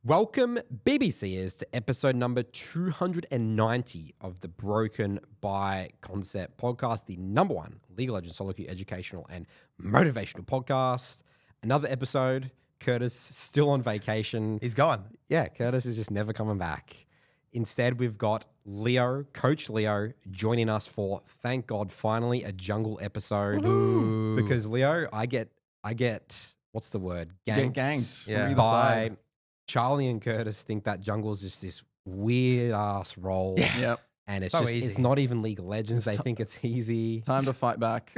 Welcome, BBCers, to episode number 290 of the Broken by Concept podcast, the number one League of Legends solo queue educational and motivational podcast. Another episode. Curtis still on vacation. He's gone. Yeah, Curtis is just never coming back. Instead, we've got Leo, Coach Leo, joining us for, thank God, finally a jungle episode. Ooh. Because Leo, I get, what's the word? Ganked Yeah. from either By side. Charlie and Curtis think that jungle is just this weird ass role. Yep. And it's So just, easy. it's not even League of Legends. It's They think it's easy. Time to fight back.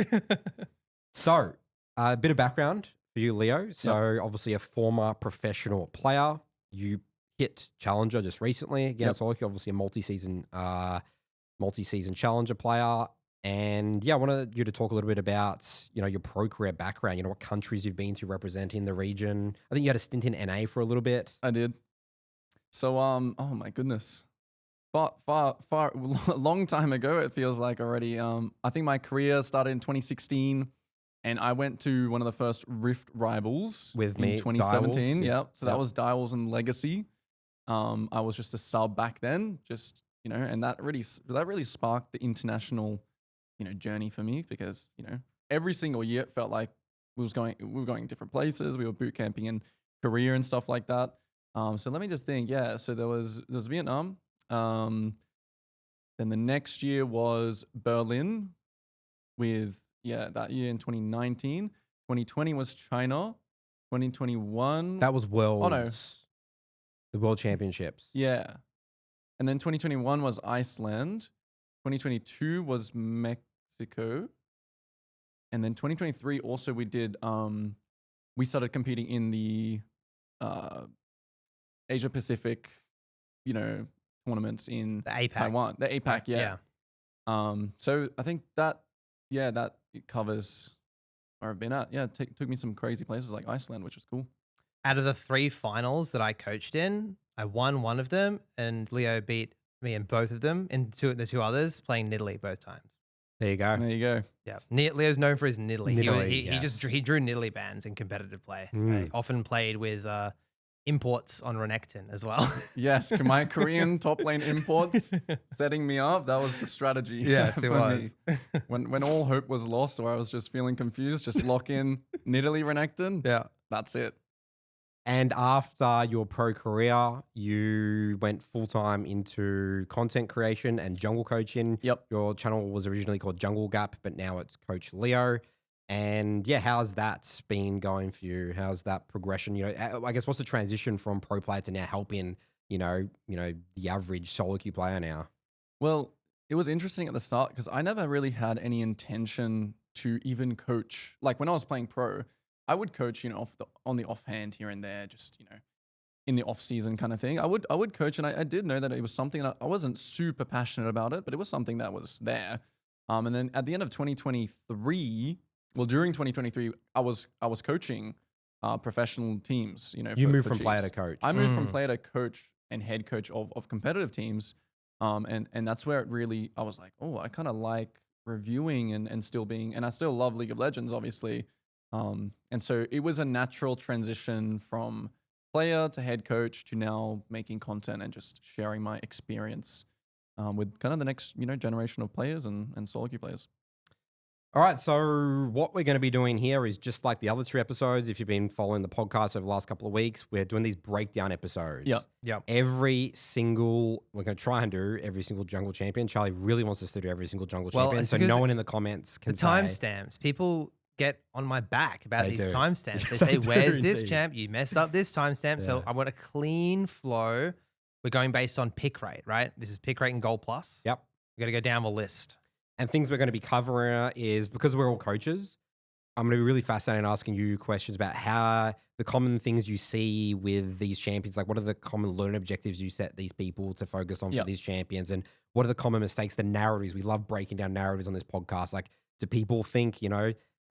So, a bit of background for you, Leo. So, obviously, a former professional player. You hit Challenger just recently against Solo queue, obviously a multi-season Challenger player. And yeah, I wanted you to talk a little bit about, your pro career background, what countries you've been to representing the region. I think you had a stint in NA for a little bit. I did. So, oh my goodness. Far, long time ago, it feels like already. I think my career started in 2016 and I went to one of the first Rift rivals With in me, 2017. Direwolves. Yep. So that Yep. was Direwolves and Legacy. I was just a sub back then, and that really sparked the international, journey for me because, every single year it felt like we were going different places. We were boot camping in Korea and stuff like that. So let me just think. Yeah. So there was Vietnam. Then the next year was Berlin with, that year in 2019. 2020 was China. 2021. That was Worlds. Oh, no. The World Championships. Yeah. And then 2021 was Iceland. 2022 was Mexico. And then 2023 also we did, we started competing in the Asia Pacific, tournaments in The APAC. Taiwan. The APAC, yeah. So I think that it covers where I've been at. Yeah, it took me some crazy places like Iceland, which was cool. Out of the 3 finals that I coached in, I won one of them, and Leo beat me in both of them, and the two others playing Nidalee both times. There you go. There you go. Yeah, Leo's known for his Nidalee. Nidalee, He yes. just drew Nidalee bans in competitive play. Mm. Often played with imports on Renekton as well. Yes, my Korean top lane imports setting me up. That was the strategy. Yes, it for was. me. When all hope was lost or I was just feeling confused, just lock in Nidalee Renekton. Yeah. That's it. And after your pro career, you went full-time into content creation and jungle coaching. Yep. Your channel was originally called Jungle Gap, but now it's Coach Leo. And yeah, how's that been going for you? How's that progression? I guess what's the transition from pro player to now helping, the average solo queue player now? Well, it was interesting at the start because I never really had any intention to even coach. Like when I was playing pro, I would coach, on the offhand here and there, just, in the off season kind of thing. I would coach, and I did know that it was something that I wasn't super passionate about it, but it was something that was there. And then at the end of 2023, during 2023, I was coaching professional teams. You moved from player to Chiefs. coach. I moved from player to coach and head coach of competitive teams, and that's where it really I was like, oh, I kind of like reviewing and still being, and I still love League of Legends, obviously. And so it was a natural transition from player to head coach to now making content and just sharing my experience with kind of the next generation of players and solo queue players. All right, so what we're going to be doing here is just like the other 2 episodes. If you've been following the podcast over the last couple of weeks, we're doing these breakdown episodes. Yep. Yep. We're going to try and do every single jungle champion. Charlie really wants us to do every single jungle Well, champion, it's so because no one in the comments can The say. timestamps. People get on my back about They these do. timestamps. They They say, do where's this indeed. champ? You messed up this timestamp. So Yeah. I want a clean flow. We're going based on pick rate, right? This is pick rate and gold plus. Yep. We got to go down the list. And things we're going to be covering is, because we're all coaches, I'm going to be really fascinated in asking you questions about how the common things you see with these champions, like what are the common learning objectives you set these people to focus on for these champions, and what are the common mistakes, the narratives. We love breaking down narratives on this podcast. Like, do people think,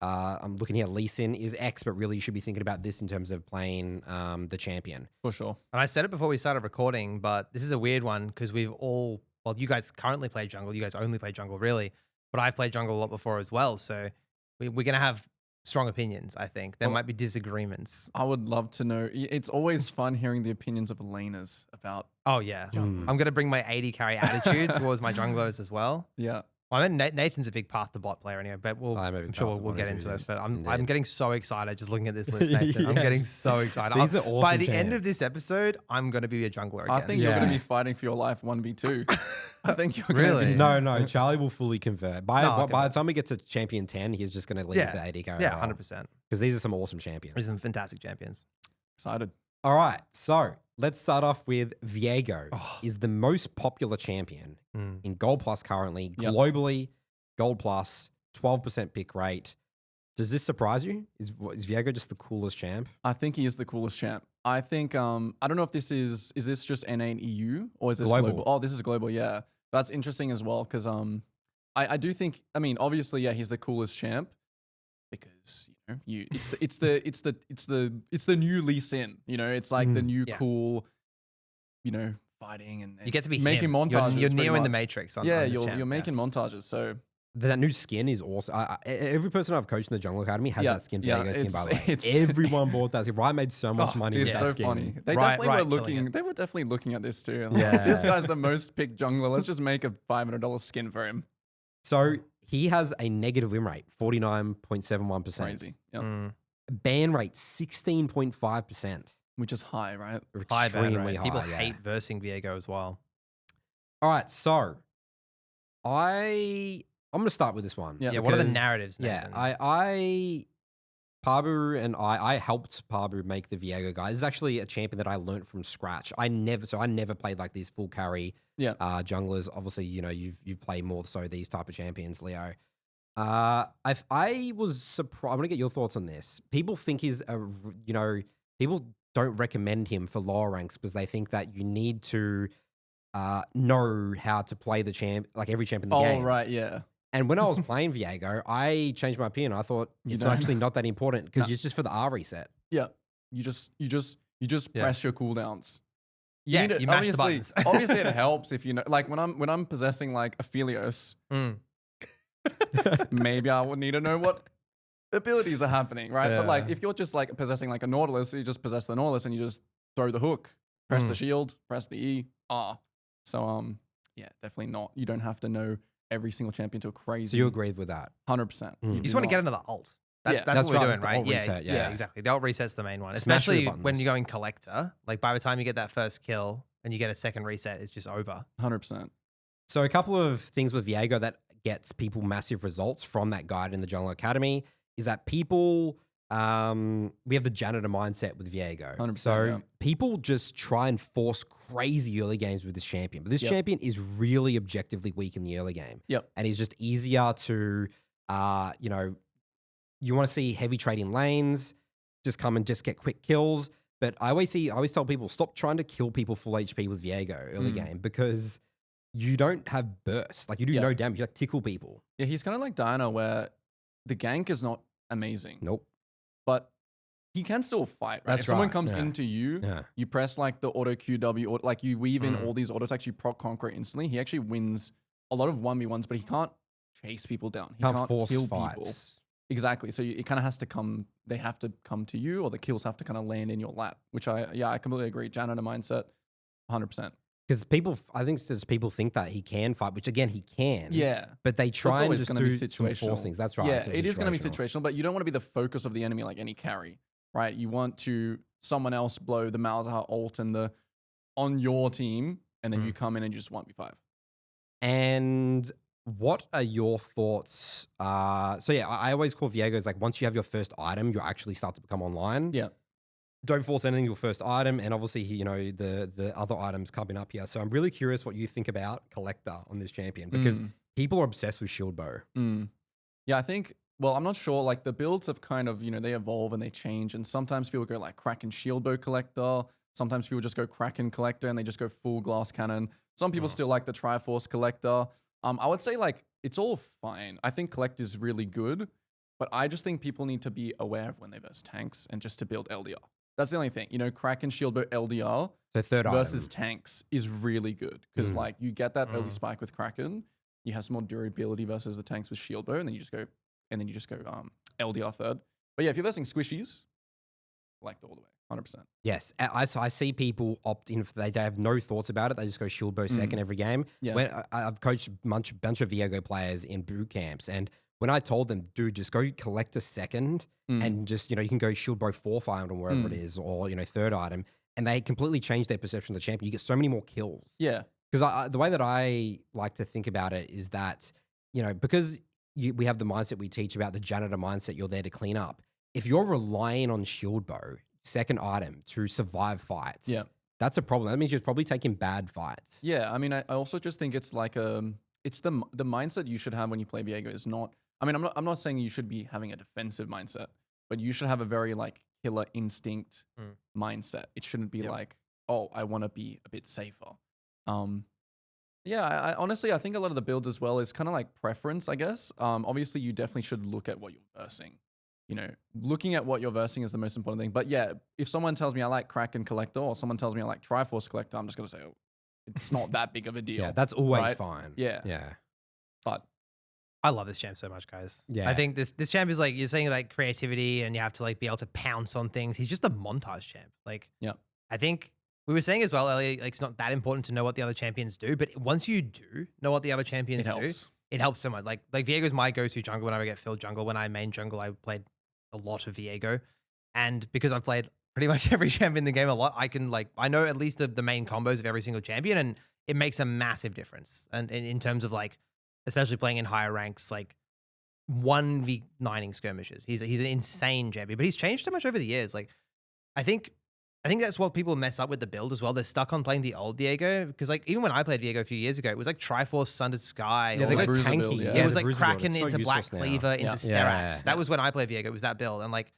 I'm looking here, Lee Sin is X, but really you should be thinking about this in terms of playing the champion. For sure. And I said it before we started recording, but this is a weird one because we've all, well, you guys currently play jungle. You guys only play jungle, really. But I've played jungle a lot before as well. So we're going to have strong opinions, I think. There might be disagreements. I would love to know. It's always fun hearing the opinions of laners about. Oh, yeah. Junglers. I'm going to bring my 80 carry attitude towards my junglers as well. Yeah. Well, I mean, Nathan's a big path to bot player anyway, but I'm sure we'll get into it. But I'm getting so excited just looking at this list, Nathan. I'm getting so excited. These are awesome By the champs. end of this episode, I'm going to be a jungler again. I think you're going to be fighting for your life 1v2. I think you're going to Really? be. No, Charlie will fully convert. By No, the time he gets to champion 10, he's just going to leave the 80 carry. Yeah, 100%. Because these are some awesome champions. These are some fantastic champions. Excited. All right, so let's start off with Viego. Is the most popular champion in Gold Plus currently, globally. Gold Plus, 12% pick rate. Does this surprise you? Is Viego just the coolest champ? I think he is the coolest champ. I think, I don't know if this is this just NA and EU or is this global? Oh, this is global, yeah. That's interesting as well because I do think, I mean, obviously, yeah, he's the coolest champ because, it's the new Lee Sin, it's like the new cool, fighting and you get to be making him. montages. You're Neo in the Matrix. You're making montages, so. That new skin is awesome. Every person I've coached in the Jungle Academy has that skin. Viego skin, by the way. Everyone bought that skin. Ryan made so much money with it's that so skin. funny. They were definitely looking at this too. Like, Yeah. this guy's the most picked jungler. Let's just make a $500 skin for him. So he has a negative win rate, 49.71%. Crazy. Yep. Ban rate, 16.5%. Which is high, right? Extremely high. People hate versing Viego as well. All right, so I'm going to start with this one. Yeah, what are the narratives, Yeah, Nathan? Parbu and I helped Parbu make the Viego guy. This is actually a champion that I learned from scratch. I never played like these full carry junglers. Obviously, you've played more so these type of champions, Leo. I was surprised. I want to get your thoughts on this. People think people don't recommend him for lower ranks because they think that you need to know how to play the champ, like every champ in the game. Oh, right, yeah. And when I was playing Viego, I changed my opinion. I thought it's actually not that important because it's just for the R reset. Yeah, you just press your cooldowns. You mash the buttons. Obviously, it helps if like when I'm possessing like Aphelios, maybe I would need to know what abilities are happening, right? Yeah. But like if you're just like possessing like a Nautilus, you just possess the Nautilus and you just throw the hook, press the shield, press the E, R. So yeah, definitely not. You don't have to know every single champion to a crazy. So you agreed with that? 100%. You just want to get another ult. That's what we're doing, right? Yeah, exactly. The ult reset's the main one. Smash Especially the buttons. when you're going collector. Like by the time you get that first kill and you get a second reset, it's just over. 100%. So a couple of things with Viego that gets people massive results from that guide in the Jungle Academy is that people, we have the janitor mindset with Viego. 100%, So people just try and force crazy early games with this champion. But this champion is really objectively weak in the early game. Yep. And he's just easier to, you want to see heavy trading lanes, just come and just get quick kills. But I always tell people, stop trying to kill people full HP with Viego early game because you don't have burst. Like you do no damage. You like tickle people. Yeah, he's kind of like Diana where the gank is not amazing. Nope. But he can still fight, right? That's if someone right, comes into you, you press like the auto QW, or like you weave in all these auto attacks, you proc conquer instantly. He actually wins a lot of 1v1s, but he can't chase people down. He can't force kill fights. people. Exactly. So it kind of has to come, they have to come to you, or the kills have to kind of land in your lap, which I completely agree. Janitor mindset, 100%. Because I think people think that he can fight, which again, he can. Yeah. But they try and just gonna do be some situational. force things. That's right. Yeah, it is going to be situational, but you don't want to be the focus of the enemy like any carry, right? You want to someone else blow the Malzahar ult and on your team, and then you come in and you just 1v5. And what are your thoughts? So yeah, I always call Viego as like once you have your first item, you actually start to become online. Yeah. Don't force anything your first item, and obviously, the other items coming up here. So I'm really curious what you think about Collector on this champion because people are obsessed with Shield Bow. Yeah, I think. Well, I'm not sure. Like the builds have kind of they evolve and they change, and sometimes people go like Kraken Shield Bow Collector. Sometimes people just go Kraken Collector and they just go full Glass Cannon. Some people still like the Triforce Collector. I would say like it's all fine. I think Collect is really good, but I just think people need to be aware of when they verse tanks and just to build LDR. That's the only thing. Kraken Shield Bow LDR So third versus item. tanks is really good because like you get that early spike with Kraken, you have some more durability versus the tanks with Shield Bow, and then you just go LDR third. But yeah, if you're versing squishies, collect all the way, 100%. Yes, I see people opt in. They have no thoughts about it. They just go shield bow second every game. Yeah. When I've coached a bunch of Viego players in boot camps, and when I told them, dude, just go collect a second and just, you can go shield bow fourth item or wherever it is, or, third item, and they completely change their perception of the champion. You get so many more kills. Yeah. Because the way that I like to think about it is that, because we have the mindset we teach about the janitor mindset, you're there to clean up. If you're relying on shield bow, second item, to survive fights, that's a problem. That means you're probably taking bad fights. Yeah, I mean, I also just think it's like it's the mindset you should have when you play Viego is not. I mean, I'm not saying you should be having a defensive mindset, but you should have a very like killer instinct mindset. It shouldn't be like, oh, I want to be a bit safer. Yeah, I honestly, I think a lot of the builds as well is kind of like preference, I guess. Obviously, you definitely should look at what you're versing. Looking at what you're versing is the most important thing. But yeah, if someone tells me I like Kraken Collector or someone tells me I like Triforce Collector, I'm just going to say, oh, it's not that big of a deal. Yeah, that's always right? fine. Yeah. Yeah. But I love this champ so much, guys. Yeah. I think this champ is like, you're saying like creativity and you have to like be able to pounce on things. He's just a montage champ. Like, I think we were saying as well earlier, like it's not that important to know what the other champions do, but once you do know what the other champions do, it helps so much. Like Viego's my go-to jungle whenever I get filled jungle. When I main jungle, I played a lot of Viego. And because I've played pretty much every champion in the game a lot, I know at least the main combos of every single champion, and it makes a massive difference. And in terms of like, especially playing in higher ranks, like 1v9ing skirmishes. He's an insane champion, but he's changed so much over the years. Like, I think that's what people mess up with the build as well. They're stuck on playing the old Viego because, like, even when I played Viego a few years ago, it was like Triforce, Sundered Sky. Yeah, they like, go tanky. Build, it was the like Bruiser Kraken build. It's into so Black useless now. Cleaver into Sterak's. Yeah. That was when I played Viego. It was that build, and like,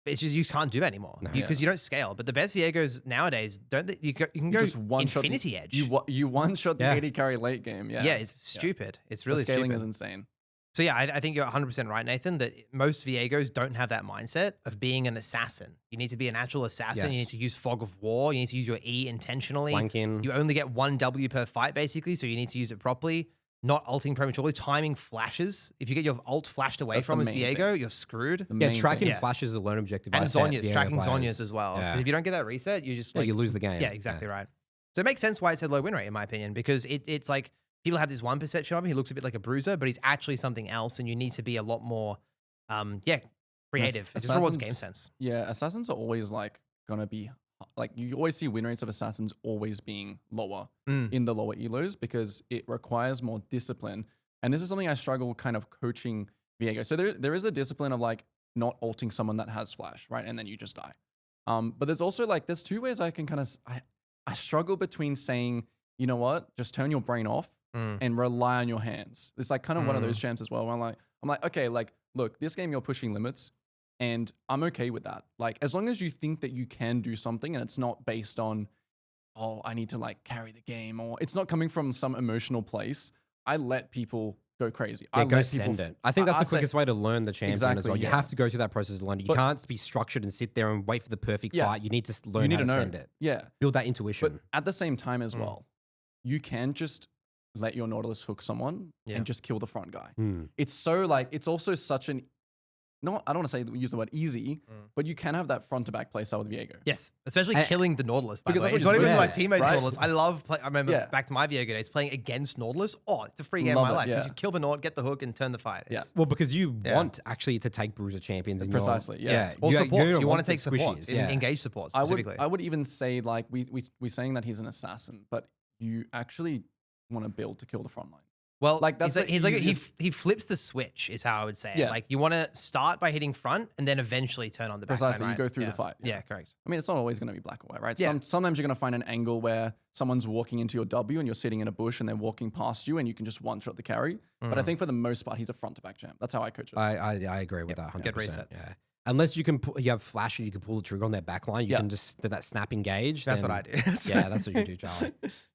it's just you can't do that anymore because you don't scale. But the best Viegos nowadays you can go just Infinity Edge. You one shot the AD carry late game. Yeah, it's stupid. It's really the scaling stupid. is insane. So yeah, I think you're 100% right, Nathan, that most Viegos don't have that mindset of being an assassin. You need to be an actual assassin. Yes. You need to use Fog of War. You need to use your E intentionally. Flanking. You only get 1 W per fight, basically, so you need to use it properly. Not ulting prematurely. Timing flashes. If you get your ult flashed away That's from the as main Viego, thing. you're screwed. Tracking flashes is a learn objective. And I set Zhonya's, Viego tracking players. Zhonya's as well. Yeah. Because if you don't get that reset, you just You lose the game. Yeah, exactly right. So it makes sense why it said low win rate, in my opinion, because it's like people have this one perception of him. He looks a bit like a bruiser, but he's actually something else, and you need to be a lot more, creative. It just rewards game sense. Yeah, assassins are always like gonna be like you always see win rates of assassins always being lower in the lower elos because it requires more discipline. And this is something I struggle kind of coaching Viego. So there is the discipline of like not ulting someone that has flash, right? And then you just die. But there's also like, there's two ways I can kind of, I struggle between saying, you know what, just turn your brain off and rely on your hands. It's like kind of one of those champs as well. Where I'm like, okay, like, look, this game you're pushing limits and I'm okay with that. Like, as long as you think that you can do something and it's not based on, oh, I need to like carry the game, or it's not coming from some emotional place. I let people go crazy. Yeah, go send it. I think that's the quickest way to learn the champion as well. You have to go through that process to learn it. You can't be structured and sit there and wait for the perfect fight. You need to learn how to send it. Yeah. Build that intuition. But at the same time as well, you can just let your Nautilus hook someone and just kill the front guy. It's so like, it's also such an, I don't want to use the word easy, but you can have that front to back playstyle with Viego. Yes, especially killing the Nautilus, by the because way. that's It's what not you even do, my yeah, teammates' right? Nautilus. I remember back to my Viego days playing against Nautilus. Oh, it's a free game Love of my it, life. yeah. Just kill the Naut, get the hook, and turn the fight. It's- Well, because you want actually to take bruiser champions. Precisely, yes. Or You supports. don't You want to the take supports, squishies, engage supports I specifically. would even say like we're saying that he's an assassin, but you actually want to build to kill the front line. Well, Like, that's he's the like easiest- he flips the switch, is how I would say it. Yeah. Like you want to start by hitting front and then eventually turn on the back. Precisely, line, you go right? through the fight. Yeah, correct. I mean, it's not always going to be black or white, right? Yeah. Sometimes you're going to find an angle where someone's walking into your W and you're sitting in a bush and they're walking past you and you can just one-shot the carry. But I think for the most part, he's a front-to-back champ. That's how I coach it. I agree with that 100%. Good resets. Yeah. Unless you can you have flash and you can pull the trigger on their backline, you can just do that snap engage. That's then- what I do. Yeah, that's what you do, Charlie.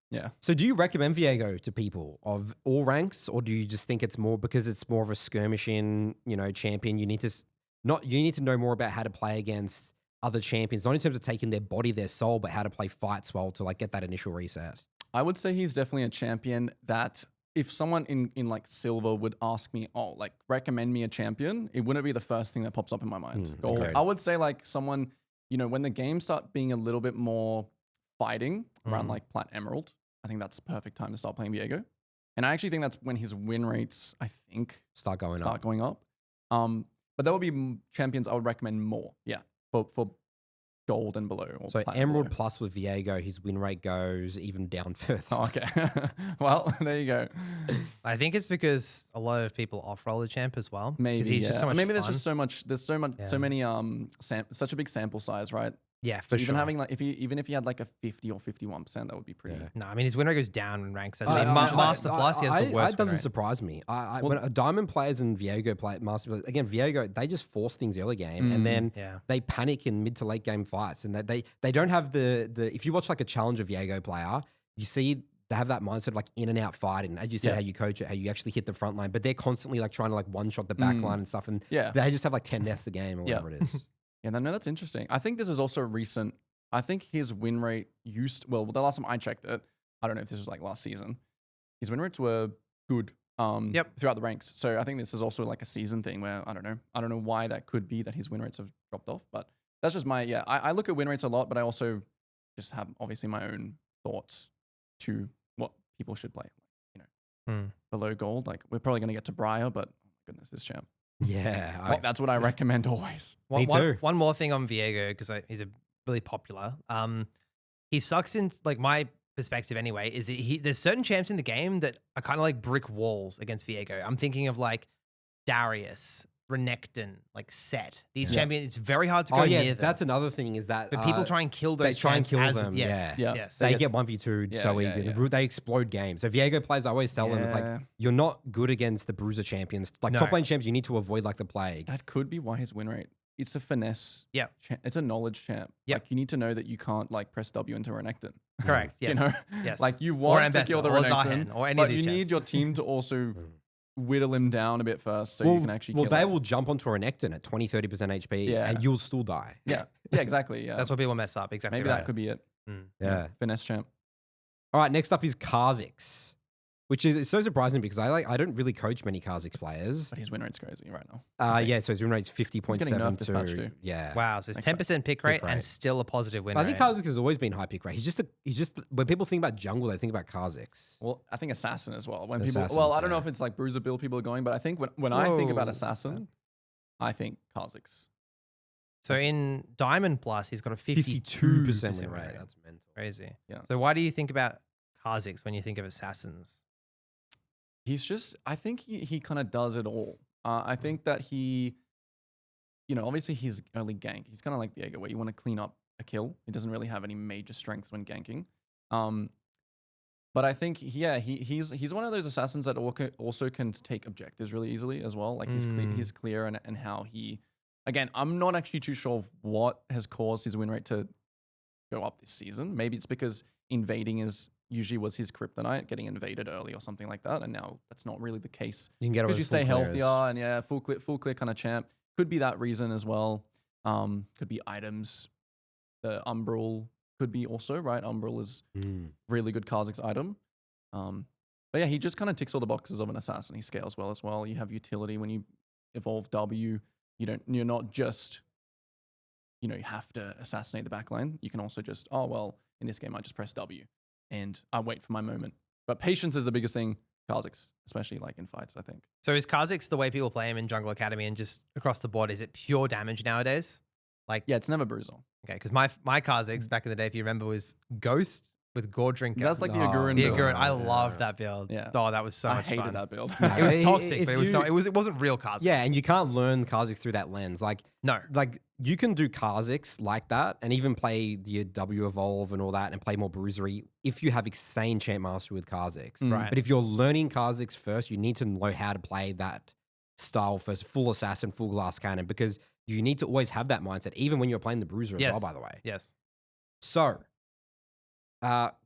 Yeah. So do you recommend Viego to people of all ranks, or do you just think it's more because it's more of a skirmishing, champion? You need to know more about how to play against other champions, not in terms of taking their body, their soul, but how to play fights well to like get that initial reset. I would say he's definitely a champion that if someone in like silver would ask me, oh, like recommend me a champion, it wouldn't be the first thing that pops up in my mind. Gold. okay. I would say like someone, you know, when the games start being a little bit more fighting around like Plat Emerald, I think that's the perfect time to start playing Viego. And I actually think that's when his win rates, I think, start going up. But there will be champions I would recommend more. Yeah, for gold and below. Or So platinum Emerald below. Plus with Viego, his win rate goes even down further. Oh, okay. Well, there you go. I think it's because a lot of people off-roll the champ as well. 'cause Maybe he's yeah. just so much Maybe there's fun. just so much. There's so much. Yeah. So many. Such a big sample size, right? Yeah, So for even sure. having like even if he had like a 50 or 51%, that would be pretty. Yeah. No, I mean his win rate goes down in ranks. I- Master Plus, he has the worst That win doesn't rate. surprise me. When Diamond players and Viego play Master, again, Viego, they just force things early game and then Yeah. they panic in mid to late game fights. And they don't have the if you watch like a challenger Viego player, you see they have that mindset of like in and out fighting. As you said, how you coach it, how you actually hit the front line, but they're constantly like trying to like one shot the back line and stuff. And Yeah. they just have like 10 deaths a game or whatever it is. Yeah, no, that's interesting. I think this is also recent. I think his win rate well, the last time I checked it, I don't know if this was like last season, his win rates were good throughout the ranks. So I think this is also like a season thing where I don't know why that could be that his win rates have dropped off, but that's just I look at win rates a lot, but I also just have obviously my own thoughts to what people should play. You know, below gold, like we're probably going to get to Briar, but oh my goodness, this champ. Yeah. Like, that's what I recommend always. Me too. One more thing on Viego, because he's a really popular. He sucks in like my perspective anyway. Is that there's certain champs in the game that are kind of like brick walls against Viego. I'm thinking of like Darius, Renekton, like Set. These champions, it's very hard to go near them. That's another thing is that But people try and kill those. they try and champs kill as- them. Yes, Yeah. yes. They get 1v2 so yeah, easy. yeah. They explode games. So Viego players, I always tell them, it's like, Yeah. you're not good against the bruiser champions. Like No. top lane champs, you need to avoid like the plague. That could be why his win rate. It's a finesse. Yeah. It's a knowledge champ. Yep. Like you need to know that you can't like press W into Renekton. Correct. Yes. You know, Yes. like you Or want to kill the Ambassador, or Renekton, Zaheen, or any of but these you need champs. your team to also whittle him down a bit first, so you can actually. Well, kill they him. will jump onto a Renekton at 20-30% HP Yeah. and you'll still die. Yeah. Yeah. Exactly. Yeah. That's what people mess up. Exactly. Maybe right. that could be it. Yeah. Finesse champ. All right, next up is Kha'Zix, which is it's so surprising because I don't really coach many Kha'Zix players. But his win rate's crazy right now. Yeah, so his win rate's getting nerfed this patch 50.72. too. Yeah. Wow. So it's Thanks, 10% pick rate rate. and still a positive win But I rate. think Kha'Zix has always been high pick rate. He's just when people think about jungle, they think about Kha'Zix. Well, I think assassin as well. When Assassins, people, well, I don't know yeah. if it's like bruiser build people are going, but I think when I think about Whoa. assassin, I think Kha'Zix. So in Diamond Plus, he's got a 52% win win rate. That's mental. Crazy. Yeah. So why do you think about Kha'Zix when you think of assassins? He's just, I think he kind of does it all. I think that he, you know, obviously he's early gank. He's kind of like Viego, where you want to clean up a kill. He doesn't really have any major strengths when ganking. But I think, he's one of those assassins that also can take objectives really easily as well. Like he's clear and how he, again, I'm not actually too sure what has caused his win rate to go up this season. Maybe it's because invading usually was his kryptonite, getting invaded early or something like that, and now that's not really the case. You can get away Because you with stay full healthier clears. and full clear kind of champ. Could be that reason as well. Could be items. The Umbral could be also, right? Umbral is really good Kha'Zix item. But yeah, he just kind of ticks all the boxes of an assassin. He scales well as well. You have utility when you evolve W. You're not just, you have to assassinate the backline. You can also just, in this game, I just press W and I wait for my moment. But patience is the biggest thing, Kha'Zix, especially like in fights, I think. So is Kha'Zix the way people play him in Jungle Academy and just across the board? Is it pure damage nowadays? Like, Yeah, it's never bruiser. okay, because my Kha'Zix back in the day, if you remember, was Ghost with Gore Drinker. That's like the No. Agurin the build. Agurin. I loved that build. Yeah. Oh, that was so I much hated fun. that build. It was If toxic, but you- it wasn't real Kha'Zix. Yeah, and you can't learn Kha'Zix through that lens. Like No. you can do Kha'Zix like that and even play the W evolve and all that and play more bruisery if you have insane champ mastery with Kha'Zix. Right. But if you're learning Kha'Zix first, you need to know how to play that style first, full assassin, full glass cannon, because you need to always have that mindset, even when you're playing the bruiser as Yes. well, by the way. Yes. So,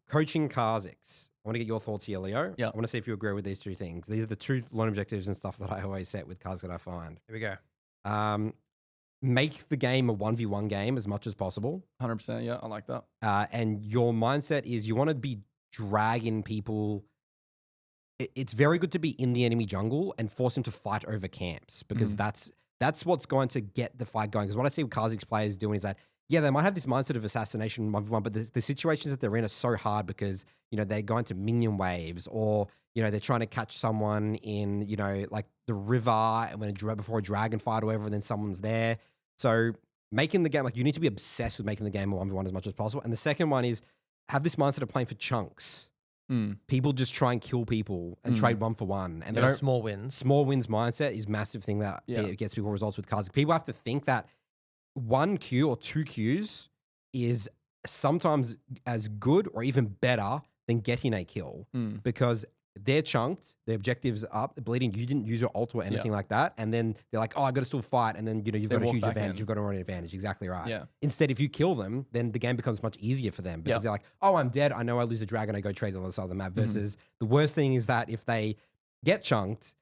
coaching Kha'Zix. I want to get your thoughts here, Leo. Yeah. I want to see if you agree with these two things. These are the two lone objectives and stuff that I always set with Kha'Zix that I find. Here we go. Make the game a 1v1 game as much as possible. 100%. Yeah, I like that. And your mindset is you want to be dragging people it's very good to be in the enemy jungle and force him to fight over camps, because that's what's going to get the fight going. Because what I see with Kha'Zix players doing is that, yeah, they might have this mindset of assassination 1v1, but the situations that they're in are so hard because, they're going to minion waves, or, they're trying to catch someone in, like the river and before a dragon fight or whatever, and then someone's there. So making the game, like, you need to be obsessed with making the game a 1v1 as much as possible. And the second one is have this mindset of playing for chunks. People just try and kill people and trade 1-for-1. And they don't, small wins. Small wins mindset is massive thing that gets people results with cards. People have to think that 1 Q or 2 Qs is sometimes as good or even better than getting a kill, because they're chunked, their objectives up, they're bleeding, you didn't use your ult or anything like that, and then they're like, oh, I got to still fight, and then you've got a huge advantage, you've got a running advantage, exactly right. Yeah. Instead, if you kill them, then the game becomes much easier for them, because they're like, oh, I'm dead, I know I lose a dragon, I go trade on the other side of the map, versus the worst thing is that if they get chunked,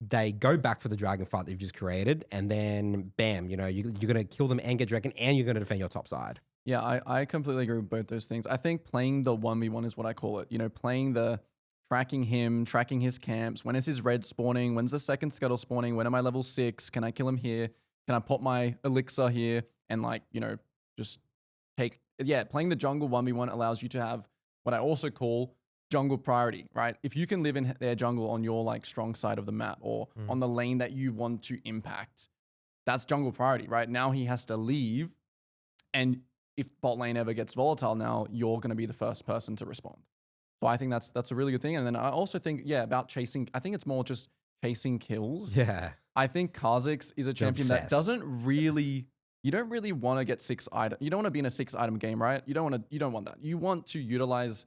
they go back for the dragon fight they've just created, and then bam, you're going to kill them and get dragon, and you're going to defend your top side. Yeah, I completely agree with both those things. I think playing the 1v1 is what I call it. Playing the tracking him, tracking his camps. When is his red spawning? When's the second scuttle spawning? When am I level 6? Can I kill him here? Can I pop my elixir here? And just playing the jungle 1v1 allows you to have what I also call jungle priority, right? If you can live in their jungle on your strong side of the map, or on the lane that you want to impact, that's jungle priority, right? Now he has to leave, and if bot lane ever gets volatile, now you're going to be the first person to respond. So I think that's a really good thing. And then I also think, about chasing. I think it's more just chasing kills. Yeah. I think Kha'Zix is a champion that doesn't really. You don't really want to get 6 item. You don't want to be in a 6 item game, right? You don't want that. You want to utilize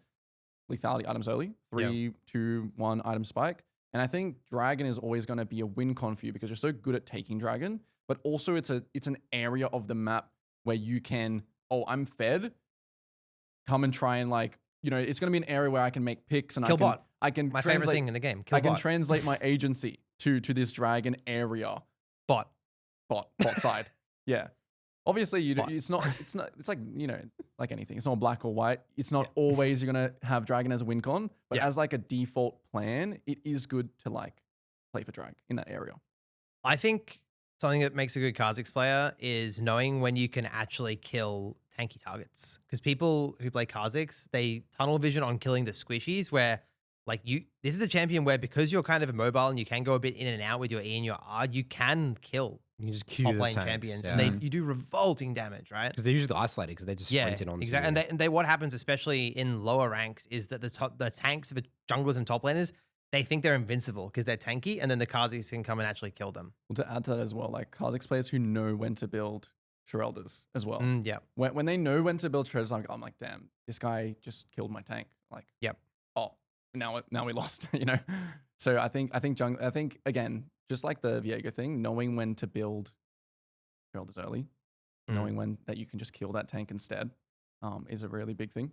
lethality items early, 3, 2, 1 item spike. And I think dragon is always going to be a win con for you because you're so good at taking dragon. But also it's an area of the map where you can, I'm fed. Come and try and it's going to be an area where I can make picks and I can my favorite thing in the game. I can translate my agency to this dragon area. Bot side. Yeah. Obviously, it's like, like anything. It's not black or white. It's not always you're going to have dragon as a win con, but as a default plan, it is good to play for drag in that area. I think something that makes a good Kha'Zix player is knowing when you can actually kill tanky targets. Because people who play Kha'Zix, they tunnel vision on killing the squishies, where this is a champion where, because you're kind of immobile and you can go a bit in and out with your E and your R, you can kill. You just queue top the lane tanks, champions, yeah. and you do revolting damage, right? Because they're usually isolated because they just sprinted on. Exactly. And they what happens, especially in lower ranks, is that the tanks, the junglers and top laners, they think they're invincible because they're tanky, and then the Kha'Zix can come and actually kill them. Well, to add to that as well, Kha'Zix players who know when to build Shrelders as well. Yeah. When they know when to build Shrelders, I'm like, damn, this guy just killed my tank. Oh, now we lost. So I think again, just like the Viego thing, knowing when to build Shrelders early, knowing when that you can just kill that tank instead, is a really big thing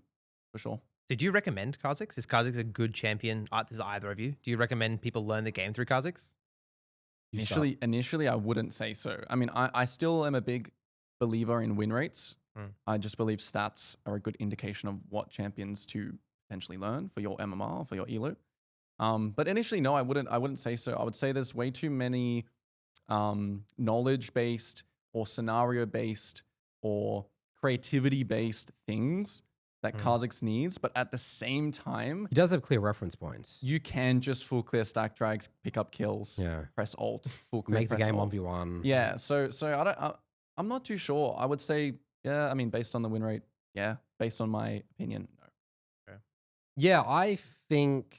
for sure. Did you recommend Kha'Zix? Is Kha'Zix a good champion? Does either of you? Do you recommend people learn the game through Kha'Zix? Initially, I wouldn't say so. I mean, I still am a big believer in win rates. I just believe stats are a good indication of what champions to potentially learn for your MMR, for your elo. But initially, no, I wouldn't say so. I would say there's way too many knowledge-based or scenario-based or creativity-based things that Kha'Zix needs, but at the same time, he does have clear reference points. You can just full clear stack drags, pick up kills, press alt, full clear, make the game 1v1. Yeah, so I'm not too sure. I would say, I mean, based on the win rate, based on my opinion, no. Okay. Yeah, I think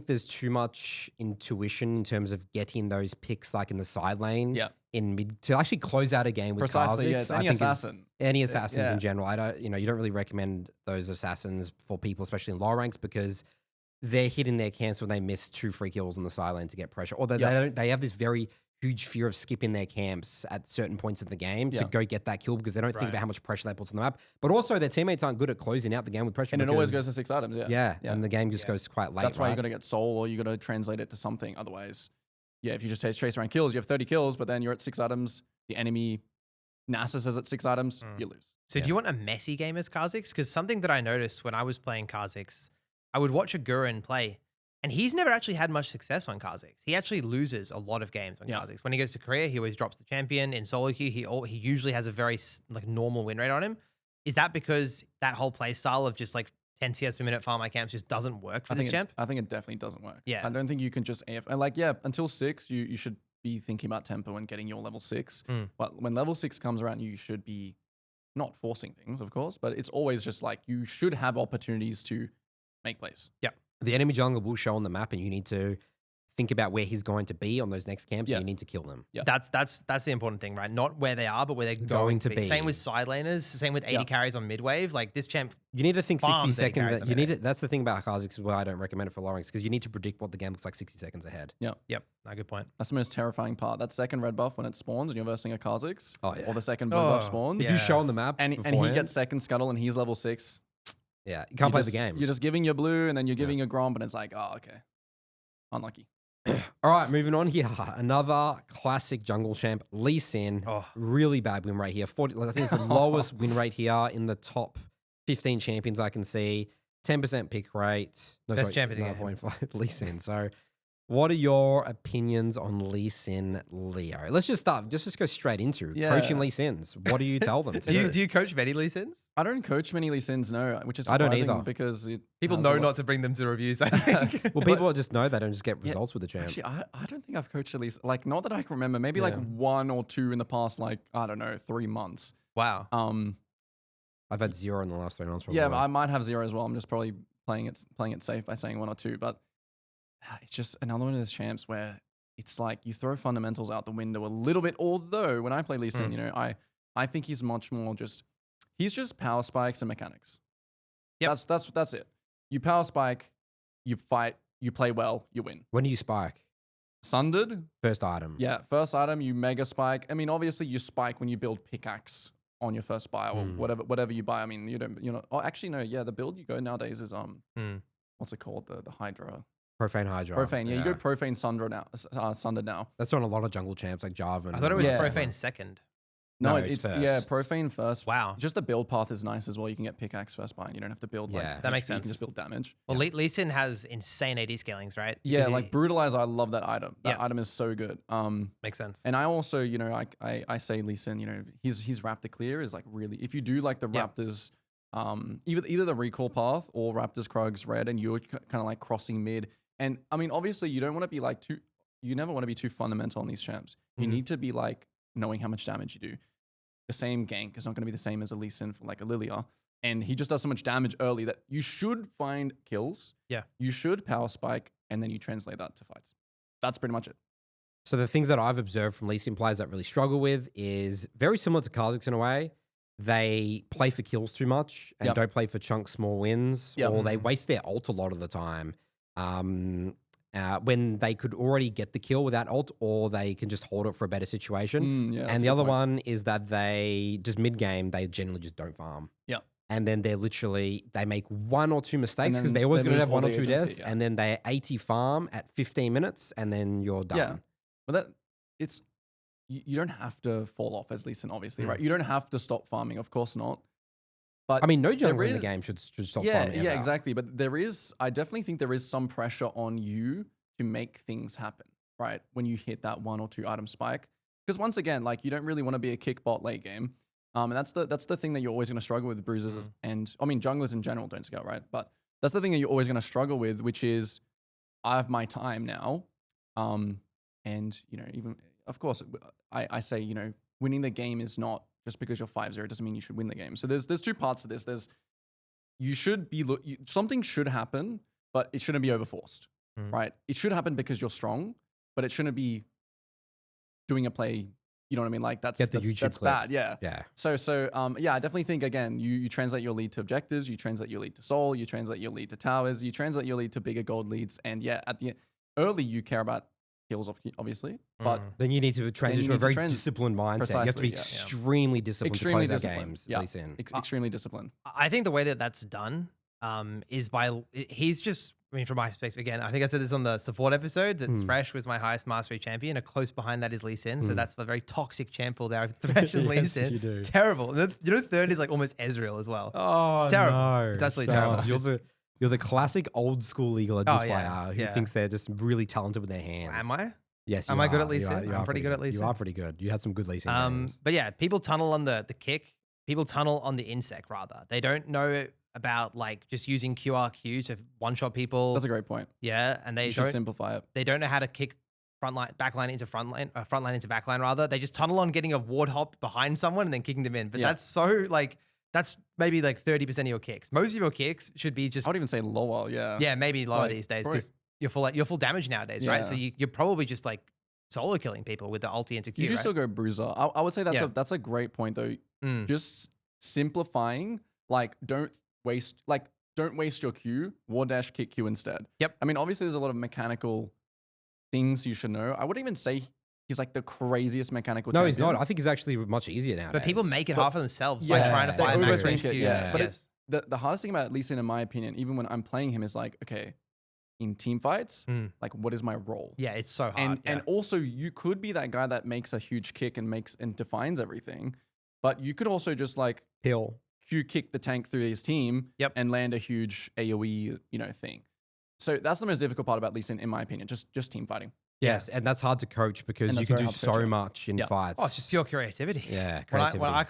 there's too much intuition in terms of getting those picks in the side lane in mid to actually close out a game with Precisely, Kha'Zix. any assassin. Any assassins in general. I don't, you don't really recommend those assassins for people, especially in lower ranks, because they're hitting their camps when they miss 2 free kills on the side lane to get pressure. Or they have this very huge fear of skipping their camps at certain points in the game to go get that kill because they don't think about how much pressure they put on the map. But also their teammates aren't good at closing out the game with pressure. And it always goes to 6 items, and the game just goes quite late. That's why you got to get soul, or you got to translate it to something. Otherwise, if you just chase around kills, you have 30 kills, but then you're at 6 items. The enemy Nasus is at 6 items, you lose. So do you want a messy game as Kha'Zix? Because something that I noticed when I was playing Kha'Zix, I would watch a Gurren play, And he's never actually had much success on Kha'Zix. He actually loses a lot of games on Kha'Zix. When he goes to Korea, he always drops the champion. In solo queue, he usually has a very like normal win rate on him. Is that because that whole play style of just like 10 CS per minute farm camps just doesn't work for this champ? I think it definitely doesn't work. Yeah. I don't think you can just AF. And like, yeah, until 6, you should be thinking about tempo and getting your level 6. But when level 6 comes around, you should be not forcing things, of course, but it's always just like you should have opportunities to make plays. Yeah. The enemy jungle will show on the map, and you need to think about where he's going to be on those next camps. And you need to kill them. Yeah. That's the important thing, right? Not where they are, but where they're going to be. Same with side laners. Same with 80 carries on mid wave. Like this champ, you need to think 60 seconds. You need it. That's the thing about Kha'Zix is why I don't recommend it for Lorings, because you need to predict what the game looks like 60 seconds ahead. Yep. No, good point. That's the most terrifying part. That second red buff when it spawns and you're versing a Kha'Zix, or the second blue buff spawns, you show on the map, and he gets second scuttle and he's level 6. Yeah, you can't play the game. You're just giving your blue and then you're giving your Grom, and it's like, oh, okay, unlucky. All right, moving on here. Another classic jungle champ, Lee Sin. Really bad win rate here. 40. I think it's the lowest win rate here in the top 15 champions I can see. 10% pick rate. No, Best champ of the game. 9.5 Lee Sin. So, what are your opinions on Lee Sin, Leo? Let's just start. Just go straight into coaching Lee Sins. What do you tell them to do? Do you coach many Lee Sins? I don't coach many Lee Sins, no, which is I surprising don't either. because people know not to bring them to reviews, I think. Well, people just know that and just get results with the champ. Actually, I don't think I've coached at least, like, not that I can remember, maybe like 1 or 2 in the past, like, I don't know, 3 months. Wow. I've had 0 in the last 3 months. Probably. Yeah, I might have 0 as well. I'm just probably playing it safe by saying 1 or 2, but it's just another one of those champs where it's like you throw fundamentals out the window a little bit. Although when I play Lee Sin, you know, I think he's much more he's just power spikes and mechanics. Yep. That's it. You power spike, you fight, you play well, you win. When do you spike? Sundered? First item. Yeah, first item, you mega spike. I mean, obviously you spike when you build pickaxe on your first buy or whatever you buy. I mean, you're not. Oh, actually, no. Yeah, the build you go nowadays is what's it called? The Hydra. Profane Hydra. Profane. Yeah, you go Profane Sundered now. That's on a lot of jungle champs like Jarvan. I thought it was Profane second. No, it's first. Profane first. Wow. Just the build path is nice as well. You can get pickaxe first buy and you don't have to build that makes sense. You can just build damage. Well, Lee Sin has insane AD scalings, right? Yeah, like Brutalizer, I love that item. That item is so good. Makes sense. And I also, you know, I say Lee Sin, you know, his Raptor clear is like really, if you do like the Raptors, either the recall path or Raptors Krugs red and you're kind of like crossing mid. And I mean, obviously you don't want to be like you never want to be too fundamental on these champs. You need to be like knowing how much damage you do. The same gank is not going to be the same as a Lee Sin for like a Lillia. And he just does so much damage early that you should find kills. Yeah. You should power spike and then you translate that to fights. That's pretty much it. So the things that I've observed from Lee Sin players that really struggle with is very similar to Kha'Zix in a way. They play for kills too much and don't play for chunk small wins, or they waste their ult a lot of the time. When they could already get the kill without ult, or they can just hold it for a better situation. And the other one is that they just mid game, they generally just don't farm. Yeah. And then they make 1 or 2 mistakes because they're always going to have 1 or 2 deaths. And then they 80 farm at 15 minutes and then you're done. Yeah. But you don't have to fall off as Lee Sin, obviously, right? You don't have to stop farming. Of course not. But I mean, no jungler in the game should stop farming. Yeah, exactly. But I definitely think there is some pressure on you to make things happen, right? When you hit that 1 or 2 item spike. Because once again, like you don't really want to be a kick bot late game. And that's the thing that you're always going to struggle with bruisers. And I mean, junglers in general don't scale, right? But that's the thing that you're always going to struggle with, which is I have my time now. And, you know, even, of course, I say, you know, winning the game is not just because you're 5-0 doesn't mean you should win the game. So there's 2 parts to this. Something should happen, but it shouldn't be overforced, right? It should happen because you're strong, but it shouldn't be doing a play. You know what I mean? Like that's bad. Yeah. Yeah. So I definitely think again, you translate your lead to objectives, you translate your lead to soul, you translate your lead to towers, you translate your lead to bigger gold leads, and at the early you care about kills, obviously, but then you need to transition to a very disciplined mindset. Precisely, you have to be extremely disciplined to close out games. Yeah. Extremely disciplined. I think the way that that's done is he's just. I mean, from my perspective, again, I think I said this on the support episode that Thresh was my highest mastery champion. A close behind that is Lee Sin. So that's a very toxic champ pool there. Thresh and Lee Sin. You do. Terrible. You know, third is like almost Ezreal as well. Oh, it's terrible. no. It's absolutely terrible. You're the classic old school League of Legends Oh, yeah. player who Yeah. thinks they're just really talented with their hands. Am I? Yes, you Am I good are. at Lee You are- Sin? you I'm are pretty good at Lee You Sin. are pretty good. You had some good Lee Sin games. But yeah, people tunnel on the kick. People tunnel on the insect rather. They don't know about like just using QRQ to one shot people. That's a great point. Yeah, and they You should don't simplify it. they don't know how to kick backline into frontline into backline rather. They just tunnel on getting a ward hop behind someone and then kicking them in. But that's so like that's maybe like 30% of your kicks. Most of your kicks should be just I would even say lower. Yeah. yeah, maybe lower like these days probably- because you're full damage nowadays, right? So Yeah. you're probably just like solo killing people with the ulti into Q. You do right? still go bruiser. I would say that's a great point though. Mm. Just simplifying, like don't waste your Q, ward dash, kick Q instead. Yep. I mean, obviously there's a lot of mechanical things you should know. I wouldn't even say he's like the craziest mechanical No, champion. he's not. I think he's actually much easier nowadays. But people make it But- hard for themselves by Yeah, trying to they find max overthink range it, Qs. yeah. But Yes. the hardest thing about Lee Sin, in my opinion, even when I'm playing him, is like, okay, in team fights, like what is my role? Yeah, it's so hard. And yeah. and also you could be that guy that makes a huge kick and defines everything, but you could also just like Hill. Q kick the tank through his team Yep. and land a huge AoE, thing. So that's the most difficult part about Lee Sin, in my opinion, just team fighting. Yes, and that's hard to coach because And you that's can very do hard to so coach, yeah. much in Yeah. fights. Oh, it's just pure creativity. Yeah, Well, creativity. I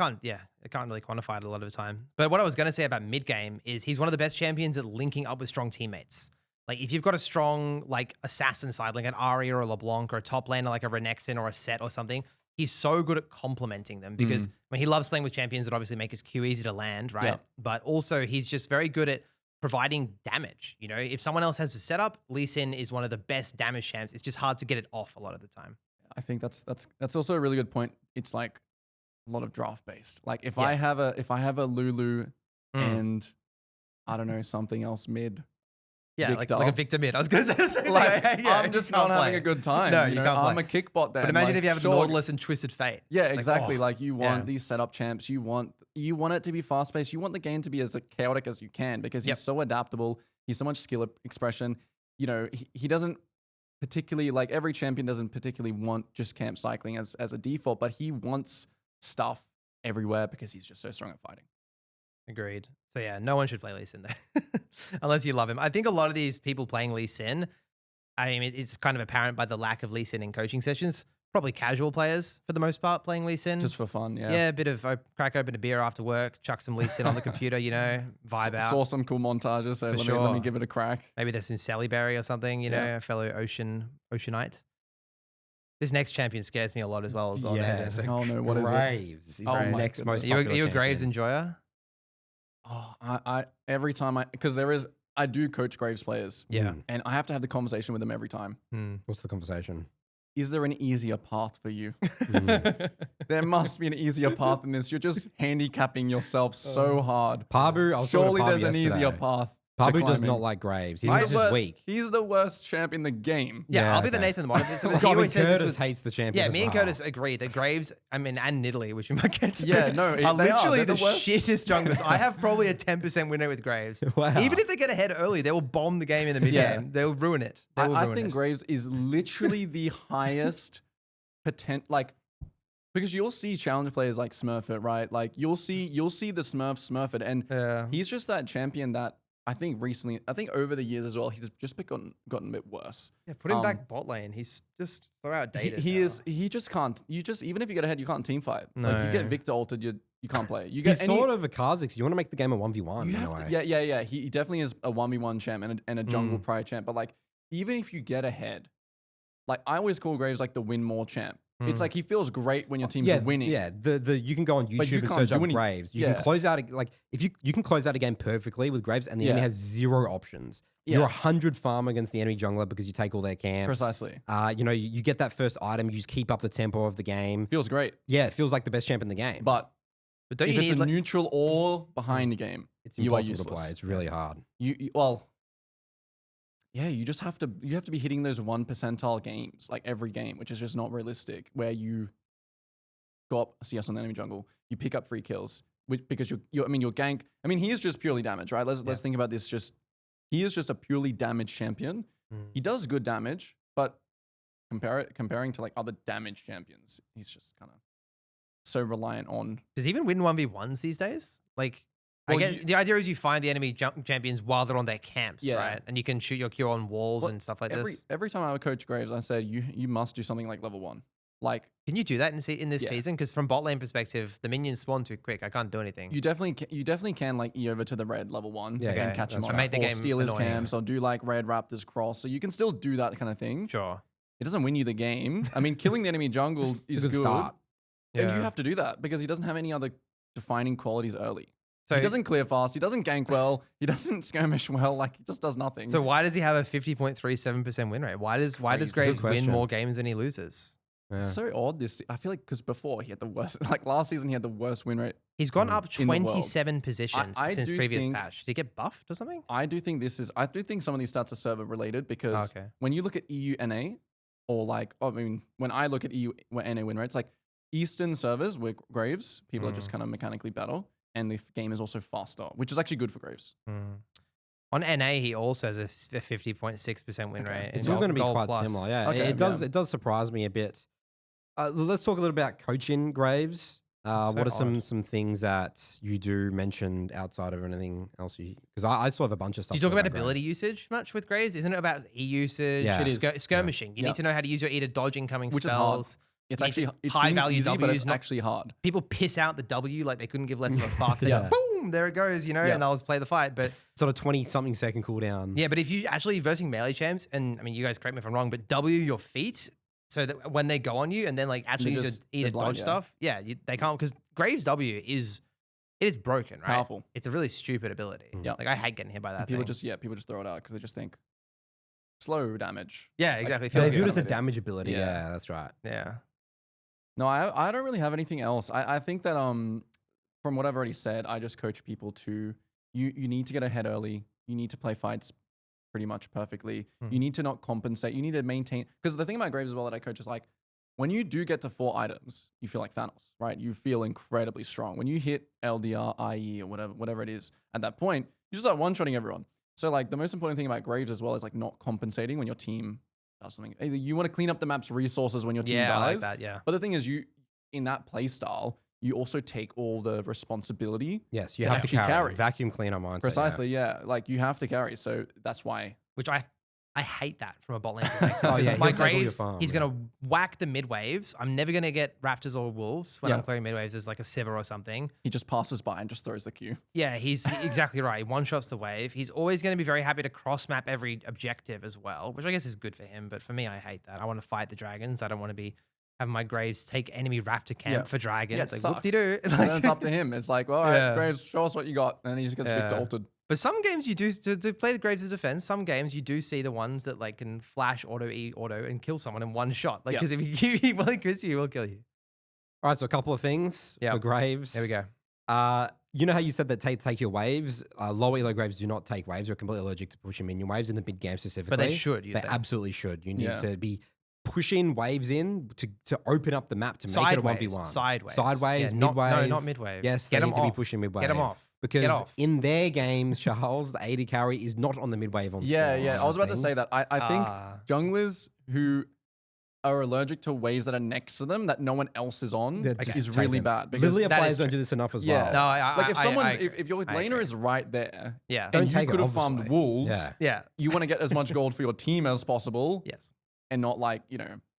can't really quantify it a lot of the time. But what I was going to say about mid game is he's one of the best champions at linking up with strong teammates. Like if you've got a strong like assassin side, like an Arya or a LeBlanc or a top laner like a Renekton or a Set or something, he's so good at complementing them because he loves playing with champions that obviously make his Q easy to land, right? Yeah. But also he's just very good at providing damage. If someone else has the setup, Lee Sin is one of the best damage champs. It's just hard to get it off a lot of the time. I think that's also a really good point. It's like a lot of draft based. Like if I have a Lulu and I don't know something else mid. Yeah, Victor. like a Victor mid. I was going to say the same Like thing. Yeah, I'm just you can't not having play. a good time. No, you can't I'm play. a kick bot then. But imagine like, if you have sure, Nautilus and Twisted Fate. Yeah, It's like, exactly. oh, Like you want yeah. these setup champs. You want it to be fast paced. You want the game to be as chaotic as you can because he's so adaptable. He's so much skill expression. He doesn't particularly like every champion doesn't particularly want just camp cycling as a default, but he wants stuff everywhere because he's just so strong at fighting. Agreed. So yeah, no one should play Lee Sin though, unless you love him. I think a lot of these people playing Lee Sin, I mean, it's kind of apparent by the lack of Lee Sin in coaching sessions. Probably casual players for the most part playing Lee Sin. Just for fun, yeah. Yeah, a bit of crack open a beer after work, chuck some Lee Sin on the computer, vibe out. Saw some cool montages, so let me sure. give it a crack. Maybe there's some Sally Berry or something, a fellow Oceanite. This next champion scares me a lot as well. Yeah. Orlando. Oh no, what is it? Graves. He's Oh the my next most goodness. Are popular you a Graves champion. enjoyer? Oh, I every time I do coach Graves players. Yeah. And I have to have the conversation with them every time. What's the conversation? Is there an easier path for you? There must be an easier path than this. You're just handicapping yourself so hard. Pabu, I was talking to Surely Pabu there's an yesterday. easier path. Pabu does climbing. not like Graves. He's He's just the- weak. He's the worst champ in the game. Yeah, Yeah, I'll be the okay. Nathan the Modern. So he God, always says this Curtis with- hates the champion. Yeah, as me and well. Curtis agree that Graves, and Nidalee, which we might get to, Yeah, no, are they are. literally They're the the worst. shittest junglers. I have probably a 10% win rate with Graves. Wow. Even if they get ahead early, they will bomb the game in the mid game. Yeah. They'll ruin it. They will I ruin think it. Graves is literally the highest because you'll see challenge players like Smurfit, right? Like you'll see the Smurfit, and Yeah. he's just that champion that I think over the years as well, he's just gotten a bit worse. Yeah, put him back bot lane. He's just so outdated. He just can't. Even if you get ahead, you can't team fight. Like you No. get Victor altered, you can't play. You get He's sort of a Kha'Zix. You want to make the game a 1v1 You in a have way. to, yeah. He definitely is a 1v1 champ and a jungle prior champ. But like, even if you get ahead, like I always call Graves like the win more champ. It's like he feels great when your team's winning. Yeah, you can go on But you YouTube and can't search do up any- Graves. You Yeah. can close out if you can close out a game perfectly with Graves, and the enemy Yeah. has zero options. Yeah. You're 100 farm against the enemy jungler because you take all their camps. Precisely. You get that first item. You just keep up the tempo of the game. Feels great. Yeah, it feels like the best champ in the game. But But don't if you it's need a like, neutral or behind the game, it's you are impossible to useless. play. It's really hard. You just have to be hitting those 1 percentile games like every game, which is just not realistic. Where you go up a CS on the enemy jungle, you pick up free kills because your gank. I mean, he is just purely damage, right? Let's think about this. He is just a purely damage champion. He does good damage, but comparing to like other damage champions, he's just kind of so reliant on. does he even win 1v1s these days? Like, I get the idea is you find the enemy champions while they're on their camps, Yeah. right? And you can shoot your Q on walls and stuff like this. Every time I would coach Graves, I said you must do something like level 1. Like, can you do that in this season? Because from bot lane perspective, the minions spawn too quick. I can't do anything. you definitely can like E over to the red level 1 Yeah, and catch him right. on Make the or game steal his annoying. camps or do like red raptors cross. So you can still do that kind of thing. Sure. It doesn't win you the game. I mean, killing the enemy jungle is It's a good. start. And you have to do that because he doesn't have any other defining qualities early. So He doesn't clear fast. He doesn't gank well. He doesn't skirmish well. Like, he just does nothing. So why does he have a 50.37% win rate? Why does crazy. Graves Good win question. more games than he loses? Yeah. It's so odd. I feel like because before he had the worst. Like last season, he had the worst win rate. He's gone up in the world. 27 positions I since do previous think- patch. Did he get buffed or something? I do think some of these stats are server related because Okay. when you look at EU NA or like, I mean, when I look at EU NA win rates, like Eastern servers with Graves, people are just kind of mechanically better. And the game is also faster, which is actually good for Graves. On NA, he also has a 50.6% win Okay. rate. It's in all going to be Gold quite Plus. similar. Yeah, Okay, it does surprise me a bit. Let's talk a little about coaching Graves. What are some things that you do mentioned outside of anything else? Because I still have a bunch of stuff. Do you talk to about ability Graves. usage much with Graves? Isn't it about E usage, Yeah. It is. skirmishing? You Yeah. need to know how to use your E to dodge incoming Which is hard. spells. It's You need actually to- it high seems value easy, but Ws, it's not- actually hard. People piss out the W like they couldn't give less of a fuck. They Yeah. just boom, there it goes, you know, Yeah. and they'll just play the fight. But Sort of 20-something second cooldown. yeah, but if you actually versing melee champs, and I mean, you guys correct me if I'm wrong, but W your feet so that when they go on you and then like actually use just- your E to they're blind, dodge yeah. stuff, they can't because Graves W is broken, right? Powerful. It's a really stupid ability. Yeah. Like I hate getting hit by that. People thing. people just throw it out because they just think slow damage. Yeah, exactly. Like, Feels They good. view it as a Kind of damage ability. Yeah. Yeah, that's right. Yeah. No, I don't really have anything else. I think that from what I've already said, I just coach people to you need to get ahead early. You need to play fights pretty much perfectly. You need to not compensate. You need to maintain because the thing about Graves as well that I coach is like when you do get to 4 items, you feel like Thanos, right? You feel incredibly strong. When you hit LDR, IE, or whatever it is, at that point, you just start one-shotting everyone. So like the most important thing about Graves as well is like not compensating when your team does something. Either you want to clean up the map's resources when your team Yeah, I like dies. that. Yeah. But the thing is, you in that play style, you also take all the responsibility. Yes, you To have to actually carry. carry. Vacuum cleaner mindset. Precisely, yeah. Like you have to carry. So that's why. Which I hate that from a bot lane perspective. Oh, Because yeah, my he'll take all your Graves, farm, he's yeah. gonna whack the mid waves. I'm never gonna get raptors or wolves when Yeah. I'm clearing mid waves as like a Sivir or something. He just passes by and just throws the Q. Yeah, he's exactly right. He one shots the wave. He's always gonna be very happy to cross map every objective as well, which I guess is good for him. But for me, I hate that. I want to fight the dragons. I don't want to be having my Graves take enemy raptor camp Yeah. for dragons. Yeah, it like sucks. whoop-de-doo. And then it's up to him. It's like, well, all right, Yeah. Graves, show us what you got. And then he just gets Vic ulted. But some games you do to play the Graves' defense. Some games you do see the ones that like can flash auto and kill someone in one shot. Like Yeah. because if he will crits you, he will kill you. All right, so a couple of things Yeah. for Graves. There we go. You know how you said that take your waves? Low elo Graves do not take waves. They're completely allergic to pushing minion waves in the mid game specifically. But they should. You They say. absolutely should. You need Yeah. to be pushing waves in to open up the map to make it a 1v1. Sideways. Sideways, Yeah, mid-wave. No, not mid-wave. Yes, Get they need them to be off. pushing mid-wave. Get them off. Because Get off. in their games, Charles, the AD carry is not on the mid-wave on Yeah, spawn, yeah. I was about to say things. that. I think Ah. junglers who are allergic to waves that are next to them that no one else is on They're is just really taken. bad. Because Lillia that players is don't true. do this enough as Yeah. well. No, like if someone, I if your I laner agree. is right there, Yeah. and Don't you take it, could have farmed obviously. wolves, Yeah. Yeah. you want to get as much gold for your team as possible, Yes. and not like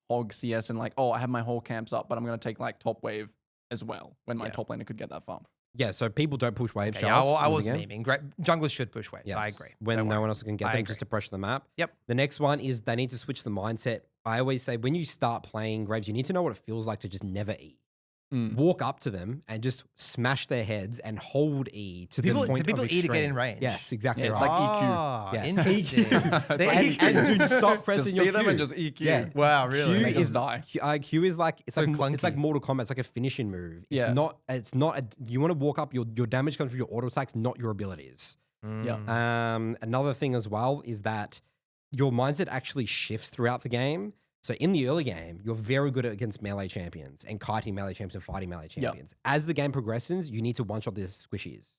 hog CS and like, oh, I have my whole camps up, but I'm gonna take like top wave as well when my Yeah. top laner could get that farm. Yeah, so people don't push waves, Okay, Charles. I in the was game. memeing. Great. Junglers should push waves. Yes. I agree. When Don't no worry. one else can get I them, agree. just to pressure the map. Yep. The next one is they need to switch the mindset. I always say when you start playing Graves, you need to know what it feels like to just never E. Walk up to them and just smash their heads and hold E to People- the point to people of E to get in extreme. range. Yes, exactly. Yeah, it's right. like EQ. Ah, Yes. interesting. and dude, stop pressing Just your see them Q. and just EQ. Yeah. Wow, really? Make Q them is die. Q is like it's So like it's like clunky. Mortal Kombat. It's like a finishing move. It's Yeah. not. It's not. You want to walk up. Your damage comes from your auto attacks, not your abilities. Yeah. Another thing as well is that your mindset actually shifts throughout the game. So in the early game, you're very good against melee champions and kiting melee champions and fighting melee champions. As the game progresses, you need to one-shot these squishies.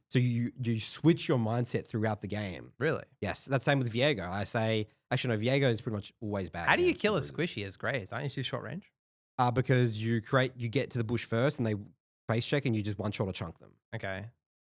So you switch your mindset throughout the game. Really? Yes, that's same with Viego. I say, actually, no, Viego is pretty much always bad. How do you against kill a the- squishy as Graves? Aren't you too short range? Because you get to the bush first and they face check and you just one-shot or chunk them. Okay.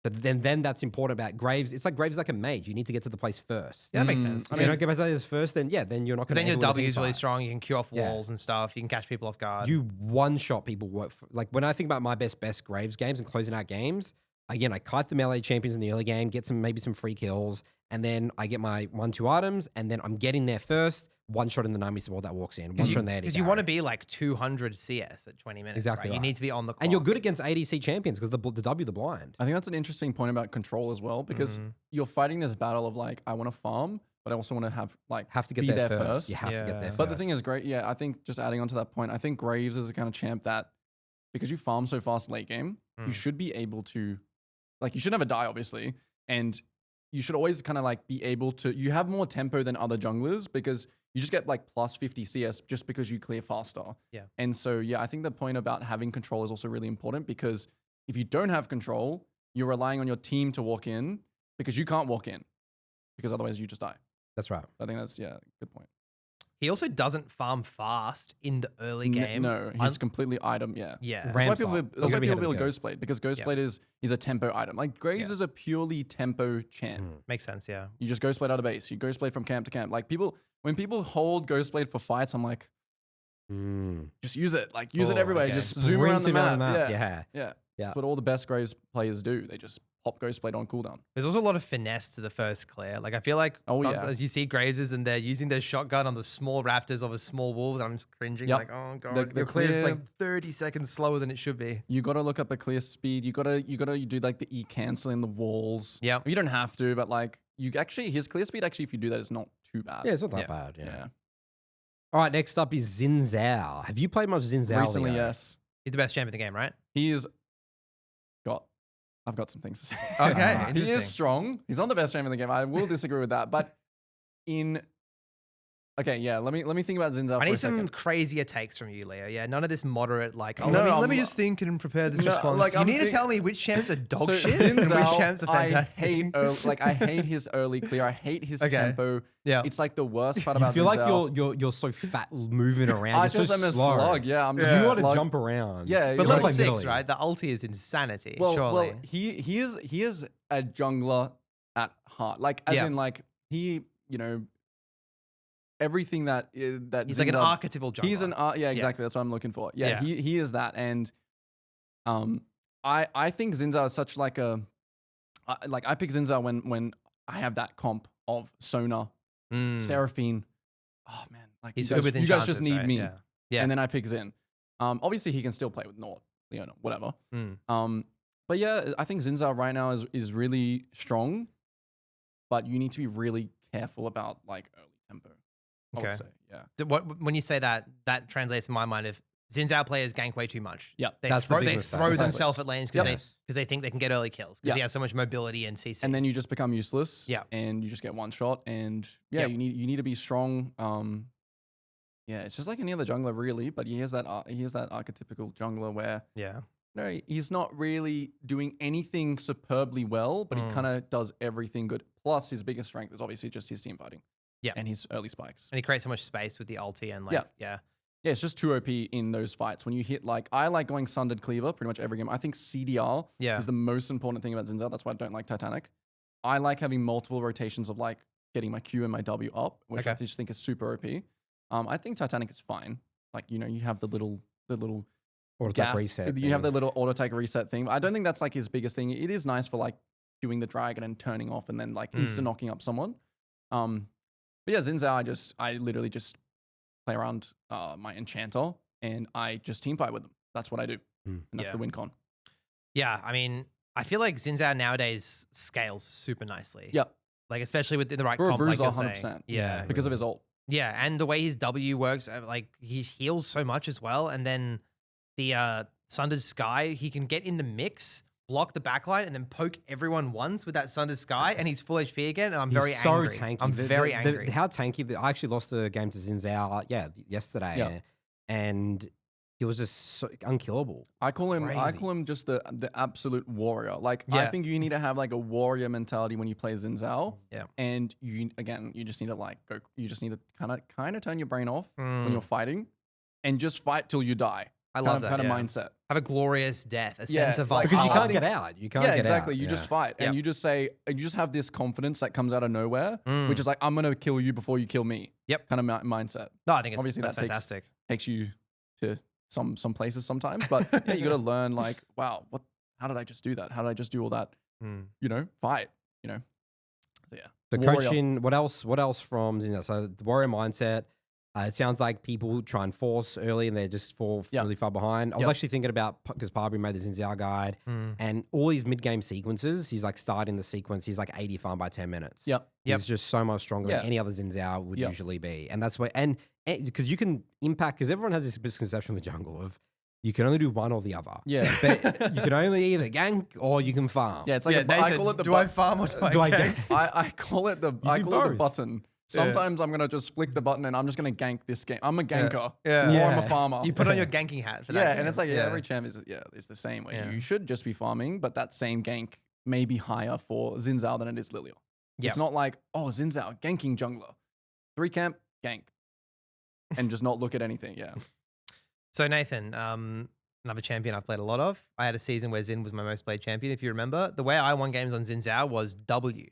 So then that's important about Graves. It's like Graves is like a mage. You need to get to the place first. Yeah, that makes sense. If you don't get to the place first, then you're not going to. Then your W is really strong. You can queue off walls and stuff. You can catch people off guard. You one-shot people. Like when I think about my best Graves games and closing out games, again, I kite the melee champions in the early game, get maybe some free kills, and then I get my 1-2 items, and then I'm getting there first. One shot in the Nami support that walks in. One shot in the AD. Because you want to be like 200 CS at 20 minutes. Exactly. Right? You need to be on the clock. And you're good against ADC champions because the W the blind. I think that's an interesting point about control as well, because you're fighting this battle of like, I want to farm, but I also want to have to get be there there first. You have to get there first. But the thing is, great. Yeah, I think just adding on to that point, I think Graves is a kind of champ that because you farm so fast late game, you should be able to, like, you shouldn't have a die, obviously, and you should always kind of like be able to, you have more tempo than other junglers because you just get like plus 50 CS just because you clear faster. Yeah. And so, yeah, I think the point about having control is also really important because if you don't have control, you're relying on your team to walk in because you can't walk in because otherwise you just die. That's right. So I think that's, yeah, good point. He also doesn't farm fast in the early game. No, he's completely item, yeah. Yeah. That's why people build Ghostblade because Ghostblade is a tempo item. Like Graves is a purely tempo champ. Makes sense, yeah. You just Ghostblade out of base. You Ghostblade from camp to camp. Like when people hold Ghostblade for fights, I'm like, just use it. Like use it everywhere. Just zoom around the map. Yeah. That's what all the best Graves players do. They just pop Ghostblade on cooldown. There's also a lot of finesse to the first clear. Like I feel like as you see Graves and they're using their shotgun on the small raptors of a small wolves, I'm just cringing like, oh god, the clear's like 30 seconds slower than it should be. You gotta look up a clear speed. You gotta do like the E canceling the walls. Yeah. You don't have to, but like his clear speed actually, if you do that, is not too bad. Yeah, it's not that bad. Yeah. All right, next up is Xin Zhao. Have you played much Xin Zhao? Recently, yes. He's the best champ in the game, right? I've got some things to say. Okay, he is strong. He's not the best champ in the game. I will disagree with that. But let me think about Xin Zhao. I need some crazier takes from you, Leo. Yeah, none of this moderate like. Let me just think and prepare this response. Like, you need to tell me which champs are dog shit and which champs are fantastic. I hate his early clear. I hate his tempo. Yeah, it's like the worst part about. I feel like you're so fat moving around. I just am a slug. Yeah, I'm just. You want to jump around. Yeah, but level 6, right? The ulti is insanity. Well, he is a jungler at heart. Like as in like he everything that he's like an archetypal jungler. He's exactly. Yes. That's what I'm looking for. Yeah. He is that, and I think Xin Zhao is such like a I pick Xin Zhao when I have that comp of Sona, Seraphine. Oh man, like you guys just need me. Yeah. And then I pick Xin. Obviously he can still play with Nord, Leona, whatever. But yeah, I think Xin Zhao right now is really strong, but you need to be really careful about like early tempo. I would say, yeah. When you say that translates in my mind of Xin Zhao players gank way too much. Yeah, they throw themselves at lanes because they think they can get early kills because he has so much mobility and CC. And then you just become useless. Yeah, and you just get one shot. And you need to be strong. Yeah, it's just like any other jungler really, but he has that archetypical jungler where he's not really doing anything superbly well, but he kind of does everything good. Plus, his biggest strength is obviously just his team fighting. Yeah, and his early spikes. And he creates so much space with the ulti and like, yeah, it's just too OP in those fights. When you hit I like going Sundered Cleaver pretty much every game. I think CDR is the most important thing about Xin Zhao. That's why I don't like Titanic. I like having multiple rotations of like getting my Q and my W up, which I just think is super OP. I think Titanic is fine. Like, you have the little auto-attack reset. You have the little auto-attack reset thing. I don't think that's like his biggest thing. It is nice for like queuing the dragon and turning off and then like insta-knocking up someone. But yeah, Xin Zhao, I literally just play around my enchanter and I just team fight with them. That's what I do. And that's the win con. Yeah, I mean, I feel like Xin Zhao nowadays scales super nicely. Yeah. Like, especially with the right comp, like you're 100%. saying. Yeah. Because of his ult. Yeah, and the way his W works, like he heals so much as well. And then the Sundered Sky, he can get in the mix, block the backline, and then poke everyone once with that Sundered Sky, and he's full HP again. And I'm very angry. So tanky. I'm very angry. How tanky? I actually lost a game to Xin Zhao, yesterday, and he was just so unkillable. I call him just the absolute warrior. Like I think you need to have like a warrior mentality when you play Xin Zhao. Yeah. And you just need to like go. You just need to kind of turn your brain off when you're fighting, and just fight till you die. I love that. Kind of mindset. Have a glorious death, a Yeah, sense of like, Because you vitality. can't get out. You can't Yeah, get exactly. out. You Yeah. just fight, and you just say, you just have this confidence that comes out of nowhere, which is like, I'm gonna kill you before you kill me. Yep. Kind of mindset. No, I think it's Obviously that's that fantastic. takes you to some places sometimes, but yeah, you got to learn like, wow, how did I just do that? How did I just do all that? You know, fight. You know. So yeah. So Warrior. coaching, what else from Xin Zhao? So the warrior mindset. It sounds like people try and force early and they just fall really far behind. I was actually thinking about, because Parby made the Xin Zhao guide, and all these mid-game sequences, he's like starting the sequence, he's like 80 farm by 10 minutes. He's just so much stronger than any other Xin Zhao would usually be. And that's where, and because you can impact, because everyone has this misconception in the jungle of, you can only do one or the other. Yeah. But you can only either gank or you can farm. Yeah, it's like Nathan, I call it the do I farm or do I gank? I call it the both. button. Sometimes I'm gonna just flick the button and I'm just gonna gank this game. I'm a ganker. Yeah. Or I'm a farmer. You put on your ganking hat for that. Yeah, game. and it's like every champ is the same way. You should just be farming, but that same gank may be higher for Xin Zhao than it is Lillia. It's not like, oh, Xin Zhao ganking jungler, 3 camp gank, and just not look at anything. Yeah. So Nathan, another champion I've played a lot of. I had a season where Xin was my most played champion. If you remember, the way I won games on Xin Zhao was W.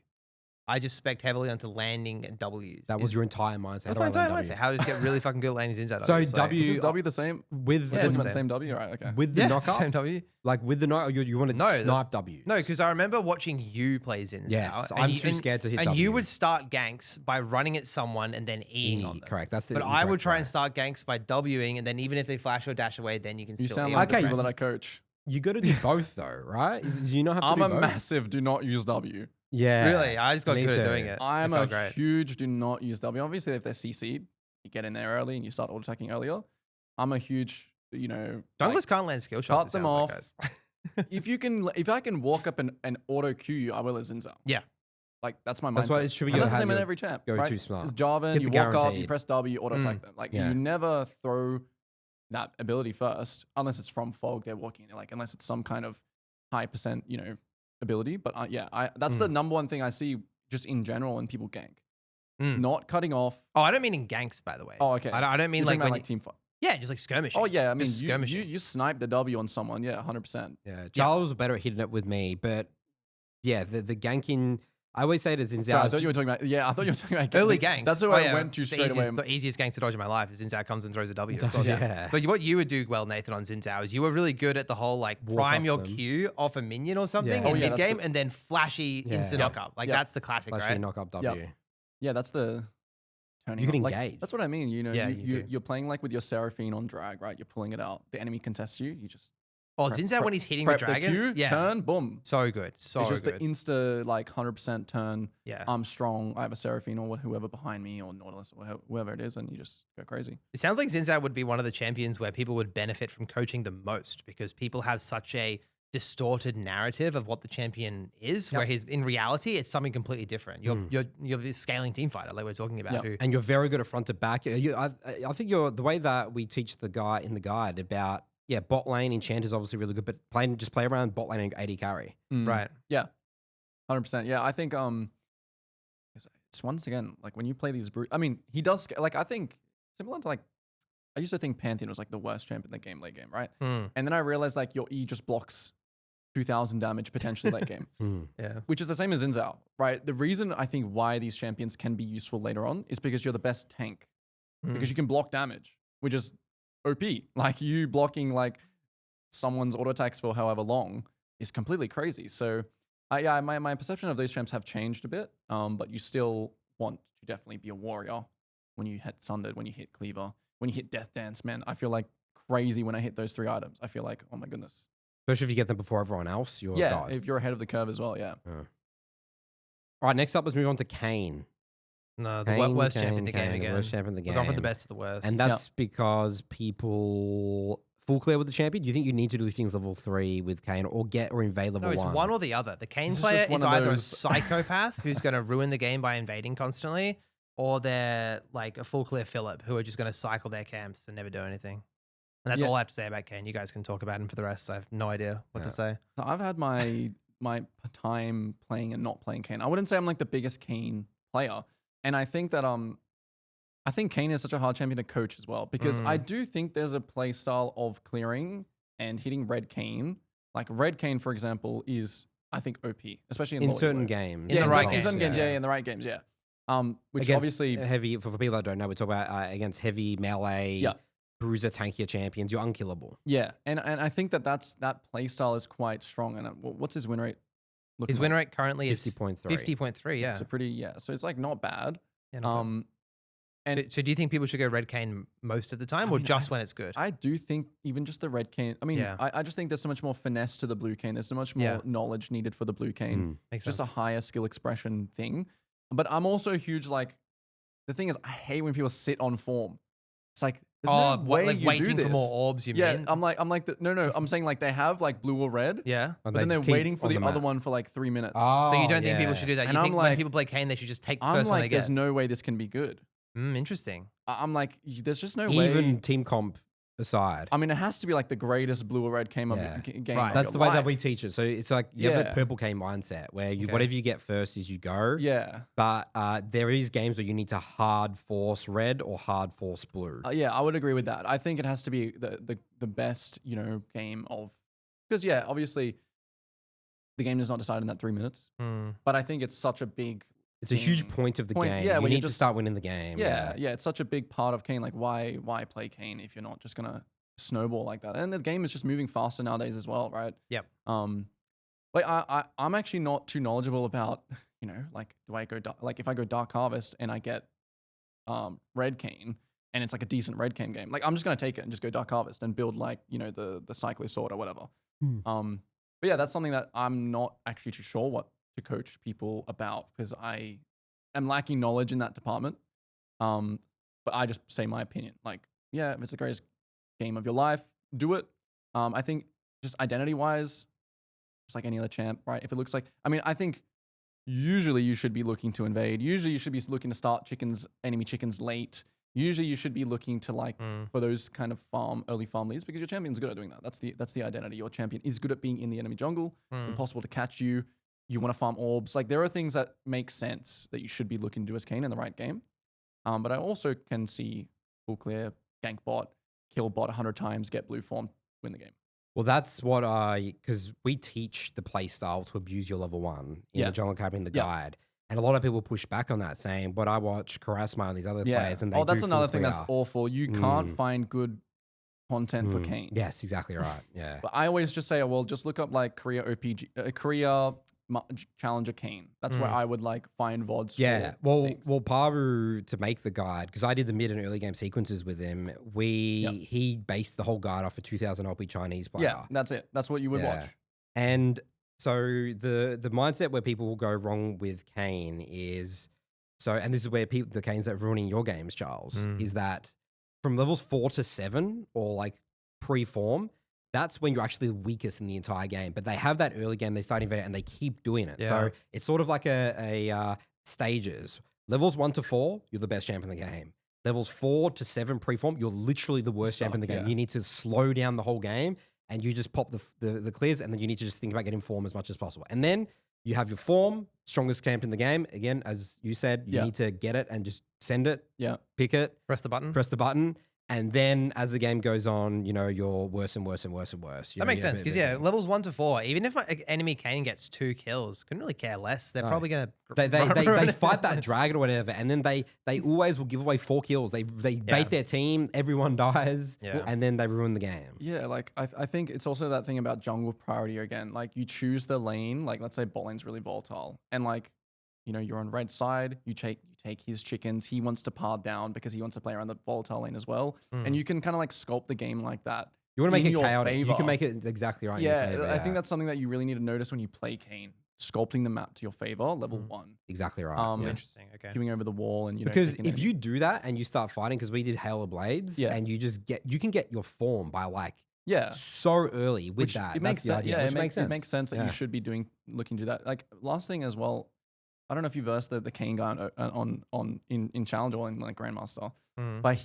I just spec heavily onto landing at Ws. That was your entire mindset. That's my entire mindset. How to just get really fucking good at landing Xin Zhao. So W, Is W the same? with We're talking the, about the same W, right? Okay. with the knockup, same W. like with the knock, you want to snipe W. No, because I remember watching you play Xin Zhao. Yes, and I'm you- too and- scared to hit And W. you would start ganks by running at someone and then Eing on them. Correct. That's the But I would incorrect try way. and start ganks by Wing, and then even if they flash or dash away, then you can You still sound E like on the the people track. that I coach. You got to do both though, right? Do you not have to I'm do a both? massive do not use W. Yeah. Really? I just got Me good at too. doing it. I'm It a felt great. huge do not use W. Obviously, if they're CC'd, you get in there early and you start auto attacking earlier. I'm a huge, Junglers can't land skill shots. cut them off. If I can walk up and auto queue you, I will as Xin Zhao. Yeah. Like that's my mindset. That's why it should be And that's the have same in your every champ. go right? too smart. It's Jarvan, Hit you the walk up, you guaranteed. press W, you auto attack them. Like Yeah. you never throw that ability first, unless it's from Fog, they're walking. Like unless it's some kind of high percent, ability. But that's the number one thing I see just in general when people gank. Not cutting off. Oh, I don't mean in ganks, by the way. Oh, okay. I don't mean You're like talking when about team fight. yeah, just like skirmishing. Oh yeah, I mean Just you skirmishing. you snipe the W on someone, yeah, 100%. Yeah. Charles was better at hitting it with me, but yeah, the ganking. I always say it as in Sorry, I thought you were talking about. Yeah, I thought you were talking about Early gank. ganks. That's what I went to straight away. The easiest gank to dodge in my life is Xin Zhao comes and throws a W. Of course. Yeah. But what you would do well, Nathan, on Xin Zhao is you were really good at the whole like prime up your them. Q off a minion or something Yeah. in Oh, yeah, mid that's game and then flashy instant Yeah. knockup. Like Yep. that's the classic, Flashy right? knock up W. Yeah, that's the turning. You can on. Like, engage. that's what I mean. Yeah, you do. You're playing like with your Seraphine on drag, right? You're pulling it out. The enemy contests you. You just Oh, Xin Zhao when he's hitting the prep dragon. Q, Yeah. turn, boom. So good. So It's just good. the insta like 100% turn. Yeah. I'm strong. I have a Seraphine or whoever behind me or Nautilus or whoever it is, and you just go crazy. It sounds like Xin Zhao would be one of the champions where people would benefit from coaching the most because people have such a distorted narrative of what the champion is, where in reality it's something completely different. You're this scaling team fighter like we're talking about. Who, And you're very good at front to back. I think you're the way that we teach the guy in the guide about bot lane enchant is obviously really good, but just play around bot lane and AD carry. right. Yeah, 100%. Yeah, I think it's once again like when you play these. I mean, he does like I think similar to like I used to think Pantheon was like the worst champ in the game late game, right? And then I realized like your E just blocks 2,000 damage potentially late game, Yeah. which is the same as Xin Zhao, right? The reason I think why these champions can be useful later on is because you're the best tank, because you can block damage, which is OP. Like you blocking like someone's auto attacks for however long is completely crazy. So my perception of these champs have changed a bit, but you still want to definitely be a warrior when you hit Sundered, when you hit Cleaver, when you hit Death Dance, man. I feel like crazy when I hit those 3 items. I feel like, oh my goodness. Especially if you get them before everyone else, you're God. If you're ahead of the curve as well, yeah. All right, next up, let's move on to Kayn. No, the Kayn, worst Kayn, champion in the game Kayn, again. The worst champion in the We're game. going from the best to the worst. And that's because people full clear with the champion. Do you think you need to do things level 3 with Kayn or invade level 1? No, it's one or the other. The Kayn This is player just one is of either a those- psychopath who's going to ruin the game by invading constantly, or they're like a full clear Phillip who are just going to cycle their camps and never do anything. And that's all I have to say about Kayn. You guys can talk about him for the rest. I have no idea what to say. So I've had my time playing and not playing Kayn. I wouldn't say I'm like the biggest Kayn player. And I think that I think Kayn is such a hard champion to coach as well because I Mm. do think there's a play style of clearing and hitting red Kayn. Like red Kayn, for example, is I think OP, especially in In Loli certain where- games. In the right in certain games, games, in the right games, which Against obviously heavy, for people that don't know, we talk about against heavy melee, Yeah. bruiser, tankier champions, you're unkillable. Yeah, and I think that play style is quite strong. And what's his win rate? His win rate currently is 50.3. 50.3. Yeah. So so it's like not bad. Yeah, not bad. So do you think people should go red Kayn most of the time, or just when it's good? I do think even just the red Kayn. I mean, Yeah. I just think there's so much more finesse to the blue Kayn. There's so much more knowledge needed for the blue Kayn. Makes Just a sense. higher skill expression thing. But I'm also a huge like. The thing is, I hate when people sit on form. It's like there's no way like you waiting do this. for more orbs? You Yeah, mean? I'm like no. I'm saying like they have like blue or red. Yeah. But then they're waiting for the other one for like 3 minutes. So you don't think people should do that? And You I'm think when like- people play Kayn, they should just take the I'm first one they like, get? there's no way this can be good. Interesting. I'm like, there's just no way. Even team comp aside. I mean, it has to be like the greatest blue or red game of Yeah. game. Right. of That's your the way that life. we teach it. So it's like you have Yeah. that purple K mindset where you Okay. whatever you get first is you go. Yeah. But there is games where you need to hard force red or hard force blue. Yeah, I would agree with that. I think it has to be the best, game of because obviously the game is not decided in that 3 minutes. But I think it's such a big It's a huge thing. point of the Point- game. yeah, you when you're need to just- start winning the game. Yeah, it's such a big part of Kayn. Like why play Kayn if you're not just gonna snowball like that? And the game is just moving faster nowadays as well, right? Yep. Like I'm actually not too knowledgeable about, like do I go like if I go Dark Harvest and I get red Kayn and it's like a decent red Kayn game, like I'm just gonna take it and just go Dark Harvest and build like, the Cyclo Sword or whatever. But yeah, that's something that I'm not actually too sure what to coach people about because I am lacking knowledge in that department. But I just say my opinion. Like, yeah, if it's the greatest game of your life, do it. I think just identity-wise, just like any other champ, right? If it looks like, I think usually you should be looking to invade. Usually you should be looking to start enemy chickens late. Usually you should be looking to like for those kind of early farm leads because your champion's good at doing that. That's the identity. Your champion is good at being in the enemy jungle. It's impossible to catch you. You want to farm orbs. Like there are things that make sense that you should be looking to do as Kayn in the right game. But I also can see full clear, gank bot, kill bot 100 times, get blue form, win the game. Well, that's what because we teach the play style to abuse your level 1 in the Jungle Academy in the guide. And a lot of people push back on that, saying, but I watch Karasma and these other players and they that's do another full thing that's clear. awful. You can't find good content for Kayn. Yes, exactly right. Yeah. But I always just say, well, just look up like Korea OPG, Korea Challenger Kayn. That's where I would like find VODs. Yeah, for well, things. Paru to make the guide because I did the mid and early game sequences with him. He based the whole guide off a 2000 LP Chinese player. Yeah, that's it. That's what you would watch. And so the mindset where people will go wrong with Kayn is and this is where the Kayns that are ruining your games, Charles, is that from levels 4 to 7 or like pre-form, that's when you're actually the weakest in the entire game. But they have that early game, they start invading and they keep doing it. Yeah. So it's sort of like a stages. Levels 1 to 4, you're the best champ in the game. Levels 4 to 7 pre-form, you're literally the worst champ in the game. Yeah. You need to slow down the whole game and you just pop the clears and then you need to just think about getting form as much as possible. And then you have your form, strongest camp in the game. Again, as you said, you need to get it and just send it, pick it, Press the button. And then as the game goes on, you're worse and worse and worse and worse. That makes sense because levels 1 to 4, even if my enemy Kayn gets 2 kills, couldn't really care less. They're probably gonna They fight that dragon or whatever, and then they always will give away 4 kills. They bait their team, everyone dies, and then they ruin the game. Yeah, like I think it's also that thing about jungle priority again. Like you choose the lane, like let's say bot lane's really volatile, and like you're on red side, you take his chickens. He wants to par down because he wants to play around the volatile lane as well, and you can kind of like sculpt the game like that. You want to make in it your chaotic. favor. You can make it exactly right. In your favor, I think that's something that you really need to notice when you play Kayn. Sculpting the map to your favor, level 1. exactly right. Interesting. Okay. Queuing over the wall and Because taking if you do that and you start fighting, because we did Hail of Blades, and you can get your form by like so early with that. It makes sense. Yeah, makes sense. It makes sense that you should be looking to that. Like last thing as well, I don't know if you versed the Kayn guy in Challenge or in like Grandmaster, but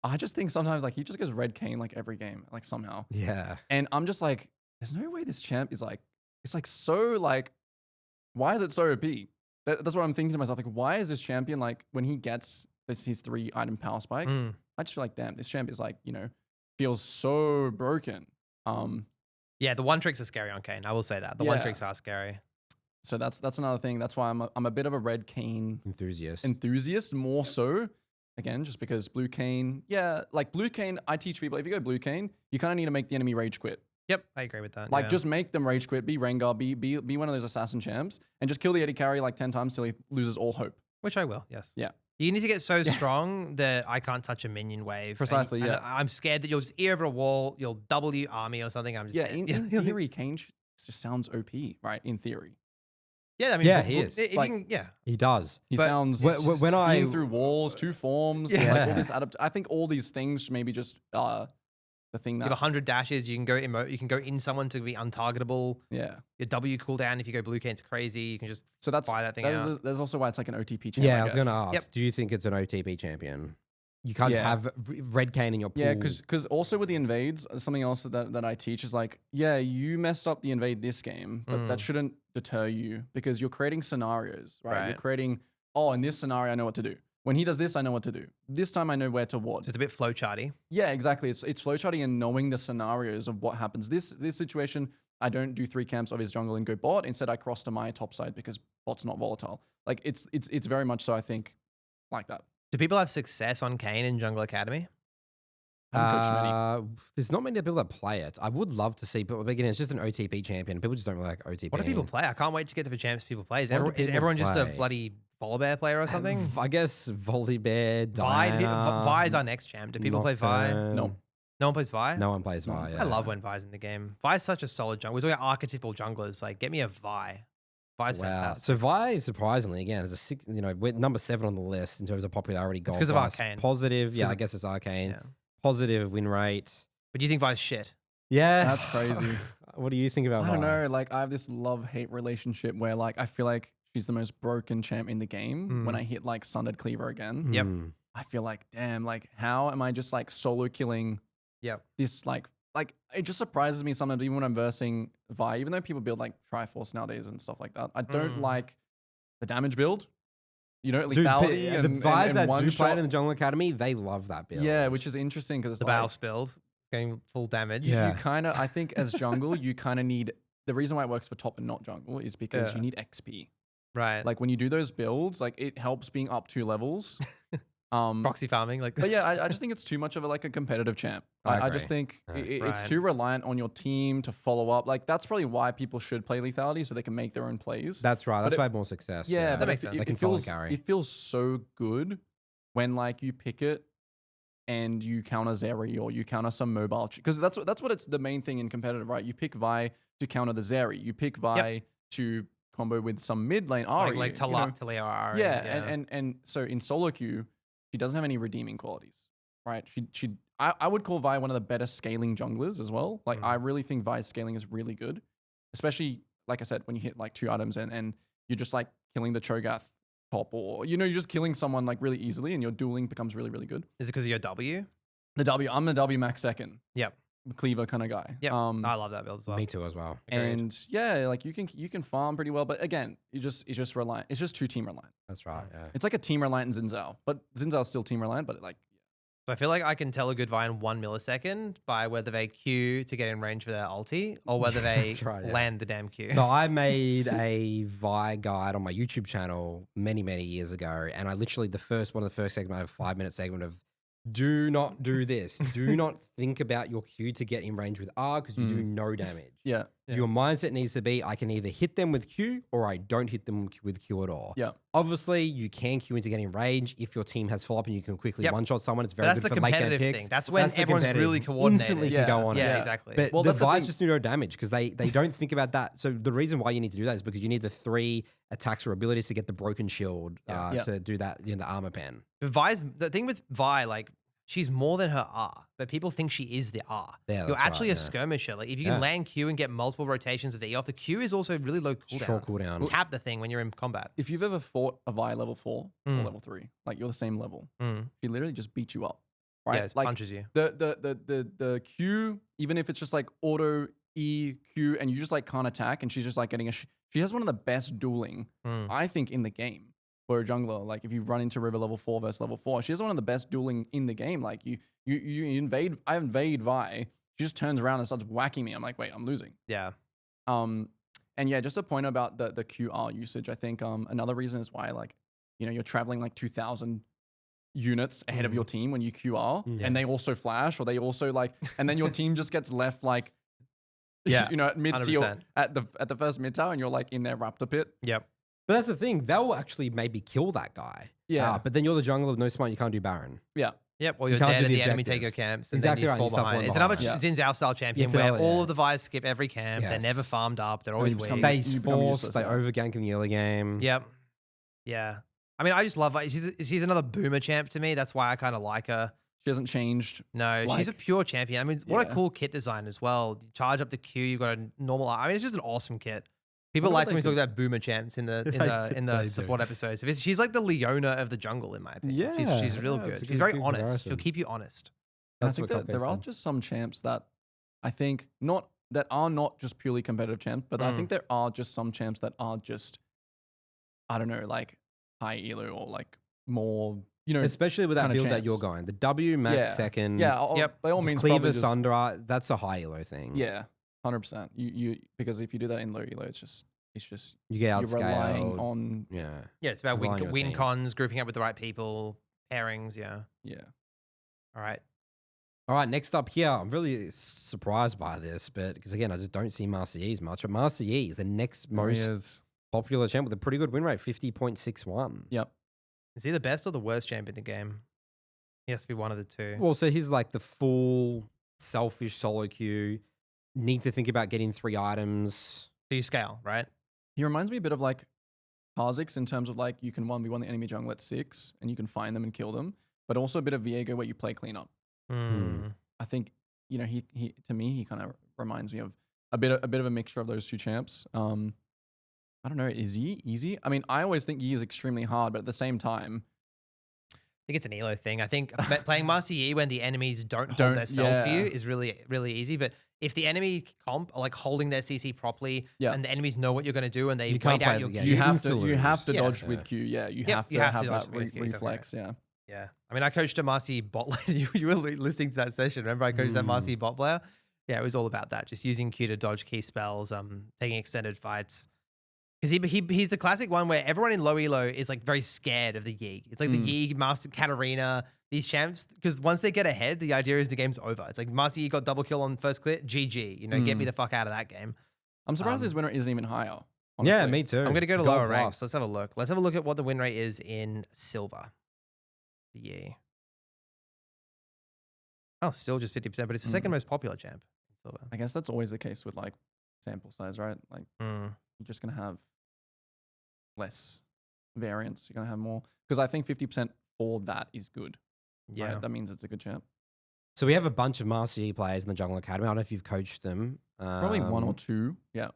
I just think sometimes like he just goes red Kayn like every game, like somehow. Yeah. And I'm just like, there's no way this champ is like, it's like so like, why is it so OP? That's what I'm thinking to myself. Like, why is this champion like when he gets his 3-item power spike. Mm. I just feel like, damn, this champ is like, feels so broken. Yeah, the one tricks are scary on Kayn. I will say that. The one tricks are scary. So that's another thing. That's why I'm a bit of a red Kayn enthusiast more so. Again, just because blue Kayn, like blue Kayn, I teach people, if you go blue Kayn, you kind of need to make the enemy rage quit. Yep, I agree with that. Like, just make them rage quit, be Rengar, be one of those assassin champs, and just kill the AD carry like 10 times till he loses all hope. Which I will, yes. Yeah. You need to get so strong that I can't touch a minion wave. Precisely, and I'm scared that you'll just ear over a wall, you'll double your army or something. I'm just in theory, Kayn just sounds OP, right? In theory. Yeah, I mean, he is. He does. He sounds when I through walls, 2 forms, like all this I think all these things maybe just the thing that you have 100 dashes, you can go you can go in someone to be untargetable. Yeah. Your W cooldown, if you go blue Kayn's crazy, you can just buy that thing out. There's also why it's like an OTP champion. Yeah, I was going to ask, do you think it's an OTP champion? You can't just have red Kayn in your pool. Yeah, because also with the invades, something else that I teach is like, you messed up the invade this game, but that shouldn't deter you because you're creating scenarios, right? You're creating, in this scenario, I know what to do. When he does this, I know what to do. This time, I know where to ward. So it's a bit flowcharty. Yeah, exactly. It's flowcharting and knowing the scenarios of what happens. This situation, I don't do 3 camps of his jungle and go bot. Instead, I cross to my top side because bot's not volatile. Like it's very much so. I think like that. Do people have success on Kayn in Jungle Academy? There's not many people that play it. I would love to see, but again, it's just an OTP champion. People just don't really like OTP. What do people play? I can't wait to get to the champs people play. Is everyone just a bloody Volibear player or something? I guess Volibear, Vi is our next champ. Do people play Vi? No. No one plays Vi? No one plays Vi. I love when Vi's in the game. Vi is such a solid jungle. We're talking about archetypal junglers. Like, get me a Vi. Vi's fantastic. So Vi, surprisingly, again, is we're number 7 on the list in terms of popularity. It's because of Arcane. Positive. Yeah, I guess it's Arcane. Yeah. Positive win rate. But do you think Vi's shit? Yeah. That's crazy. What do you think about Vi? I don't know. Like, I have this love-hate relationship where, like, I feel like she's the most broken champ in the game. When I hit, like, Sundered Cleaver again. Yep. I feel like, damn, like, how am I just, like, solo killing this, like, it just surprises me sometimes, even when I'm versing Vi, even though people build, like, Triforce nowadays and stuff like that. I don't like the damage build. Lethality. Dude, the Vi's that do play it in the Jungle Academy, they love that build. Yeah, which is interesting because it's the Baus build, going full damage. You kind of, I think as jungle, you kind of need, the reason why it works for top and not jungle is because you need XP. Right. Like when you do those builds, like it helps being up 2 levels. Proxy farming. But yeah, I just think it's too much of a competitive champ. I just think it's too reliant on your team to follow up. Like that's probably why people should play lethality so they can make their own plays. That's right. That's why I have more success. Yeah, that makes sense. It feels so good when like you pick it and you counter Zeri or you counter some mobile because that's what it's the main thing in competitive, right? You pick Vi to counter the Zeri. You pick Vi to combo with some mid lane Ahri. Like Talia Ahri. Yeah, and so in solo queue, she doesn't have any redeeming qualities, right? I would call Vi one of the better scaling junglers as well. Like I really think Vi's scaling is really good, especially like I said when you hit like 2 items and you're just like killing the Cho'Gath top or you're just killing someone like really easily and your dueling becomes really really good. Is it because of your W? The W, I'm the W max second. Yep. Cleaver kind of guy. Yeah, I love that build as well. Me too as well. Agreed. And yeah, like you can farm pretty well, but again, it's just reliant. It's just 2 team reliant. That's right. Yeah. It's like a team reliant Xin Zhao, but Xin Zhao's still team reliant, but like. So I feel like I can tell a good Vi in 1 millisecond by whether they Q to get in range for their ulti or whether they land the damn Q. So I made a Vi guide on my YouTube channel many years ago, and I literally one of the first segments, I have a 5-minute segment of. Do not do this. Do not think about your Q to get in range with R because you do no damage. Yeah. Your mindset needs to be, I can either hit them with Q or I don't hit them with Q at all. Yeah. Obviously, you can Q into getting range if your team has follow-up and you can quickly one-shot someone. It's very good for late game picks. That's when everyone's really coordinated. Instantly can go on. Yeah, exactly. But the Vi's just do no damage because they don't think about that. So the reason why you need to do that is because you need the 3 attacks or abilities to get the broken shield to do that in the armor pen. The thing with Vi, like, she's more than her R, but people think she is the R. Yeah, You're actually a skirmisher. Like if you can land Q and get multiple rotations of the E off, the Q is also really low cooldown. Short cooldown. Tap the thing when you're in combat. If you've ever fought a Vi level 4 or level 3, like you're the same level, she literally just beats you up. Right? Yeah, it like punches you. The Q, even if it's just like auto E, Q, and you just like can't attack, and she's just like getting she has one of the best dueling, I think, in the game. for a jungler. Like if you run into River level 4 versus level 4, she has one of the best dueling in the game. Like I invade Vi. She just turns around and starts whacking me. I'm like, wait, I'm losing. Yeah. And yeah, just a point about the QR usage. I think another reason is why like, you're traveling like 2,000 units ahead of your team when you QR, and they also flash, or they also like, and then your team just gets left like, at mid tier at the first mid tower, and you're like in their raptor pit. Yep. But that's the thing; they'll actually maybe kill that guy. Yeah. But then you're the jungler with no smite. You can't do Baron. Yeah. Yep. Or you're can't dead do and the the enemy objective. take your camps. And Exactly then you right, fall you start behind. falling It's another behind. Xin Zhao style champion Yeah, where all of the Vi's skip every camp. Yes. They're never farmed up. They're always you just weak. come- Base you become force. useless, They yeah. overgank in the early game. Yep. Yeah. I mean, I just love her. She's another boomer champ to me. That's why I kind of like her. She hasn't changed. No, she's a Like- pure champion. I mean, what a Yeah. cool kit design as well. You charge up the Q. You've got a normal. I mean, it's just an awesome kit. People What like about when we they talk about boomer champs in the They do. support episodes. She's like the Leona of the jungle, in my opinion. Yeah, she's real yeah, good. it's a She's very good honest. comparison. She'll keep you honest. And I That's think what that there Coco are said. just some champs that I think that are not just purely competitive champs, but I think there are just some champs that are just, I don't know, like high elo or like more, Especially with that kinda build that you're champs. going. The W max Yeah. second. Yeah, Yep. by all means, probably Cleaver just, Sundra, that's a high elo thing. yeah, 100%. You because if you do that in low elo, it's just You get you're relying outscaled. on Yeah. Yeah, it's about Rely on your win team. cons, grouping up with the right people, pairings. Yeah. yeah. All right. All right, next up here, I'm really surprised by this, but because again, I just don't see Master Yi as much. But Master Yi is the next There he most is. popular champ with a pretty good win rate, 50.61. Yep. Is he the best or the worst champ in the game? He has to be one of the two. Well, so he's like the full selfish solo queue. Need to think about getting 3 items. So you scale, right? He reminds me a bit of like Kha'Zix in terms of like you can 1v1 the enemy jungle at 6 and you can find them and kill them, but also a bit of Viego where you play clean up. I think he to me he kind of reminds me of a bit of a mixture of those two champs. I don't know, is Yi easy? I mean, I always think Yi is extremely hard, but at the same time, I think it's an elo thing. I think playing Master Yi when the enemies don't hold their spells for you is really, really easy. But if the enemy comp are like holding their CC properly and the enemies know what you're going to do and they You can't wait out play your the game. Q, you You have to lose. dodge Yeah. with Q. Yeah, you Yep, have to you have to have dodge that with Q, exactly. reflex. Yeah. Yeah. I mean, I coached a Master Yi bot lane. You were listening to that session. Remember I coached that Master Yi bot player? Yeah, it was all about that. Just using Q to dodge key spells, taking extended fights. Because he's the classic one where everyone in low elo is like very scared of the Yi. It's like the Yi, Master Katarina, these champs. Because once they get ahead, the idea is the game's over. It's like Master Yi got double kill on first clear, GG. Get me the fuck out of that game. I'm surprised his winner isn't even higher. Honestly. Yeah, me too. I'm going to go to Gold lower ranks. plus. Let's have a look. Let's have a look at what the win rate is in silver. Yi. Oh, still just 50%, but it's the second most popular champ in silver. I guess that's always the case with like sample size, right? Like you're just gonna have less variance. You're gonna have more because I think 50% for that is good. Yeah. Right? That means it's a good champ. So we have a bunch of Master Yi players in the Jungle Academy. I don't know if you've coached them. Probably one or two. Yeah.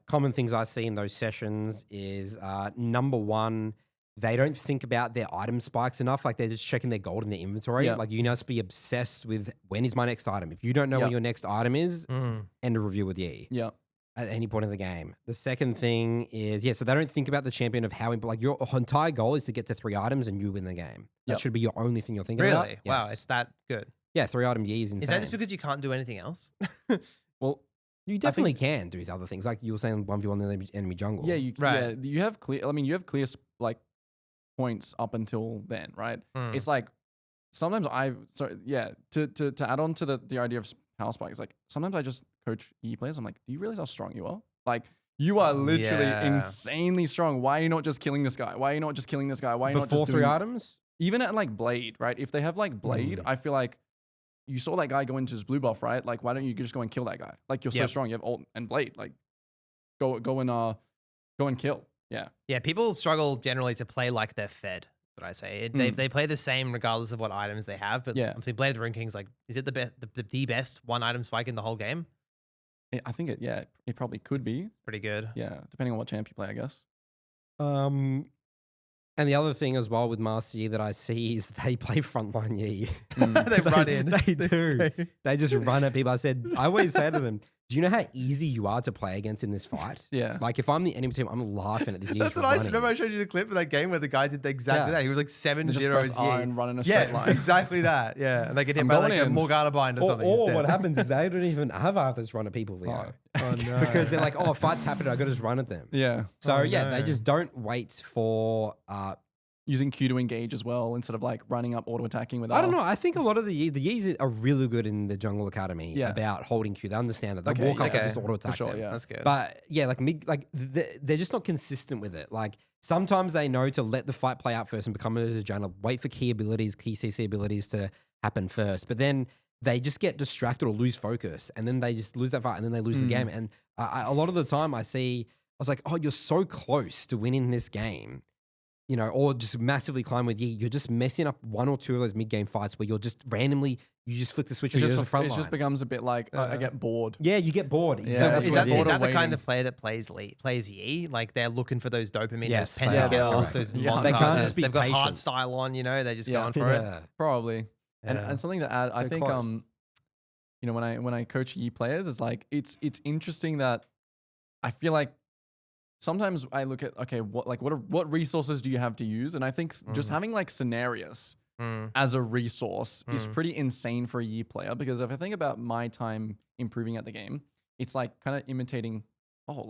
Common things I see in those sessions is number one, they don't think about their item spikes enough. Like they're just checking their gold in their inventory. Yeah. Like you must be obsessed with when is my next item. If you don't know when your next item is, end a review with Yi Yeah. at any point in the game. The second thing is, so they don't think about the champion of how, like your entire goal is to get to 3 items and you win the game. That should be your only thing you're thinking about. Really? Wow, it's that good. Yeah, 3 item Yi is insane. Is that just because you can't do anything else? Well, you definitely can do other things. Like you were saying, 1v1 the enemy jungle. yeah, you Right. you have clear. I mean, you have clear like points up until then, right? It's like sometimes to add on to the idea of power spike, it's like sometimes I just coach E players. I'm like, do you realize how strong you are? Like you are literally insanely strong. Why are you not just killing this guy? Why are you not just killing this guy? Why are you not Before just 3 doing items? even at like Blade, right? If they have like Blade, I feel like you saw that guy go into his blue buff, right? Like, why don't you just go and kill that guy? Like, you're so strong. You have ult and Blade. Like, go and kill. Yeah. Yeah, people struggle generally to play like they're fed. That's what I say. They play the same regardless of what items they have. But obviously, Blade of the Ruined King's like, is it the best 1 item spike in the whole game? I think it probably could be. Pretty good. Yeah, depending on what champ you play, I guess. And the other thing as well with Master Yi that I see is they play frontline Yi. They run in. They do. They just run at people. I always say to them, Do you know how easy you are to play against in this fight? Yeah. Like if I'm the enemy team, I'm laughing at this. That's what I remember. I showed you the clip of that game where the guy did exactly that. He was like 7-0 Just press R and run in a straight line. Exactly that. Yeah, and they get hit by like a Morgana bind or something. Or what happens is they don't even have Arthur's run at people, Leo. Oh no. Because they're like, oh, fight's happening, I got to just run at them. Yeah. So they just don't wait for using Q to engage as well instead of like running up auto attacking with I don't know. I think a lot of the Yees are really good in the Jungle Academy about holding Q. They understand that. They walk up and just auto attack them. Yeah. That's good. But yeah, like they're just not consistent with it. Like sometimes they know to let the fight play out first and become a jungle, wait for key CC abilities to happen first. But then they just get distracted or lose focus, and then they just lose that fight, and then they lose the game. And a lot of the time, I was like, oh, you're so close to winning this game. You know, or just massively climb with Yi. You're just messing up one or two of those mid-game fights where you're just randomly, you just flick the switch. It just becomes a bit like, I get bored. Yeah, you get bored. Yeah, Exactly. Is that the kind of player that plays Yi? Like they're looking for those dopamine, those pentakills, those montages. They can't just be They've got patient. hard style on, they're just going for it. Probably. And something to add, I think, when I coach Yi players, it's like, it's interesting that I feel like sometimes I look at, okay, what resources do you have to use? And I think just having like scenarios as a resource is pretty insane for a Yi player, because if I think about my time improving at the game, it's like kind of imitating, how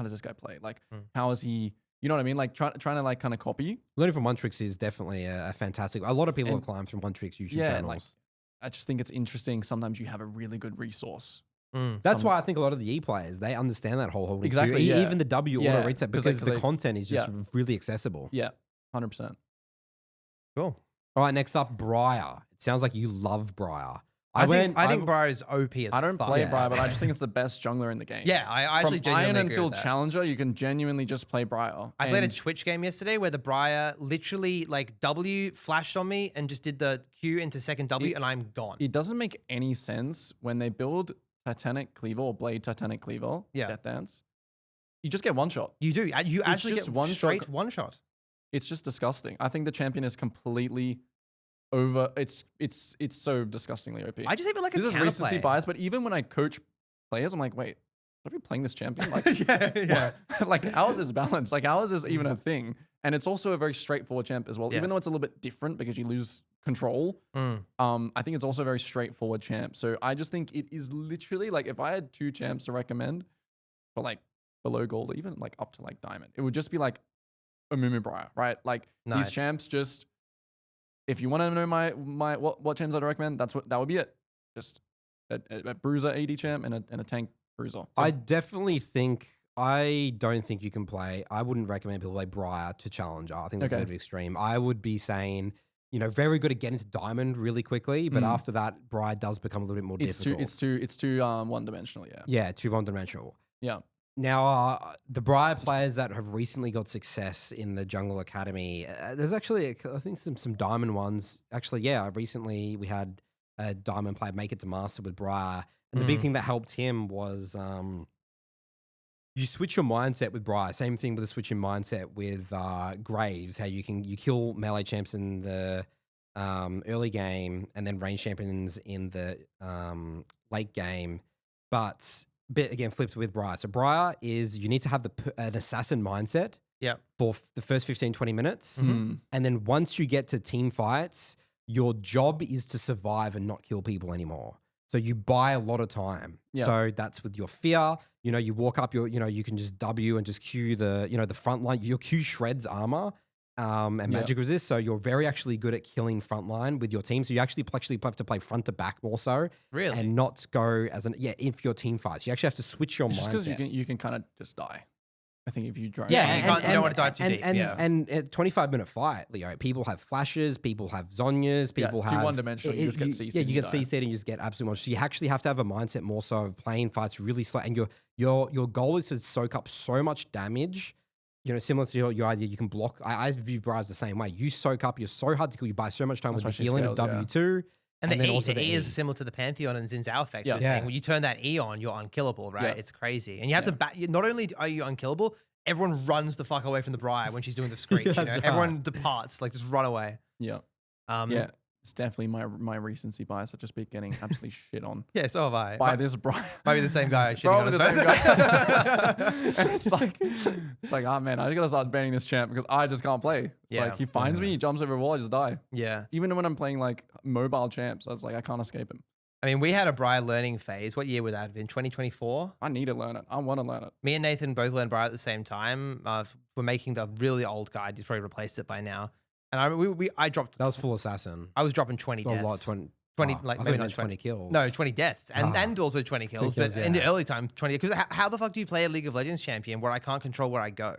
does this guy play? Like, how is he, you know what I mean? Like trying to like kind of copy. Learning from One Tricks is definitely a fantastic, a lot of people have climbed from One Tricks YouTube channels. Like, I just think it's interesting. Sometimes you have a really good resource. That's why I think a lot of the E players, they understand that whole holding. Exactly. Even the W auto reset, because the content is just really accessible. Yeah, 100%. Cool. All right, next up, Briar. It sounds like you love Briar. I think Briar is OP as fuck. I don't play Briar, but I just think it's the best jungler in the game. Yeah, I actually From Iron genuinely until Challenger, you can genuinely just play Briar. I played a Twitch game yesterday where the Briar literally like W flashed on me and just did the Q into second W and I'm gone. It doesn't make any sense when they build Titanic Cleaver or Blade Titanic Cleaver, Death Dance. You just get one shot. You do. You actually just get one straight shot. one shot. It's just disgusting. I think the champion is completely over. It's so disgustingly OP. I just even like this is recency bias, but even when I coach players, I'm like, wait, should I be playing this champion? Like, like ours is balanced. Like ours is even a thing, and it's also a very straightforward champ as well. Even though it's a little bit different because you lose control. I think it's also a very straightforward champ. So I just think it is literally like if I had 2 champs to recommend for like below gold, even like up to like diamond, it would just be like Amumu Briar, right? Like these champs just. If you want to know my what champs I'd recommend, that would be it. Just a bruiser AD champ and a tank bruiser. So, I don't think you can play. I wouldn't recommend people play Briar to Challenger. I think that's a bit of extreme. I would be saying, very good at getting to diamond really quickly, but after that, Briar does become a little bit more difficult. It's too one-dimensional, Yeah, too one-dimensional. Yeah. Now, the Briar players that have recently got success in the Jungle Academy, there's actually, I think, some Diamond ones. Actually, recently we had a Diamond player make it to Master with Briar. And the big thing that helped him was you switch your mindset with Briar. Same thing with the switching mindset with Graves, how you kill melee champs in the early game and then range champions in the late game. But again, flipped with Briar. So Briar is, you need to have an assassin mindset for the first 15, 20 minutes. And then once you get to team fights, your job is to survive and not kill people anymore. So you buy a lot of time. So that's with your fear. You walk up, you can just W and just Q the front line. Your Q shreds armor and magic resist. So you're very actually good at killing front line with your team. So you actually have to play front to back more so. Really? And not go as if your team fights. You actually have to switch your mindset. Just because you can kind of just die. I think if you drone. Yeah, you don't want to dive too deep. And at 25-minute fight, Leo, people have flashes, people have Zonyas, people have... too one-dimensional, you just get CC'd. Yeah, you get CC'd and you just get absolutely much. So you actually have to have a mindset more so of playing fights really slow. And your goal is to soak up so much damage, similar to your idea, you can block. I view Briar the same way. You soak up, you're so hard to kill, you buy so much time with the healing of W2. And the E is similar to the Pantheon and Xin Zhao effect. Saying, when you turn that E on, you're unkillable, right? Yeah. It's crazy. And you have to not only are you unkillable, everyone runs the fuck away from the Briar when she's doing the screech. Everyone departs, like just run away. Yeah. It's definitely my recency bias. I just be getting absolutely shit on Yeah, so have I. by this Briar. Might be the same guy. Probably shitting on the us same both. guy. And it's like, oh man, I gotta start banning this champ because I just can't play. Yeah. Like he finds me, he jumps over a wall, I just die. Yeah. Even when I'm playing like mobile champs, I was like, I can't escape him. I mean, we had a Briar learning phase. What year would that have been? 2024? I need to learn it. I want to learn it. Me and Nathan both learned Briar at the same time. We're making the really old guide. He's probably replaced it by now. And I dropped. That was full assassin. I was dropping 20 A deaths. lot, 20. 20, Oh, like I maybe thought not you meant 20 kills. No, 20 deaths and also 20 kills. kills, But in the yeah. early time, 20. Because how the fuck do you play a League of Legends champion where I can't control where I go?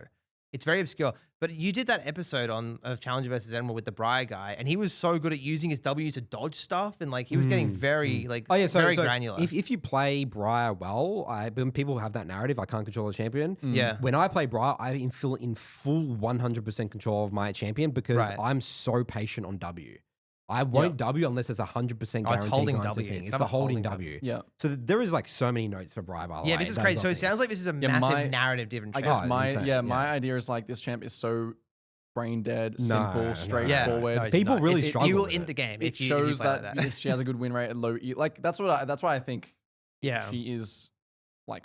It's very obscure. But you did that episode of Challenger versus Emerald with the Briar guy, and he was so good at using his W to dodge stuff, and like he was getting very very granular. If you play Briar well, when people have that narrative, I can't control a champion. Yeah. When I play Briar, I feel in full 100% control of my champion because Right. I'm so patient on W. I won't W unless there's 100% guarantee. holding kind of W. thing. It's It's kind the of holding holding W. Yeah. So there is like so many notes for Briar, by the way. Yeah, this is Those crazy. are So it things. sounds like this is a Yeah, massive narrative different I trend. guess Oh, my insane, my idea is like this champ is so brain dead, No, simple, no. straightforward. No, People no, really it's- struggle You will with end it. the game It if you shows play that she has a good win rate at low E. Like that's why I think yeah. she is like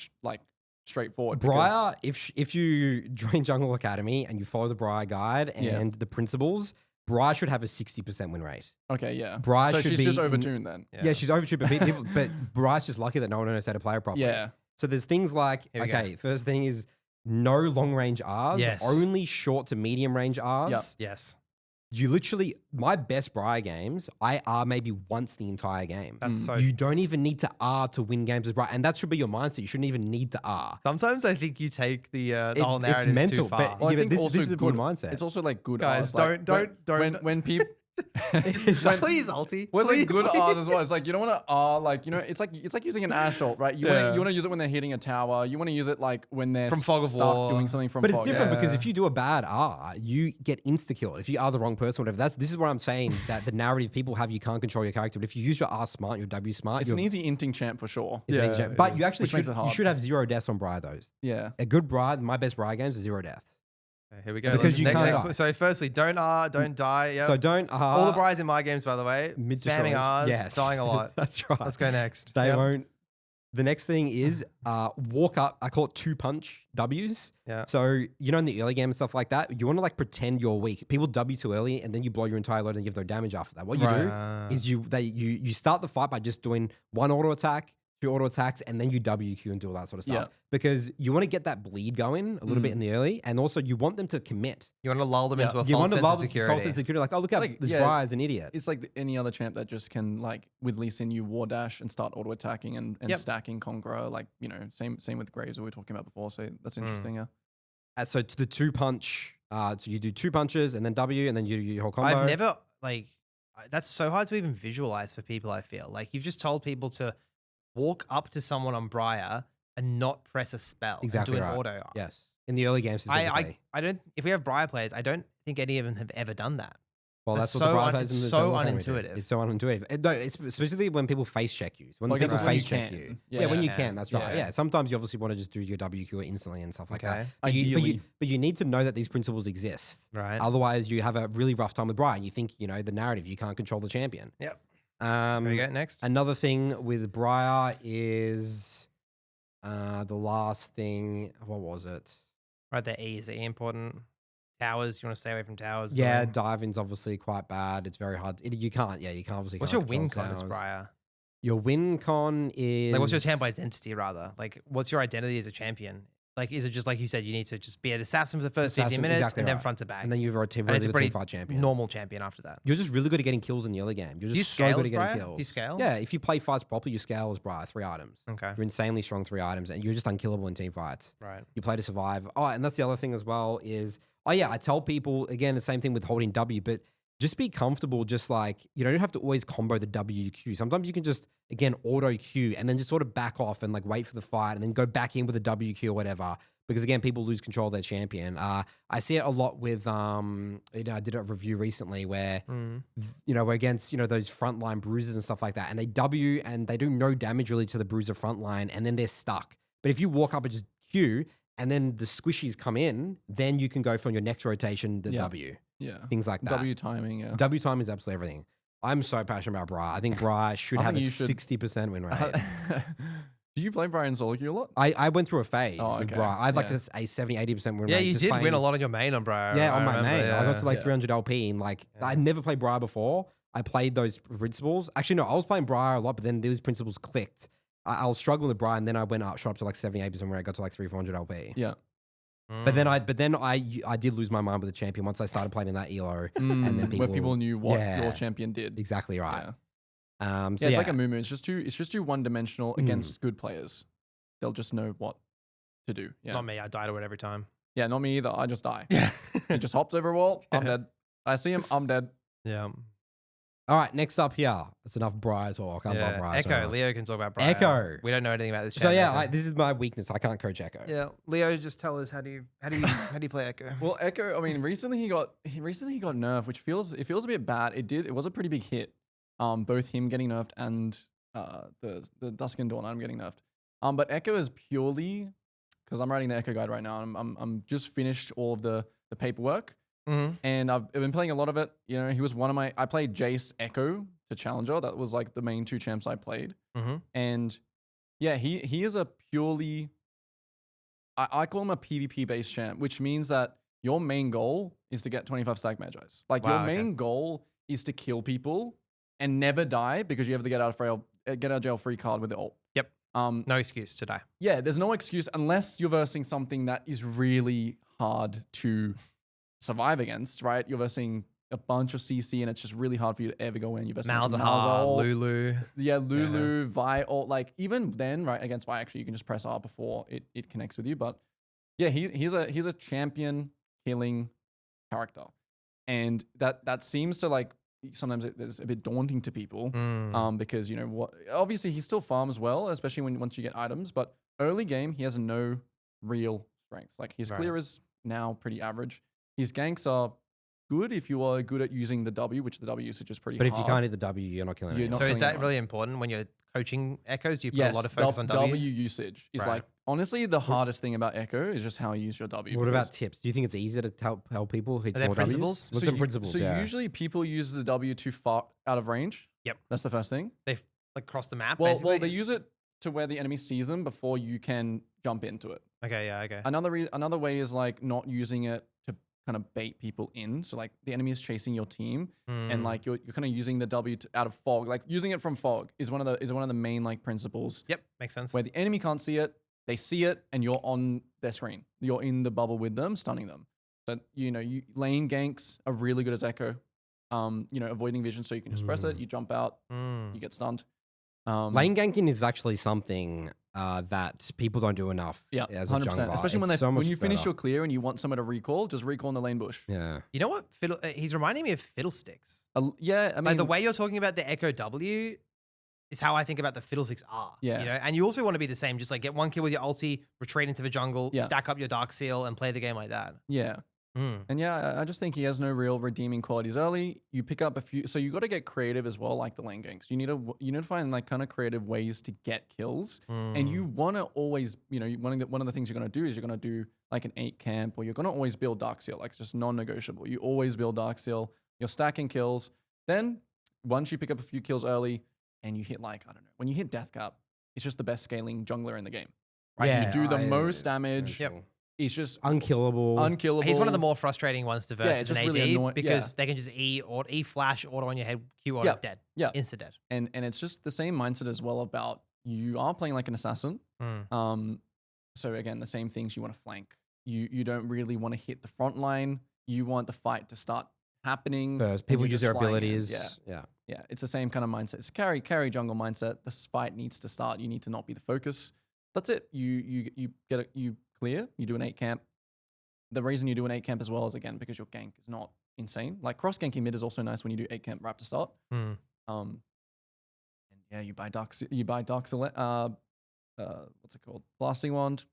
straightforward. Briar, if you join Jungle Academy and you follow the Briar guide and the principles, Briar should have a 60% win rate. Okay, yeah. Briar So should she's be just overtuned then. Yeah, she's overtuned, but Briar's just lucky that no one knows how to play her properly. Yeah. So there's things like, Here we okay, first thing is no long range Rs, Yes. only short to medium range Rs. Yep. Yes. You literally, my best Briar games, I R maybe once the entire game. That's so. You don't even need to R to win games as Briar. And that should be your mindset. You shouldn't even need to R. Sometimes I think you take the whole narrative It's mental, too far. but Well, I yeah, think this also is a good good mindset. It's also like good Guys, Rs. Like, don't. when people. Please, Alti. What's like please, good please. R's as well? It's like you don't want to R like it's like using an ash ult, right? You want to use it when they're hitting a tower. You want to use it like when they're From Fog of stuck War. doing something from. But it's Fog. different because Yeah. if you do a bad R, you get insta killed. If you are the wrong person, whatever. This is what I'm saying. That the narrative people have, you can't control your character. But if you use your R smart, your W smart, It's an easy inting champ for sure. it's an easy jam. But you actually Which makes should, it hard. you should have 0 deaths on Briar though. Yeah. A good Briar, my best Briar games are 0 deaths. Okay, here we go. Because you can't die. So firstly, don't R, don't die. Yep. So don't All the Briars in my games, by the way, mid to spamming short range. Rs, dying a lot. That's right. Let's go next. They Yep. won't. The next thing is walk up. I call it 2-punch Ws. Yeah. So you know in the early game and stuff like that, you want to like pretend you're weak. People W too early, and then you blow your entire load and you have no damage after that. What you Right. do is you start the fight by just doing 1 auto attack, 2 auto attacks, and then you WQ and do all that sort of stuff. Yeah. Because you want to get that bleed going a little bit in the early, and also you want them to commit. You want to lull them Yeah. into a You false want to sense love of security. false sense of security. Like, oh, look at like- this yeah. Briar's an idiot. It's like any other champ that just can like with Lee Sin you war dash and start auto attacking and Yep. stacking Conqueror. Like same with Graves that we were talking about before. So that's interesting. Yeah. So to the 2-punch, so you do 2 punches and then W, and then you do your whole combo. I've never that's so hard to even visualize for people. I feel like you've just told people to walk up to someone on Briar and not press a spell Exactly and do an right. auto. Yes. In the early games specifically. I don't. If we have Briar players, I don't think any of them have ever done that. Well, That's that's what the so Briar un- players in the it's so Jungle Academy do. unintuitive. It's so unintuitive. No, it's especially when people face check you. When Well, I guess people it's when face you check can. you. Yeah. Yeah, when you Yeah. can. That's right. Yeah. Yeah. Sometimes you obviously want to just do your WQ instantly and stuff like Okay. that. But you, Ideally. but you need to know that these principles exist. Right. Otherwise, you have a really rough time with Briar. And you think, the narrative, you can't control the champion. Yep. Um, There we go. Next. Another thing with Briar is the last thing. What was it? Right there. E is E important. Towers. You want to stay away from towers. Yeah, diving's obviously quite bad. It's very hard. You can't obviously. What's can't your win control con as towers. Briar? Your win con is Like, what's your champ identity rather? Like, what's your identity as a champion? Like, is it just like you said, you need to just be an assassin for the first 15 Assassin, minutes exactly and then right. front to back? And then you're a team, And it's really a good team pretty fight champion. normal champion after that. You're just really good at getting kills in the early game. You're Do you just so scale good as at getting Briar? kills. Do you scale? Yeah, if you play fights properly, you scale as Briar 3 items. Okay. You're insanely strong 3 items, and you're just unkillable in team fights. Right. You play to survive. Oh, and that's the other thing as well is, I tell people, again, the same thing with holding W, but just be comfortable. Just like, you don't have to always combo the WQ. Sometimes you can just, again, auto Q and then just sort of back off and like wait for the fight and then go back in with a WQ or whatever. Because again, people lose control of their champion. I see it a lot with, I did a review recently where, we're against, those frontline bruisers and stuff like that. And they W and they do no damage really to the bruiser frontline and then they're stuck. But if you walk up and just Q and then the squishies come in, then you can go for your next rotation, the Yeah. W. Yeah. Things like that. W timing. Yeah. W time is absolutely everything. I'm so passionate about Briar. I think Briar should have a think you should- 60% win rate. Do you play Briar in solo queue a lot? I went through a phase with okay. Briar. I had like Yeah. a 70-80% win Yeah, rate. you just did playing- win a lot on your main on Briar. Yeah, on I my remember, main. I got to like Yeah. 300 LP and like Yeah. I never played Briar before. I played those principles. Actually, no, I was playing Briar a lot, but then those principles clicked. I was struggling with Briar, and then I went up, shot up to like 78% where I got to like 300-400 LP. Yeah. But then I did lose my mind with the champion once I started playing in that elo, and then where people knew what Yeah. your champion did. exactly right. Yeah. So It's like a Amumu. It's just too one dimensional Mm. against good players. They'll just know what to do. Yeah. Not me. I die to it every time. Yeah, not me either. I just die. Yeah. He just hops over a wall. I'm Yeah. dead. I see him. I'm dead. Yeah. All right, next up here. That's enough Briar talk. I love Briar. so Echo. much. Leo can talk about Briar. Echo. We don't know anything about this. So yeah, champion. like, this is my weakness. I can't coach Echo. Yeah, Leo, just tell us how do you play Echo? Well, Ekko. I mean, recently he got nerfed, which feels a bit bad. It was a pretty big hit. Both him getting nerfed and the Dusk and Dawn I'm getting nerfed. But Ekko is purely because I'm writing the Ekko guide right now. I'm just finished all of the paperwork. And I've been playing a lot of it. You know, he was one of my. I played Jace Ekko to Challenger. That was like the main two champs I played. And yeah, he is a purely. I call him a PvP based champ, which means that your main goal is to get 25 stack Magi's. Like your main goal is to kill people and never die because you have the get out of jail free card with the ult. Yep. No excuse to die. Yeah, there's no excuse unless you're versing something that is really hard to survive against, right? You're versing a bunch of CC and it's just really hard for you to ever go in. You're versing Malzahar, Lulu. Yeah, Lulu, Vi, or like even then, right, against Vi, actually, you can just press R before it connects with you. But yeah, he's a champion killing character. And that seems to like sometimes it's a bit daunting to people. Because you know what, obviously he still farms well, especially once you get items, but early game he has no real strength. Like his clear is now pretty average. His ganks are good if you are good at using the W, which the W usage is pretty hard. But if you can't hit the W, you're not killing anyone. So is that really important when you're coaching Echoes? Do you put a lot of focus on W usage is like honestly the hardest thing about Ekko is just how you use your W. What about tips? Do you think it's easier to tell people hit Are there more principles? W's? What's some principles? So usually people use the W too far out of range. Yep. That's the first thing. They like cross the map. Well, basically? they use it to where the enemy sees them before you can jump into it. Okay, yeah, okay. Another way is like not using it to kind of bait people in. So like the enemy is chasing your team, and like you're kind of using the W out of fog. Like using it from fog is one of the main like principles. Yep, makes sense. Where the enemy can't see it, they see it, and you're on their screen. You're in the bubble with them, stunning them. But you know, lane ganks are really good as Ekko. You know, avoiding vision, so you can just press it, you jump out, you get stunned. Lane ganking is actually something that people don't do enough. Yeah, as a 100%. jungler. Especially It's so much when you finish better. your clear and you want someone to recall, just recall in the lane bush. Yeah. You know what? He's reminding me of Fiddlesticks. Yeah, I mean Like the way you're talking about the Echo W is how I think about the Fiddlesticks R. Yeah. You know, and you also want to be the same. Just like get one kill with your ulti, retreat into the jungle, Yeah. stack up your Dark Seal, and play the game like that. Yeah. And yeah, I just think he has no real redeeming qualities early. You pick up a few, so you got to get creative as well, like the lane ganks. You need to find like kind of creative ways to get kills, and you want to always, you know, one of the things you're going to do is you're going to do like an 8 camp, or you're going to always build Dark Seal, like it's just non-negotiable. You always build Dark Seal. You're stacking kills. Then once you pick up a few kills early, and you hit like I don't know, when you hit Death Cap, it's just the best scaling jungler in the game. Right? Yeah, you do the most damage. Yep. It's just unkillable. He's one of the more frustrating ones to verse Yeah, it's as just an AD really annoying. because they can just E flash auto on your head, Q auto dead. Yeah. Insta dead. And it's just the same mindset as well about you are playing like an assassin. So again, the same things you want to flank. You don't really want to hit the front line. You want the fight to start happening. First, and people you're use just their flying in. abilities. Yeah. It's the same kind of mindset. It's a carry jungle mindset. This fight needs to start. You need to not be the focus. That's it. You clear. You do an 8 camp. The reason you do an 8 camp as well is again because your gank is not insane. Like cross ganking mid is also nice when you do 8 camp right to start. And yeah, you buy Dark. What's it called? Blasting Wand.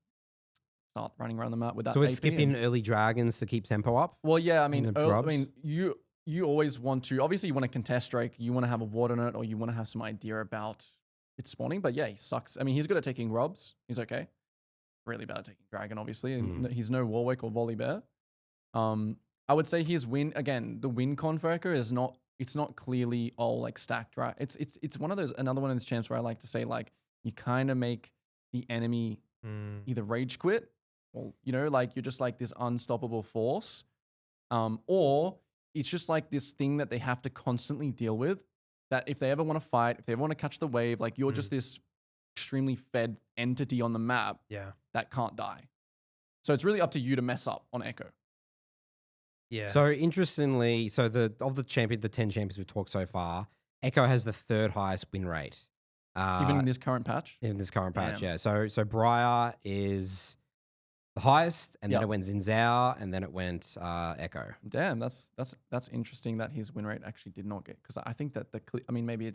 Start running around the map with that. So we're AP skipping early dragons to keep tempo up. Well, yeah, I mean, And the you always want to. Obviously, you want to contest Drake. You want to have a ward on it, or you want to have some idea about it spawning. But yeah, he sucks. I mean, he's good at taking robs. He's okay. Really bad at taking dragon, obviously, and he's no Warwick or Volibear. I would say his win again. The win con for Ekko is not it's not clearly all like stacked, right? It's one of those, another one of those champs where I like to say like you kind of make the enemy either rage quit or, you know, like you're just like this unstoppable force, or it's just like this thing that they have to constantly deal with, that if they ever want to fight, if they ever want to catch the wave, like you're just this extremely fed entity on the map that can't die. So it's really up to you to mess up on Ekko. Yeah. So interestingly, so the 10 champions we've talked so far, Ekko has the third highest win rate. Even in this current patch? In this current patch, yeah. So Briar is the highest, and then it went Xin Zhao, and then it went Ekko. Damn, that's interesting that his win rate actually did not get, because I think that maybe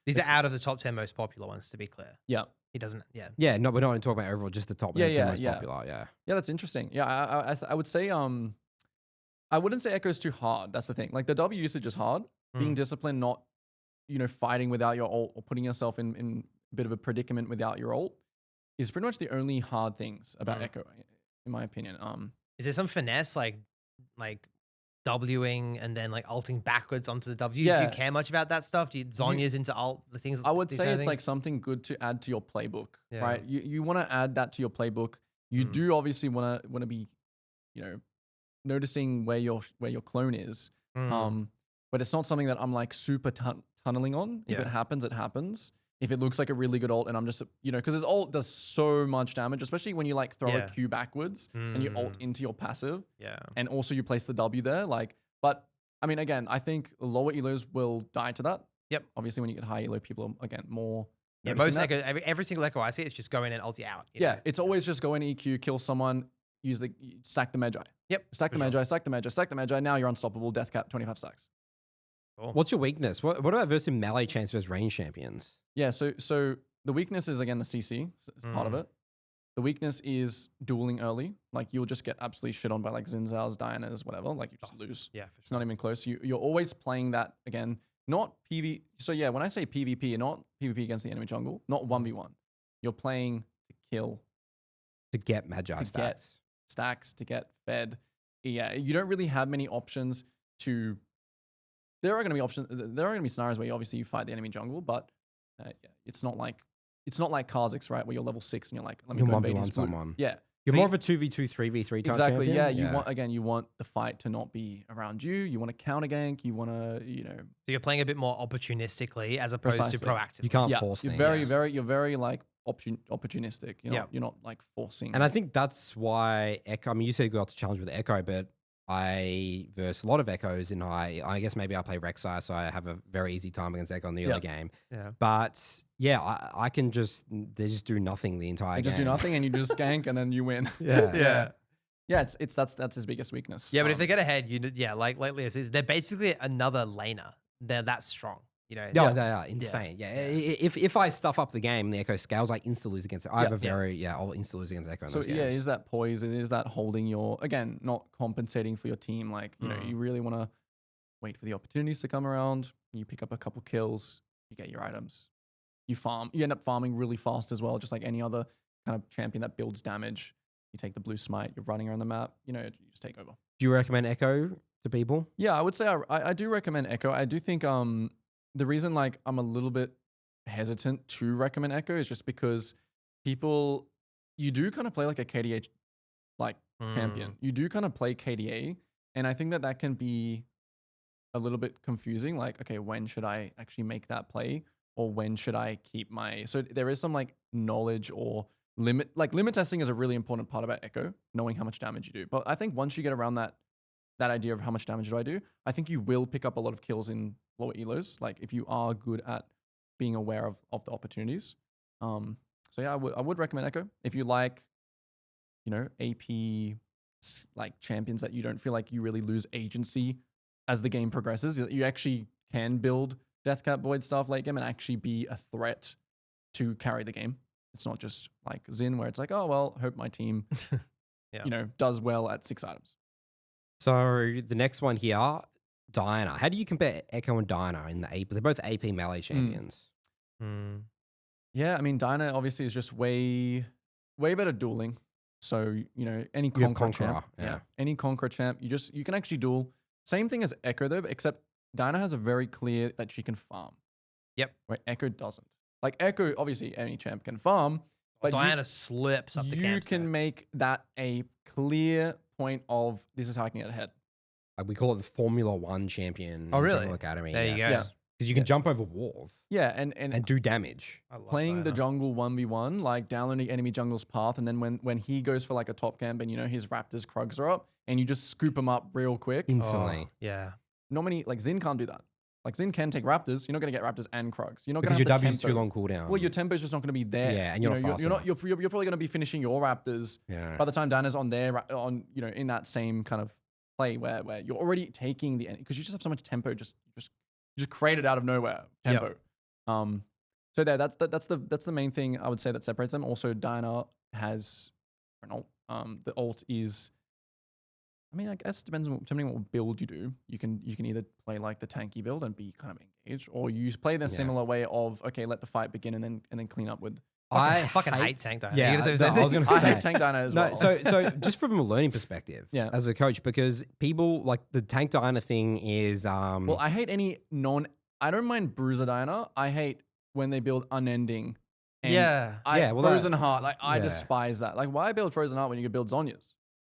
these are out of the top 10 most popular ones, to be clear. Yeah. He doesn't, Yeah, no, we're not talking about overall, just the top 10 most popular, Yeah, that's interesting. Yeah, I would say, I wouldn't say Ekko's too hard. That's the thing. Like the W usage is hard. Being disciplined, not, you know, fighting without your ult or putting yourself in a bit of a predicament without your ult is pretty much the only hard things about Ekko, in my opinion. Is there some finesse like Wing and then like ulting backwards onto the W? Do you care much about that stuff? Do you Zonya's into ult the things? I would say it's like something good to add to your playbook, right? You want to add that to your playbook. You do obviously want to be, you know, noticing where your clone is. But it's not something that I'm like super tunneling on. If it happens, it happens. If it looks like a really good ult and I'm just, you know, because his ult does so much damage, especially when you like throw a Q backwards and you ult into your passive. Yeah. And also you place the W there. Like, but I mean, again, I think lower elos will die to that. Yep. Obviously, when you get high elo, people are, again, more. Yeah, most Ekko, every single Ekko I see, it's just go in and ulti out. Yeah, it's always just go in EQ, kill someone, stack the Magi. Yep. Stack the Magi, stack the Magi, stack the Magi. Now you're unstoppable. Death cap, 25 stacks. Cool. What's your weakness? What about versus melee champs versus range champions? Yeah, so the weakness is, again, the CC. It's part of it. The weakness is dueling early. Like, you'll just get absolutely shit on by, like, Xin Zhao's, Diana's, whatever. Like, you just lose. Yeah, it's not even close. You're always playing that, again, not PV. So, yeah, when I say PvP, you're not PvP against the enemy jungle, not 1v1. You're playing to kill. To get Magi to stats. Get stacks, to get fed. Yeah, you don't really have many options to... There are going to be options. There are going to be scenarios where you fight the enemy jungle, but it's not like Kha'Zix, right? Where you're level 6 and you're like, let me go invade someone. Yeah, you're more of a 2v2, 3v3 type exactly. Champion. Yeah, you want the fight to not be around you. You want to counter gank. You want to, So you're playing a bit more opportunistically as opposed to proactively. You can't force things. You're very like opportunistic. You're not like forcing. And I think that's why Ekko. I mean, you said you got to challenge with Ekko, but I verse a lot of Echoes in high. I guess maybe I play Rek'Sai, so I have a very easy time against Ekko in the early game. Yeah. But yeah, I can they just do nothing the entire game. Just do nothing and you just gank and then you win. Yeah. That's his biggest weakness. Yeah, but if they get ahead, like Lillia says, they're basically another laner. They're that strong. They are insane. Yeah. If I stuff up the game, the Ekko scales, I insta lose against it. I have I'll insta lose against Ekko. So is that poise? Is that holding your, again, not compensating for your team? Like, you really want to wait for the opportunities to come around. You pick up a couple kills, you get your items, you farm. You end up farming really fast as well, just like any other kind of champion that builds damage. You take the blue smite, you're running around the map, you just take over. Do you recommend Ekko to people? Yeah, I would say I do recommend Ekko. I do think the reason like I'm a little bit hesitant to recommend Ekko is just because you do kind of play like a KDA champion. You do kind of play KDA, and I think that can be a little bit confusing. Like, okay, when should I actually make that play, or when should I keep my? So there is some like knowledge or limit. Like limit testing is a really important part about Ekko, knowing how much damage you do. But I think once you get around that idea of how much damage do I do, I think you will pick up a lot of kills in lower elos. Like if you are good at being aware of the opportunities. So yeah, I would recommend Ekko. If you like, AP like champions that you don't feel like you really lose agency as the game progresses, you actually can build Deathcap Void stuff late game and actually be a threat to carry the game. It's not just like Xin where it's like, oh, well, hope my team, does well at 6 items. So the next one here, Diana. How do you compare Ekko and Diana in the AP? They're both AP melee champions. Yeah, I mean, Diana obviously is just way better dueling. So, any Conqueror champ. Yeah. Any Conqueror champ, you can actually duel. Same thing as Ekko though, except Diana has a very clear that she can farm. Yep. Where Ekko doesn't. Like Ekko, obviously any champ can farm, but Diana slips up the you camp. can make that a clear point of this is how I can get ahead. We call it the Formula One champion. Oh, really? Jungle Academy. There you go. Yeah. Because you can jump over walls. Yeah, and do damage. I love playing the Diana. jungle 1v1, like downloading enemy jungle's path, and then when he goes for like a top camp and his Raptors Krugs are up, and you just scoop him up real quick. Instantly. Oh, yeah. Not many, like Xin can't do that. Like Xin can take Raptors. You're not going to get Raptors and Krugs. You're not going Because to your have the W's tempo. too long cooldown. Well, your tempo is just not going to be there. Yeah, and you're not fast enough. You're probably going to be finishing your Raptors Yeah. by the time Diana's on there, in that same kind of play where you're already taking the because you just have so much tempo, just created out of nowhere tempo. So that's the main thing I would say that separates them. Also, Diana has an ult. The ult is, I mean, I guess depending on what build you do. You can either play like the tanky build and be kind of engaged, or you play the similar way of let the fight begin and then clean up with. I fucking hate tank Diana. Yeah, You gotta say I was going to I say. hate tank Diana as well. So just from a learning perspective, Yeah. as a coach, because people like the tank Diana thing is Well, I hate any I don't mind Bruiser Diana. I hate when they build unending. And Frozen Heart. Like I despise that. Like why build Frozen Heart when you could build Zhonya's?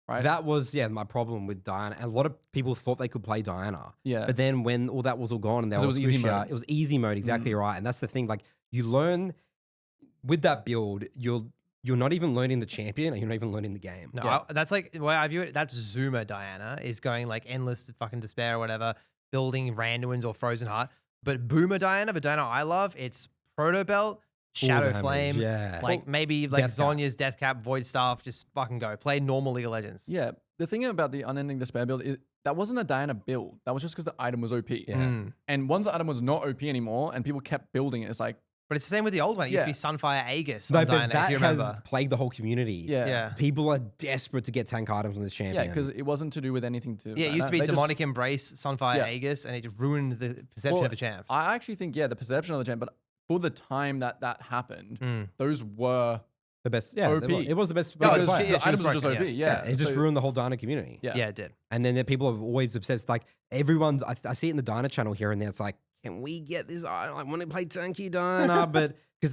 Right. That was my problem with Diana. And a lot of people thought they could play Diana. Yeah. But then when all that was all gone and they it were was easy squishy mode. out, it was easy mode, exactly right. And that's the thing. Like you learn with that build, you're not even learning the champion and you're not even learning the game. No, that's like the way I view it. That's Zuma Diana is going like endless fucking despair or whatever, building Randuin's or Frozen Heart. But Boomer Diana, the Diana I love, it's Proto Belt, Shadow damage, Flame, yeah. like maybe like Death Cap. Zonya's Death Cap, Void Staff, just fucking go. Play normal League of Legends. Yeah. The thing about the Unending Despair build is that wasn't a Diana build. That was just because the item was OP. Yeah. And once the item was not OP anymore and people kept building it, it's like, But it's the same with the old one. It used to be Sunfire Aegis on No, but Diana, that if you has remember. plagued the whole community. yeah. People are desperate to get tank items on this champion. Yeah, because it wasn't to do with anything to. Yeah, it used to be They just- Demonic Embrace, Sunfire Yeah. Aegis, and it just ruined the perception Well, of a champ. I actually think, the perception of the champ, but for the time that happened, those were the best. Yeah, OP. it was the best. No, because she- the she was items were just OP. broken, yes. Yeah, it just so- ruined the whole Diana community. Yeah. Yeah, it did. And then people have always obsessed. Like everyone's, I see it in the Diana channel here and there. It's like, can we get this? I want to play tanky Diana, but because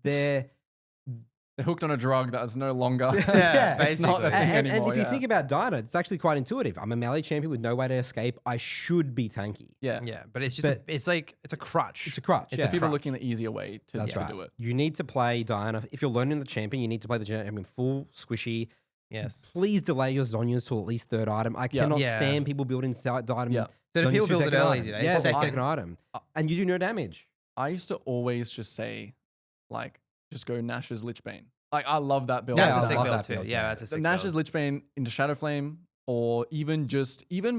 they're They're hooked on a drug that is no longer. Yeah, it's not a basically. thing and anymore. if you yeah. think about Diana, it's actually quite intuitive. I'm a melee champion with no way to escape. I should be tanky. yeah, Yeah, but it's just But- it's like it's a crutch. It's a crutch. it's yeah. people looking the easier way to That's right. do it. You need to play Diana. If you're learning the champion, you need to play the champion full squishy. Yes. Please delay your Zhonya's to at least third item. I cannot Yeah. stand people building item. Yeah. So do people Zhonya's to build it second early, item. do they? Yeah, Second. second item. And you do no damage. I used to always just say, like, just go Nash's Lichbane. Like, I love that build. That's I a sick love build that too. build, Yeah, yeah. that's a So sick Nash's build. Lichbane into Shadowflame, or even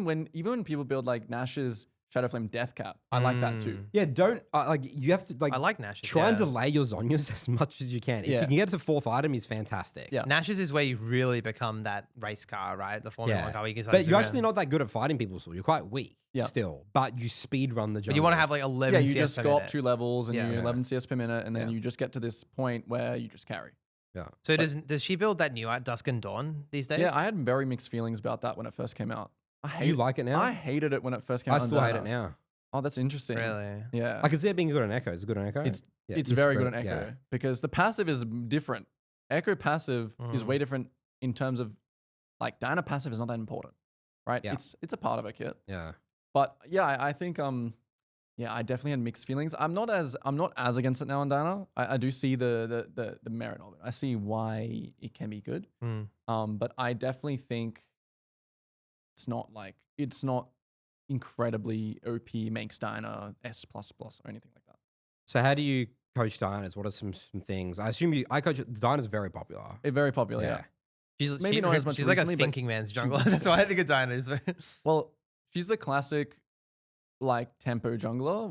when people build like Nash's Shadowflame Death Cap, I like that too. Yeah, don't like you have to like I like Nash's. try and yeah. delay your Zhonya's as much as you can. If Yeah. you can get to fourth item, is fantastic. Yeah. Nash's is where you really become that race car, right? The Formula Yeah. One car. Where you can But you're actually not that good at fighting people still. You're quite weak Yeah. still. But you speed run the jungle. But you want to have like 11 Yeah, you CS just per go up minute. 2 levels and Yeah. you Yeah. 11 CS per minute, and then Yeah. you just get to this point where you just carry. Yeah. So does she build that new Dusk and Dawn these days? Yeah, I had very mixed feelings about that when it first came out. You like it now? I hated it when it first came I out. on still hate Diana. it now. Oh, that's interesting. Really. Yeah. I can see it being good on Echo. Is it good on Echo? It's Yeah, it's you very spread good on it, Echo yeah. because the passive is different. Echo passive is way different in terms of like Diana passive is not that important, right? Yeah. It's a part of a kit, Yeah. but yeah, I think I definitely had mixed feelings. I'm not as against it now on Diana. I do see the merit of it. I see why it can be good. But I definitely think it's not incredibly OP makes Diana S++ or anything like that. So how do you coach Dianas? What are some things? I assume I coach Diana's very popular. It's very popular, yeah. She's Maybe not as much She's like a recently, but thinking man's jungler. That's why I think of Diana. Is Well, she's the classic like tempo jungler,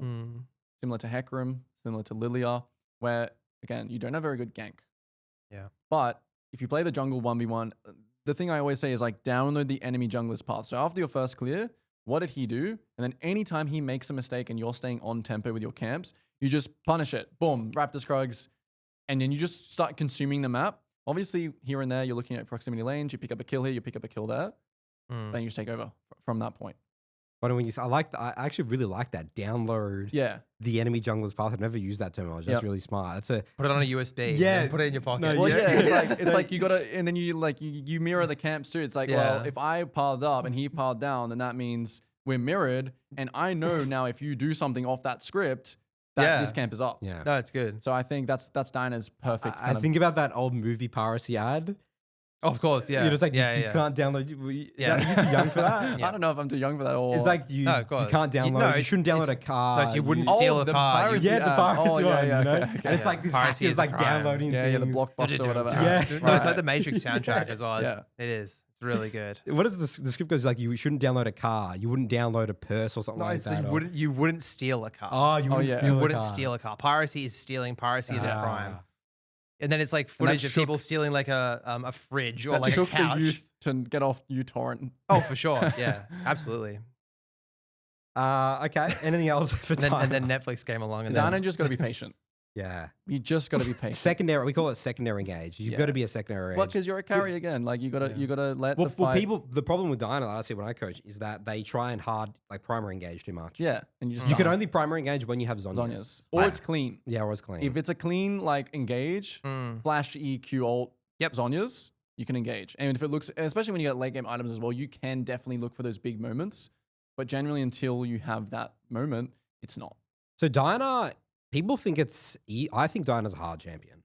similar to Hecarim, similar to Lillia, where again you don't have very good gank. Yeah. But if you play the jungle 1v1, the thing I always say is like download the enemy jungler's path. So after your first clear, what did he do? And then anytime he makes a mistake and you're staying on tempo with your camps, you just punish it. Boom, Raptors Krugs. And then you just start consuming the map. Obviously, here and there, you're looking at proximity lanes. You pick up a kill here, you pick up a kill there. Then you just take over from that point. But when I actually really like that. Download the enemy jungler's path. I've never used that terminology. That's really smart. That's put it on a USB. Yeah. And put it in your pocket. No, well, it's like you gotta, and then you mirror the camps too. It's like, well, if I piled up and he piled down, then that means we're mirrored, and I know now if you do something off that script, that this camp is up. Yeah. No, it's good. So I think that's Diana's perfect. I think about that old movie piracy ad. Oh, of course, yeah. You know, it's like you can't download. Are you too young for that? I don't know if I'm too young for that. Or it's like you can't download. You shouldn't download a car. No, so you wouldn't steal a car. The piracy one. You know? Okay. And it's like this Piracy hacker's like downloading things. the Blockbuster or whatever. Yeah. No, it's like the Matrix soundtrack as well. Yeah. It is. It's really good. What is the script goes like? You shouldn't download a car. You wouldn't download a purse or something like that. You wouldn't steal a car. Oh, you wouldn't steal a car. Piracy is stealing. Piracy is a crime. And then it's like footage of people stealing like a fridge or like a couch. The youth to get off uTorrent. Oh, for sure. Yeah, absolutely. Okay. Anything else for Diana? And then Netflix came along. And Diana just got to be patient. Yeah. You just got to be patient. Secondary. We call it secondary engage. You've got to be a secondary engage. Well, because you're a carry again. Like you gotta let the fight. Well, people. The problem with Diana that I see when I coach is that they try and primary engage too much. Yeah, and you can only primary engage when you have Zhonya's. Or it's clean. Yeah, or it's clean. If it's a clean like engage, flash EQ ult, Zhonya's, you can engage. And if it looks, especially when you get late game items as well, you can definitely look for those big moments. But generally, until you have that moment, it's not. So Diana. People think I think Diana's a hard champion.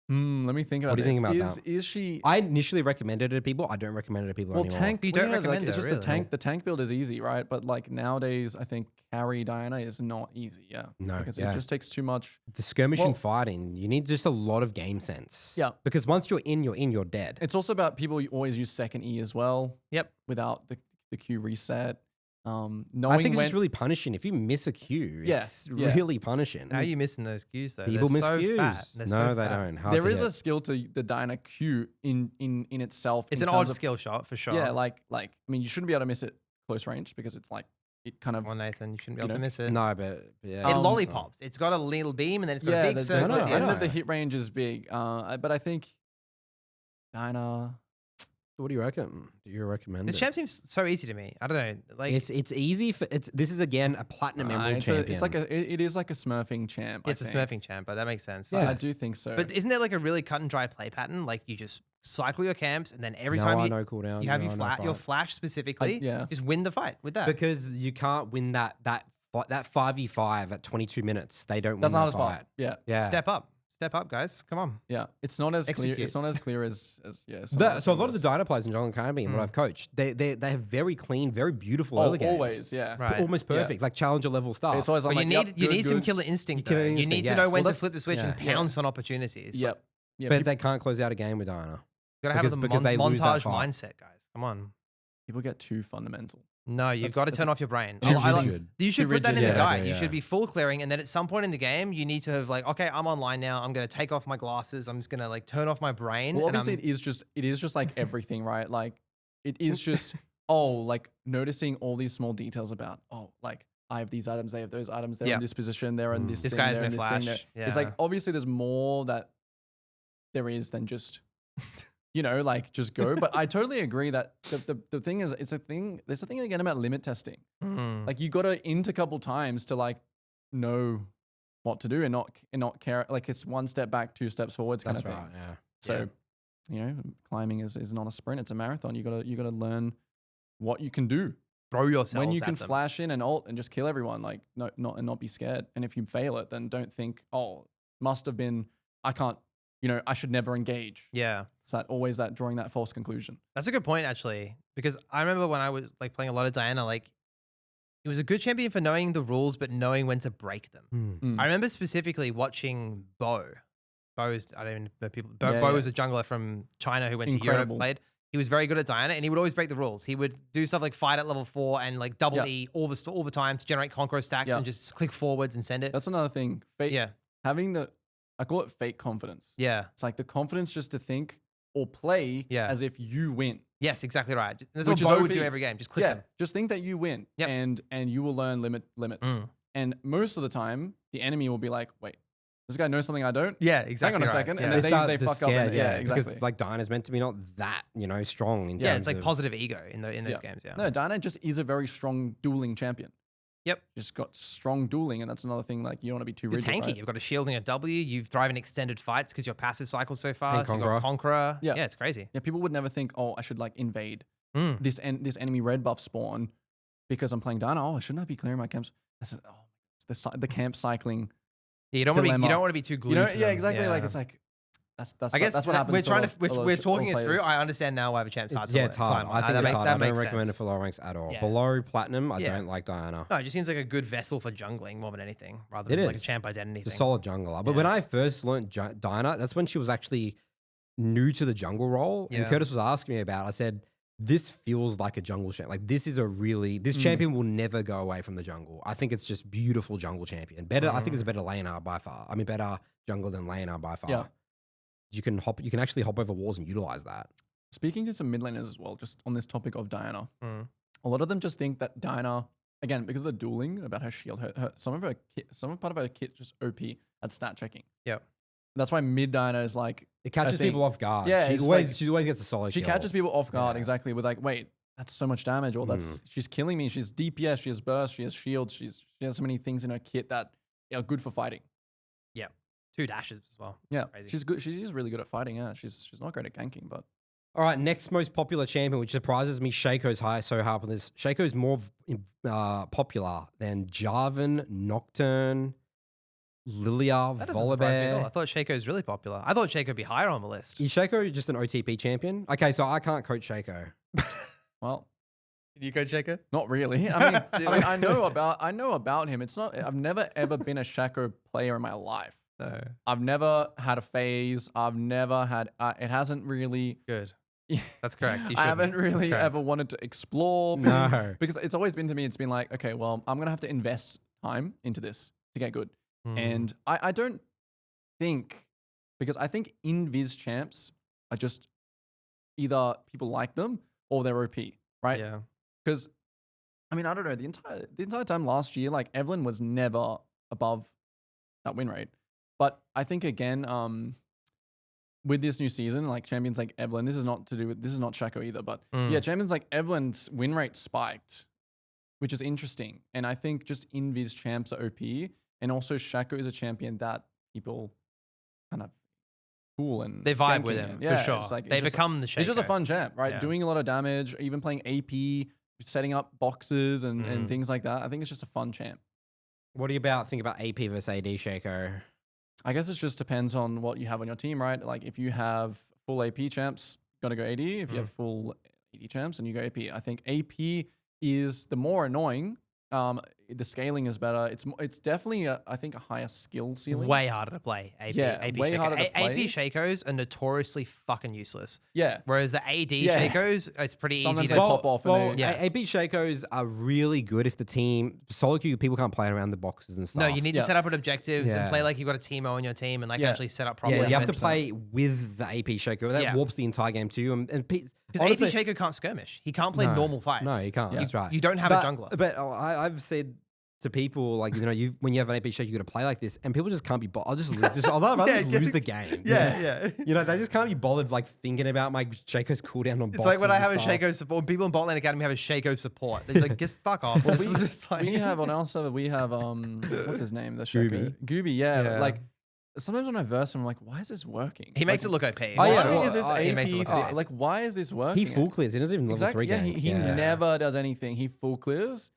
Let me think about this. What do you think about that? Is she? I initially recommended it to people. I don't recommend it to people anymore. You don't recommend it's it, just really? the tank build is easy, right? But like nowadays, I think carry Diana is not easy. Yeah. No. Because it just takes too much. The skirmishing fighting, you need just a lot of game sense. Yeah. Because once you're in, you're dead. It's also about people always use second E as well. Yep. Without the Q reset. I think it's just really punishing. If you miss a Q, it's really punishing. How are you missing those Qs though? People miss Qs. No, they don't. There is a skill to the Diana Q in itself. It's an odd skill shot for sure. Yeah, like I mean, you shouldn't be able to miss it close range because it's like it kind of. Well, Nathan, you shouldn't be able to miss it. No, but yeah, it lollipops. It's got a little beam and then it's got a big circle. The end of the hit range is big. But I think Diana. What do you reckon? Do you recommend this champ seems so easy to me. I don't know. Like it's easy for this is again a platinum emerald champion. It's like it is like a smurfing champ. It's a smurfing champ, but that makes sense. Yeah, I do think so. But isn't there like a really cut and dry play pattern? Like you just cycle your camps and then every time you cooldown, you have your flash specifically, just win the fight with that. Because you can't win that 5v5 at 22 minutes. They don't win That's not that fight. Yeah. Step up, guys. Come on. Yeah, it's not as clear. It's not as clear as so a lot of the Diana players in Jungle Academy and what I've coached, they have very clean, very beautiful early games. Always, yeah, right. Almost perfect, like challenger level stuff. It's always like, you need some killer instinct. You need to know when to flip the switch and pounce on opportunities. Yep. But they can't close out a game with Diana. You gotta have the montage mindset, guys. Come on. People get too fundamental. No, you've got to turn off your brain. You should too put that in rigid. the guide. You should be full clearing, and then at some point in the game, you need to have like, okay, I'm online now. I'm going to take off my glasses. I'm just going to like turn off my brain. Well, obviously, it is just like everything, right? Like it is just like noticing all these small details about like I have these items, they have those items, they're in this position, they're in this. This thing, guy has they're no in this flash. thing. Yeah. It's like obviously there's more that there is than just. Like just go. But I totally agree that the thing is, it's a thing. There's a thing again about limit testing. Like you got to int a couple times to like know what to do and not care. Like it's one step back, two steps forwards kind of thing. Right, yeah. So, climbing is not a sprint. It's a marathon. You gotta learn what you can do. Throw yourself when you can flash in and ult and just kill everyone. Like not be scared. And if you fail it, then don't think must have been I can't. I should never engage. Yeah. It's that drawing that false conclusion. That's a good point, actually, because I remember when I was like playing a lot of Diana, like it was a good champion for knowing the rules, but knowing when to break them. I remember specifically watching Bo. I don't even know people. Bo was a jungler from China who went to Europe and played. He was very good at Diana, and he would always break the rules. He would do stuff like fight at level 4 and like double E all the time to generate Conqueror stacks and just click forwards and send it. That's another thing. Having I call it fake confidence. Yeah. It's like the confidence just to think or play as if you win. Yes, exactly right. That's what Bo would do every game. Just click them. Just think that you win and you will learn limits. And most of the time, the enemy will be like, wait, this guy knows something I don't. Yeah, exactly. Hang on a right. second, Yeah. and then they start fuck scared, up. Yeah, exactly. Because like Diana's meant to be not that strong in Yeah, terms it's like of, positive ego in those games. Yeah. No, Diana just is a very strong dueling champion. Yep. Just got strong dueling, and that's another thing. Like you don't want to be too You're rigid. tanky. Right? You've got a shield and a W. You thrive in extended fights because your passive cycle's so fast. You've Conqueror. got Conqueror. Yeah. Yeah, it's crazy. Yeah, people would never think, oh, I should like invade Mm. this enemy red buff spawn because I'm playing Diana. Oh, shouldn't I be clearing my camps? The camp cycling. Yeah, you don't want dilemma. to be too glued. To Yeah, them. exactly. Yeah. Like it's like that's I guess that's what happens. we're to trying all- to all we're those- talking all it through. players. I understand now why the champ's hard. it's hard. I think it's hard. I don't recommend it sense. for lower ranks at all. Yeah. Below platinum, I Yeah. don't like Diana. No, it just seems like a good vessel for jungling more than anything, rather It than like a is. champ identity It's a thing. solid jungler. But Yeah. when I first learned Diana, that's when she was actually new to the jungle role. And Yeah. Curtis was asking me about it. I said, this feels like a jungle champ. Like this is this champion will never go away from the jungle. I think it's just beautiful jungle champion. Better, I think it's a better laner by far. I mean, better jungler than laner by far. Yeah. You can actually hop over walls and utilize that. Speaking to some mid laners as well, just on this topic of Diana, Mm. a lot of them just think that Diana, again, because of the dueling about her shield, some part of her kit just OP at stat checking. Yep. That's why mid Diana is like It catches think- people off guard. Yeah, she it's always like- gets a solid she kill. catches people off guard Yeah. exactly with like, wait, that's so much damage, or that's she's killing me. She's DPS, she has burst, she has shield, she has so many things in her kit that are good for fighting. Yeah. 2 dashes as well. Yeah, Crazy. she's good. She is really good at fighting. Yeah, she's not great at ganking, but All right, next most popular champion, which surprises me, Shaco's so high up on this. Shaco's more popular than Jarvan, Nocturne, Lillia, That doesn't surprise me at all. I Volibear. thought Shaco's really popular. I thought Shaco would be higher on the list. Is Shaco just an OTP champion? Okay, so I can't coach Shaco. well, Did you coach Shaco? not really. I know about him. It's not. I've never ever been a Shaco player in my life. No. I've never had a phase. I've never had. It hasn't really. Good. That's correct. You I haven't shouldn't. That's really correct. ever wanted to explore. No. Because it's always been to me. It's been like, okay, well, I'm gonna have to invest time into this to get good. And I don't think, because I think in-vis champs are just either people like them or they're OP, right? Yeah. Because I mean, I don't know, the entire time last year, like Evelynn was never above that win rate. But I think again, with this new season, like champions like Evelynn, this is not Shaco either, but yeah, champions like Evelynn's win rate spiked, which is interesting. And I think just in-vis champs are OP. And also Shaco is a champion that people kind of cool and They vibe ganking with him. him, Yeah, for sure. it's like, They it's just become the Shaco. It's just a fun champ, right? Yeah. Doing a lot of damage, even playing AP, setting up boxes and things like that. I think it's just a fun champ. What do you think about AP versus AD, Shaco? I guess it just depends on what you have on your team, right? Like if you have full AP champs, got to go AD. If you have full AD champs, and you go AP. I think AP is the more annoying. The scaling is better. It's definitely I think a higher skill ceiling. Way harder to play. AP, Yeah, AP way Shaco. harder to play. AP Shacos are notoriously fucking useless. Yeah. Whereas the AD Yeah. Shacos, it's pretty Sometimes easy they to pop off. And Yeah. AP Shacos are really good if the team solo queue people can't play around the boxes and stuff. No, you need to Yeah. set up an objectives and Yeah. play like you've got a teamo on your team and like Yeah. actually set up properly. Yeah, you have to 100%. play with the AP Shaco. That Yeah. warps the entire game too. And Because honestly- AP Shaco can't skirmish. He can't play No. normal fights. No, you can't. Yeah. That's right. You don't have a jungler. But I've said to people like when you have an AP Shaco, you got to play like this, and people just can't be. I'll just lose. I'll rather Yeah, just get- lose the game. Yeah. They just can't be bothered like thinking about my Shaco's cooldown on. It's like when I have a boxes and Shaco support. People in Botland Academy have a Shaco support. It's like, just fuck off. Well, This is just like- we have on our server, we have what's his name? The Shaco. Gooby, yeah. Yeah. Like sometimes when I verse him, I'm like, why is this working? he makes like, it look OP. Oh, yeah, Why well, is this he makes it AP? look OP. Like, why is this working? He full clears. He doesn't even level Exactly. 3 Yeah, gank. he never does anything. He full clears,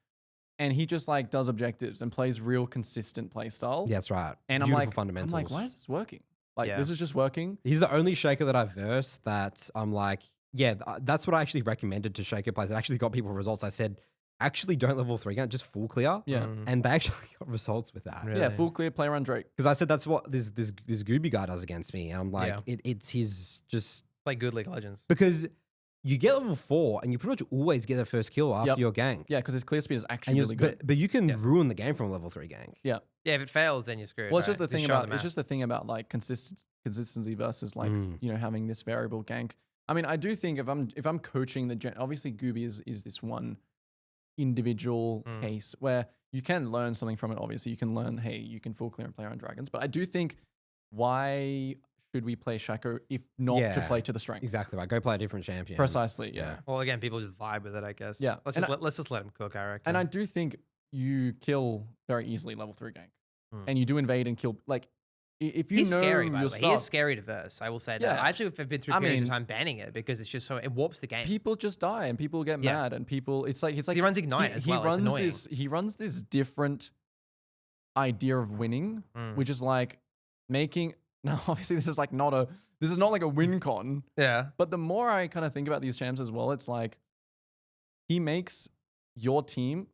and he just like does objectives and plays real consistent play style. Yeah, that's right. And Beautiful I'm fundamentals. like, why is this working? Like, Yeah. this is just working. He's the only Shaco that I've versed that I'm like, yeah, that's what I actually recommended to Shaco players. It actually got people results. I said, actually don't level 3 gank, just full clear. Yeah. And they actually got results with that. Really? Yeah, full clear, play around Drake. Because I said that's what this Gooby guy does against me. And I'm like, Yeah. it's his just Like good League of Legends. because you get level 4 and you pretty much always get the first kill after Yep. your gank. Yeah, because his clear speed is actually And really good. but you can Yes. ruin the game from a level 3 gank. Yeah. Yeah, if it fails, then you're screwed. Well, it's just right? the thing show about the it's just the thing about like consistency versus like having this variable gank. I mean, I do think if I'm coaching obviously Gooby is this one individual case where you can learn something from it. Obviously, you can learn, hey, you can full clear and play on dragons. But I do think, why should we play Shaco if not to play to the strengths? Exactly right. Go play a different champion. Precisely. Yeah. Well, again, people just vibe with it, I guess. Yeah. Let's just let him cook, I reckon. And I do think you kill very easily level 3 gank, and you do invade and kill. Like, if you He's know scary, by your the way. stuff, He is scary to verse. I will say that. Yeah. I actually have been through periods of time banning it because it's just so it warps the game. people just die and people get mad and people. It's like he runs Ignite as well. It's annoying. He runs this different idea of winning, which is like making. Now, obviously, this is not like a win con. Yeah. But the more I kind of think about these champs as well, it's like he makes your team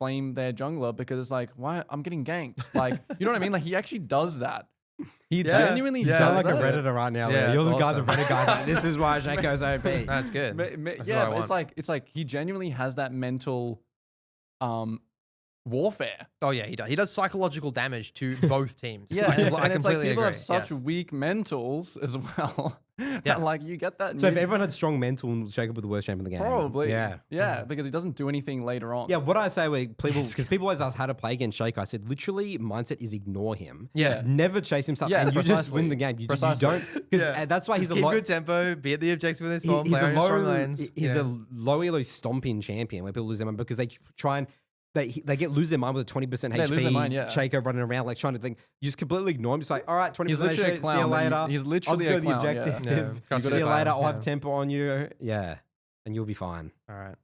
blame their jungler because it's like, why I'm getting ganked. Like, you know what I mean? Like, he actually does that. He genuinely does sound like that. a Redditor right now. Yeah, You're the guy, awesome. the Reddit guy. Like, this is why Shaco's OP. That's good. That's what Yeah, I but want. it's like he genuinely has that mental warfare. Oh yeah, he does. He does psychological damage to both teams. Yeah, I and it's like completely people have agree. such Yes. weak mentals as well. Yeah. That like you get that. So if everyone had strong mental, Shaco would be the worst champion in the game. Probably. Yeah. Yeah, because he doesn't do anything later on. Yeah, what I say where people, because people always ask how to play against Shaco, I said literally mindset is ignore him. Yeah. Never chase him stuff, Yeah, and you just precisely. win the game. You Precisely. don't, because that's why he's Just a keep low. good tempo, be at the objective with this He's ball, play on your strong low. lanes. He's Yeah. a low elo stomping champion where people lose their mind because they try and they lose their mind with a 20% They lose their HP. mind, yeah. Shaco running around like trying to think. You just completely ignore him. Just like, all right, 20% He's literally a HP. clown. See you that later. He's literally I'll a just go to clown. the Yeah. objective. Yeah. See you Clown, later. I'll yeah. have tempo on you. Yeah, and you'll be fine. All right.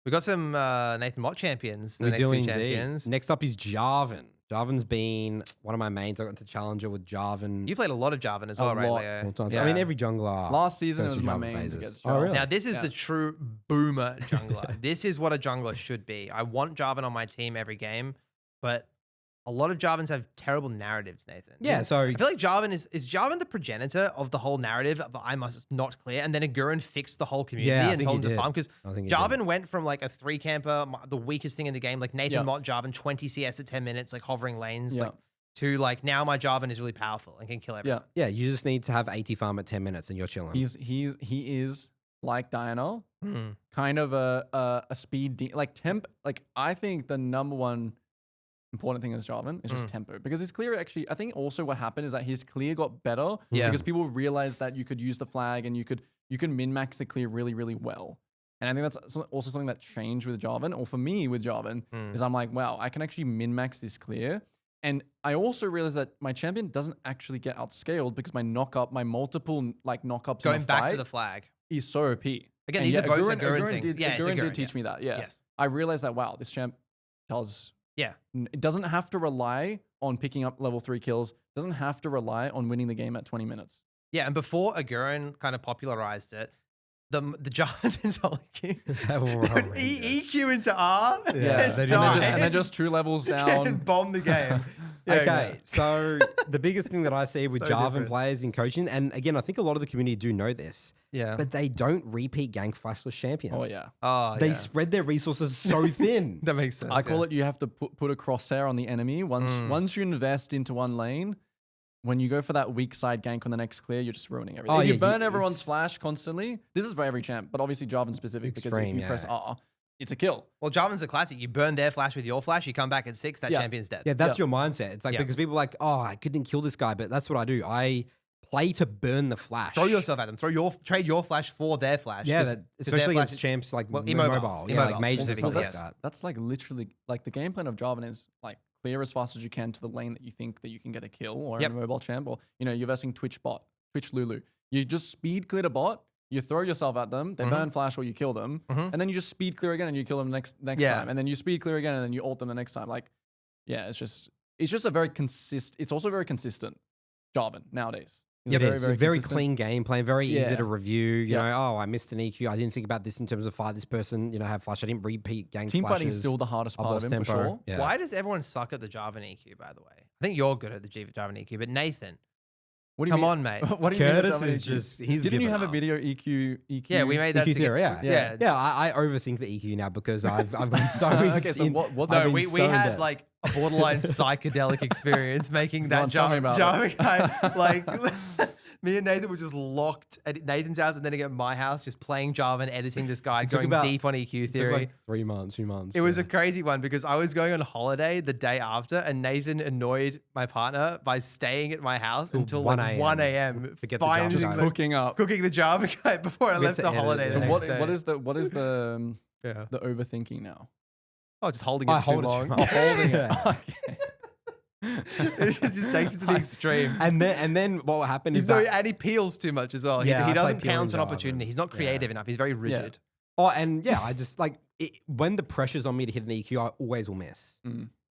We got some Nathan Mott champions. For We the do next two indeed. champions. Next up is Jarvan. Jarvan's been one of my mains. I got into Challenger with Jarvan. You played a lot of Jarvan as well, right, lot. Leo? all times. Yeah. I mean, every jungler. Last season it goes was through my Jarvan main phases. against Oh, Jarvan. really? Now, this is Yeah. the true boomer jungler. This is what a jungler should be. I want Jarvan on my team every game, but a lot of Jarvans have terrible narratives, Nathan. Yeah, so I feel like Jarvan is Jarvan the progenitor of the whole narrative that I must not clear, and then Agurin fixed the whole community Yeah, I and think told he him to did. farm because I think he did. Jarvan went from like a 3 camper, the weakest thing in the game, like Nathan Yeah. Mott Jarvan 20 CS at 10 minutes, like hovering lanes, Yeah. like to like now my Jarvan is really powerful and can kill everyone. yeah, you just need to have 80 farm at 10 minutes and you're chilling. He is like Diana, Mm. kind of a speed like temp. Like I think the number one important thing is Jarvan is just tempo because his clear actually. I think also what happened is that his clear got better because people realized that you could use the flag and you can min max the clear really really well. And I think that's also something that changed with Jarvan, or for me with Jarvan, is I'm like, wow, I can actually min max this clear. And I also realized that my champion doesn't actually get outscaled because my multiple like knockups Going in a back fight to the flag. is so OP. Again, And these yeah, are both Agurin things. Did, Yeah, it's Agurin Agurin, did teach yes. me that. Yeah. Yes. I realized that, wow, this champ does. Yeah. It doesn't have to rely on picking up level 3 kills. Doesn't have to rely on winning the game at 20 minutes. Yeah, and before Agurin kind of popularized it, the Jarvan is all EQ into R. Yeah, and then just 2 levels and down. bomb the game. Yeah, Okay, so the biggest thing that I see with So Jarvan different. players in coaching, and again, I think a lot of the community do know this, Yeah. but they don't repeat gank flashless champions. Oh, yeah. Oh, They yeah. spread their resources so thin. That makes sense. I call it you have to put a crosshair on the enemy. Once you invest into one lane, when you go for that weak side gank on the next clear, you're just ruining everything. Oh, If yeah, you burn you- everyone's it's- flash constantly, this is for every champ, but obviously Jarvan specific because if Extreme, you press yeah. R, it's a kill. Well, Jarvan's a classic. You burn their flash with your flash, you come back at 6, that Yeah. champion's dead. Yeah, that's Yeah. your mindset. It's like, Yeah. because people are like, oh, I couldn't kill this guy, but that's what I do. I play to burn the flash. Throw yourself at them. Trade your flash for their flash. Yeah, 'cause- 'cause especially their against flash- champs like Well, mobile. immobiles, Yeah, like immobiles mages and stuff specifically, like yeah. that. That's like literally like the game plan of Jarvan is like clear as fast as you can to the lane that you think that you can get a kill or Yep. in a mobile champ, or you're versing Twitch Lulu. You just speed clear a bot, you throw yourself at them, they burn flash or you kill them, and then you just speed clear again and you kill them next Yeah. time, and then you speed clear again and then you ult them the next time. Like, yeah, it's just a very it's also very consistent Jarvan nowadays. It's Yeah, it's a very consistent. clean game plan, very easy Yeah. to review. You Yeah. know, oh, I missed an EQ. I didn't think about this in terms of fight this person. Have flash. I didn't repeat gang Team fighting is flashes. still the hardest I've part of lost him for tempo. sure. Yeah. Why does everyone suck at the Jarvan EQ, by the way? I think you're good at the Jarvan EQ, but Nathan, What do you come mean? on, mate. What do you mean? Curtis Jarvan is EQ? just he's Didn't you given have a up. video EQ? Yeah, we made that EQ together. theory, yeah. Yeah. I overthink the EQ now because I've gone so Okay, so in- what's No, I've we been so in had depth. like a borderline psychedelic experience making that on, tell me about Jarvan guy. Like, me and Nathan were just locked at Nathan's house and then again at my house, just playing Jarvan, editing this guy, going deep on EQ theory. It took like 3 months, 2 months. It was a crazy one because I was going on holiday the day after, and Nathan annoyed my partner by staying at my house until 1 like 1 a.m. Forget the finding Just Jarvan. cooking up. cooking the Jarvan guy before I We had left to the edit holiday. it. the So next what day. what is the Yeah. the overthinking now? Oh, just holding it too hold it too long. long. Oh, holding it. Yeah. Okay. It just takes it to the extreme. And then what happened is So, that and he peels too much as well. Yeah, He I doesn't play pounce on peeling opportunity. Jarvan. He's not creative enough. He's very rigid. I just like when the pressure's on me to hit an EQ, I always will miss.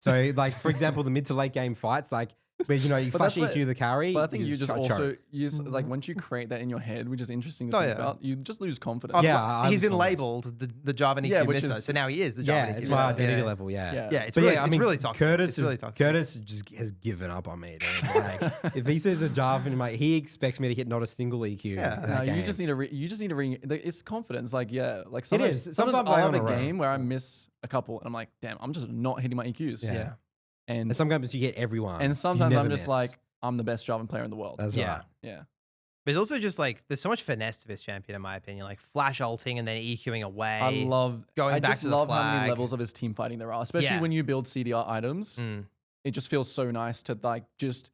So like for example, the mid to late game fights, like where you But flash that's EQ the carry. But I think you just choke. also use like once you create that in your head, which is interesting to Oh, think yeah. about, you just lose confidence. I've Yeah, lo- I he's been understand. labeled the Jarvan EQ Yeah, which misser, is- so now he is the Jarvan Yeah, EQ it's misser. my identity Yeah. level. Yeah. Yeah. It's But really, yeah, I it's mean, really toxic. Curtis it's really toxic. just has given up on me. Dude. Like, if he says a Jarvan, like, he expects me to hit not a single EQ. Yeah. in No, that you game. just need to it's confidence. Like like sometimes, is. sometimes Sometimes I'll I have on a a row. game where I miss a couple and I'm like, damn, I'm just not hitting my EQs. Yeah. And And sometimes you get everyone. and You sometimes never I'm just miss. like, I'm the best Jarvan player in the world. That's Yeah. right. Yeah. There's also just like, there's so much finesse to this champion, in my opinion. Like flash ulting and then EQing away. I love Going I back just to the love how many flag. levels of his team fighting there are, especially Yeah. when you build CDR items. Mm. It just feels so nice to like just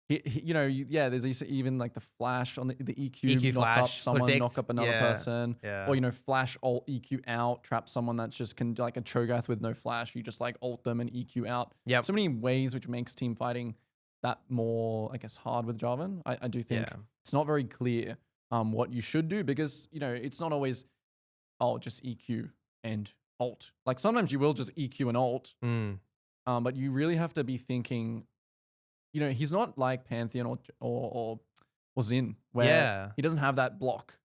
there's even like the flash on the EQ, EQ knock up flash, someone, predict, knock up another yeah, person, yeah. or flash alt EQ out, trap someone that's just can like a Cho'Gath with no flash. You just like alt them and EQ out. Yep. So many ways which makes team fighting that more, I guess, hard with Jarvan. I do think Yeah. it's not very clear what you should do because it's not always just EQ and alt. Like sometimes you will just EQ and alt, Mm. but you really have to be thinking. He's not like Pantheon or Xin, where Yeah. he doesn't have that block.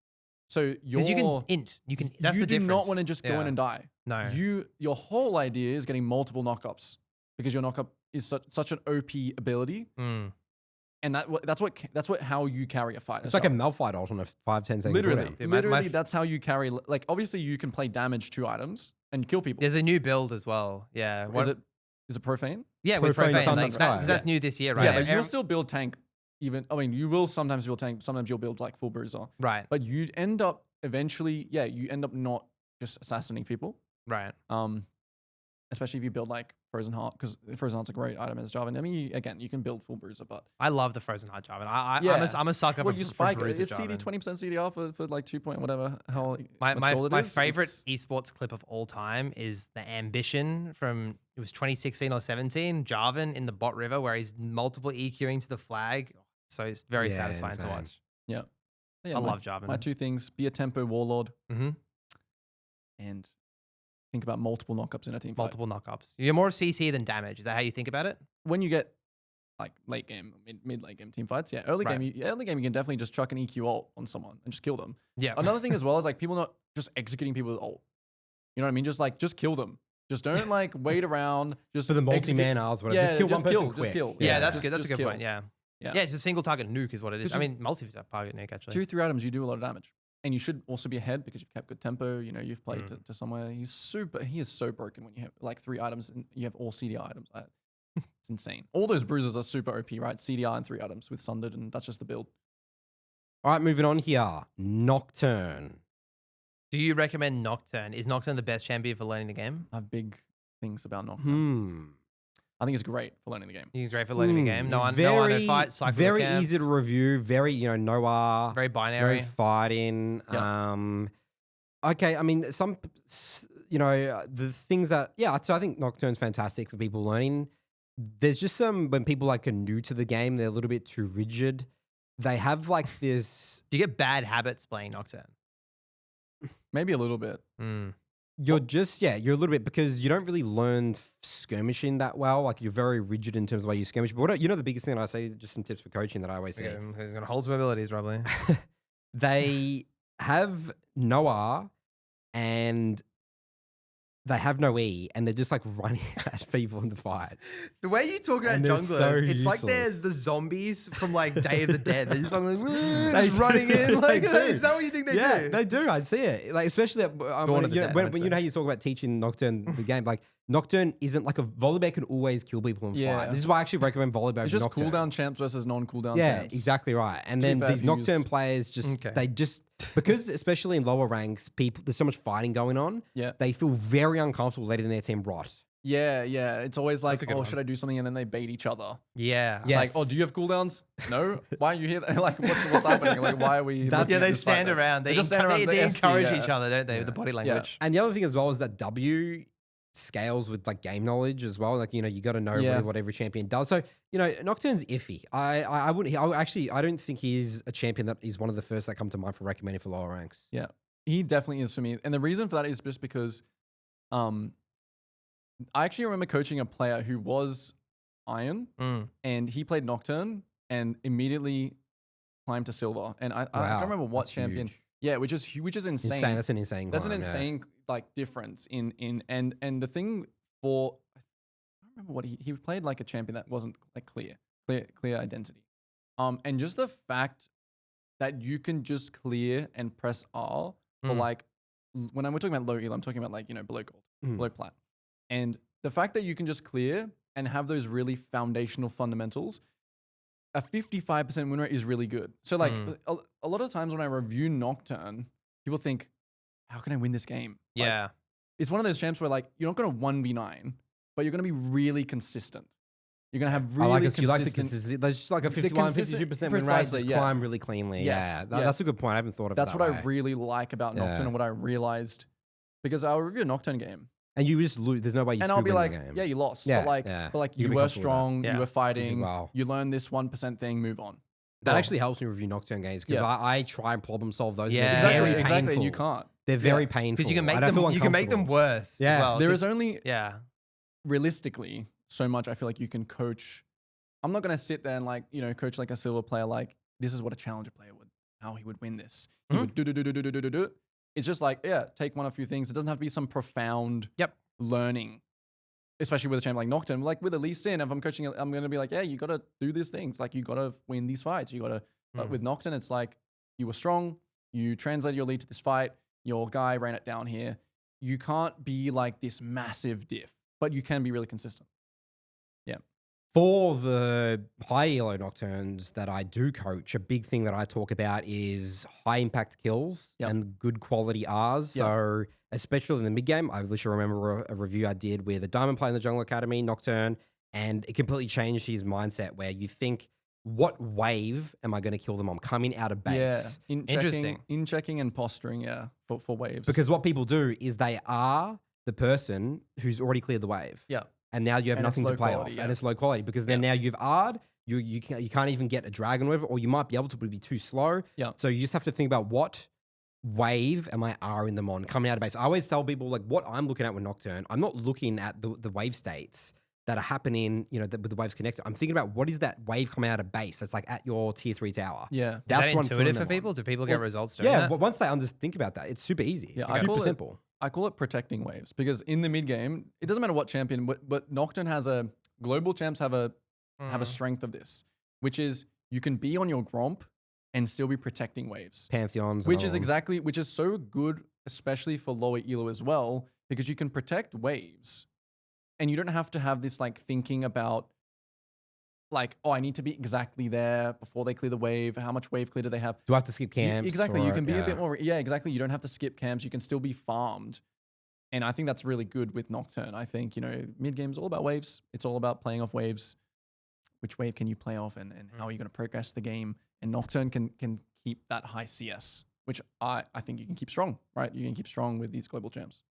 So Because you can int. That's you the do difference. not want to just go in Yeah. and die. No. Your whole idea is getting multiple knockups because your knockup is such an OP ability, Mm. and that's how you carry a fight. It's like a Malphite ult on a 5-10 second literally, cooldown. Dude, literally, my that's how you carry. Like obviously, you can play damage to items and kill people. There's a new build as well. Yeah. Is it profane? Yeah, with Profane Profane. Sun's Like, Sky. because that's new this year, right? Yeah, but you'll Everyone- still build tank. You will sometimes build tank. Sometimes you'll build like full bruiser. Right. But you end up eventually, you end up not just assassinating people. Right. Especially if you build like Frozen Heart, because Frozen Heart's a great item as Jarvan. I mean, you can build full bruiser, but I love the Frozen Heart Jarvan. Yeah. I'm a sucker well, for you for spike Bruiser it's CD Jarvan. 20% CDR for like 2 point whatever hell. My much gold it my is. favorite It's- esports clip of all time is the Ambition from it was 2016 or 17 Jarvan in the bot river where he's multiple EQing to the flag. So it's very Yeah, satisfying to insane. watch. Yeah, I love Jarvan. My two things: be a tempo warlord Mm-hmm. and think about multiple knockups in a team fight. Multiple knockups. You're more CC than damage. Is that how you think about it? When you get like late game, mid late game team fights, early Right. game, early game you can definitely just chuck an EQ ult on someone and just kill them. Yeah. Another thing as well is like people not just executing people with ult. You know what I mean? Just kill them. Just don't like wait around. Just For the execute- multi-man hours, whatever. Just kill one person quick. Just kill. Yeah, that's just- good. That's a just good kill. point. Yeah. Yeah. Yeah, it's a single target nuke is what it is. Because I mean, multi-target nuke actually. 2-3 items, you do a lot of damage. And you should also be ahead because you've kept good tempo. You've played to somewhere. He is so broken when you have like 3 items and you have all CDR items. It's insane. All those bruises are super OP, right? CDR and 3 items with Sundered, and that's just the build. All right, moving on here. Nocturne. Do you recommend Nocturne? Is Nocturne the best champion for learning the game? I have big things about Nocturne. Hmm. I think it's great for learning the game. He's great for learning the game. No one Very, fight, cycle very the camps. easy to review. Very, Noah. Very No binary. fighting. Yeah. Okay, I mean, the things that, so I think Nocturne's fantastic for people learning. There's just when people like are new to the game, they're a little bit too rigid. They have like this. Do you get bad habits playing Nocturne? Maybe a little bit. You're a little bit because you don't really learn skirmishing that well. Like you're very rigid in terms of the way you skirmish. But the biggest thing that I say, just some tips for coaching that I always say. Okay, he's going to hold some abilities probably. They have Noah and they have no E, and they're just like running at people in the fight. The way you talk about And they're junglers, so it's like useless. there's the zombies from like Day of the Dead. They're just like They just do. running in. Like, They do. is that what you think they Yeah, do? they do. I see it. Like especially Dawn of the Dead, when I'd you say. know how you talk about teaching Nocturne the game. Like Nocturne isn't like a Volibear can always kill people in fight. This is why I actually recommend Volibear. It's just cooldown champs versus non-cooldown champs. Yeah, exactly right. And then these Nocturne players because especially in lower ranks, there's so much fighting going on. Yeah, they feel very uncomfortable letting their team rot. Yeah. It's always like, oh, should I do something? And then they bait each other. Yeah. It's like, oh, do you have cooldowns? No. Why are you here? Like, what's happening? Like, why are we? They stand around. They encourage each other, don't they? With the body language. And the other thing as well is that W scales with like game knowledge as well. Like, you got to know really what every champion does. So, Nocturne's iffy. I don't think he's a champion that is one of the first that come to mind for recommending for lower ranks. Yeah, he definitely is for me. And the reason for that is just because, I actually remember coaching a player who was Iron and he played Nocturne and immediately climbed to Silver. And I can't remember what champion. Huge. Yeah, which is insane. That's an insane. That's an insane like difference in and the thing for I don't remember what he played like a champion that wasn't like clear identity. And just the fact that you can just clear and press R for like when we're talking about low elo, I'm talking about like below gold, below plat. And the fact that you can just clear and have those really foundational fundamentals, a 55% win rate is really good. So like a lot of times when I review Nocturne, people think, how can I win this game? Yeah. Like, it's one of those champs where like, you're not going to 1v9, but you're going to be really consistent. You're going to have really consistent. You like the consistency. There's just like a 51, 52% win rate. Just climb really cleanly. Yes, That's a good point. I haven't thought of that. That's what I really like about Nocturne and what I realized because I'll review a Nocturne game. And you just lose. There's no way you. And I'll be like, game. yeah, you lost. But like you were strong. You were fighting. Wow. You learned this 1% thing. Move on. That actually helps me review Nocturne games because I try and problem solve those. Yeah, they're exactly. And you can't. They're very painful because you can make them worse. Yeah. As well. There is only realistically so much. I feel like you can coach. I'm not gonna sit there and like coach like a silver player. Like this is what a challenger player would. How he would win this. He would do. It's just like take one or few things. It doesn't have to be some profound. Learning, especially with a champion like Nocturne, like with Elise, if I'm coaching, I'm going to be like, you got to do these things. Like you got to win these fights. You got to, but with Nocturne, it's like you were strong. You translated your lead to this fight. Your guy ran it down here. You can't be like this massive diff, but you can be really consistent. Yeah. For the high elo Nocturnes that I do coach, a big thing that I talk about is high impact kills and good quality Rs. So especially in the mid game, I literally remember a review I did with a diamond player in the Jungle Academy, Nocturne, and it completely changed his mindset where you think, what wave am I going to kill them on? Coming out of base. Yeah. Interesting. In checking and posturing, for waves. Because what people do is they are the person who's already cleared the wave. Yeah. And now you have nothing to play off. And it's low quality because then now you've R'd, you can't even get a dragon with it, or you might be able to, but it'd be too slow. Yeah. So you just have to think about what wave am I R'ing them on coming out of base. I always tell people like what I'm looking at with Nocturne, I'm not looking at the wave states that are happening, with the waves connected. I'm thinking about what is that wave coming out of base that's like at your tier 3 tower. Yeah. That's is that intuitive for people? Do people get results doing that? Yeah, once they think about that, it's super easy. Yeah, super simple. I call it protecting waves because in the mid game, it doesn't matter what champion, but Nocturne has global champs have a strength of this, which is you can be on your Gromp and still be protecting waves. Pantheons. Which is so good, especially for lower elo as well, because you can protect waves and you don't have to have this like thinking about like, I need to be exactly there before they clear the wave. How much wave clear do they have? Do I have to skip camps? Exactly. You can be a bit more. Yeah, exactly. You don't have to skip camps. You can still be farmed. And I think that's really good with Nocturne. I think, mid game is all about waves. It's all about playing off waves. Which wave can you play off and how are you going to progress the game? And Nocturne can keep that high CS, which I think you can keep strong, right? You can keep strong with these global champs.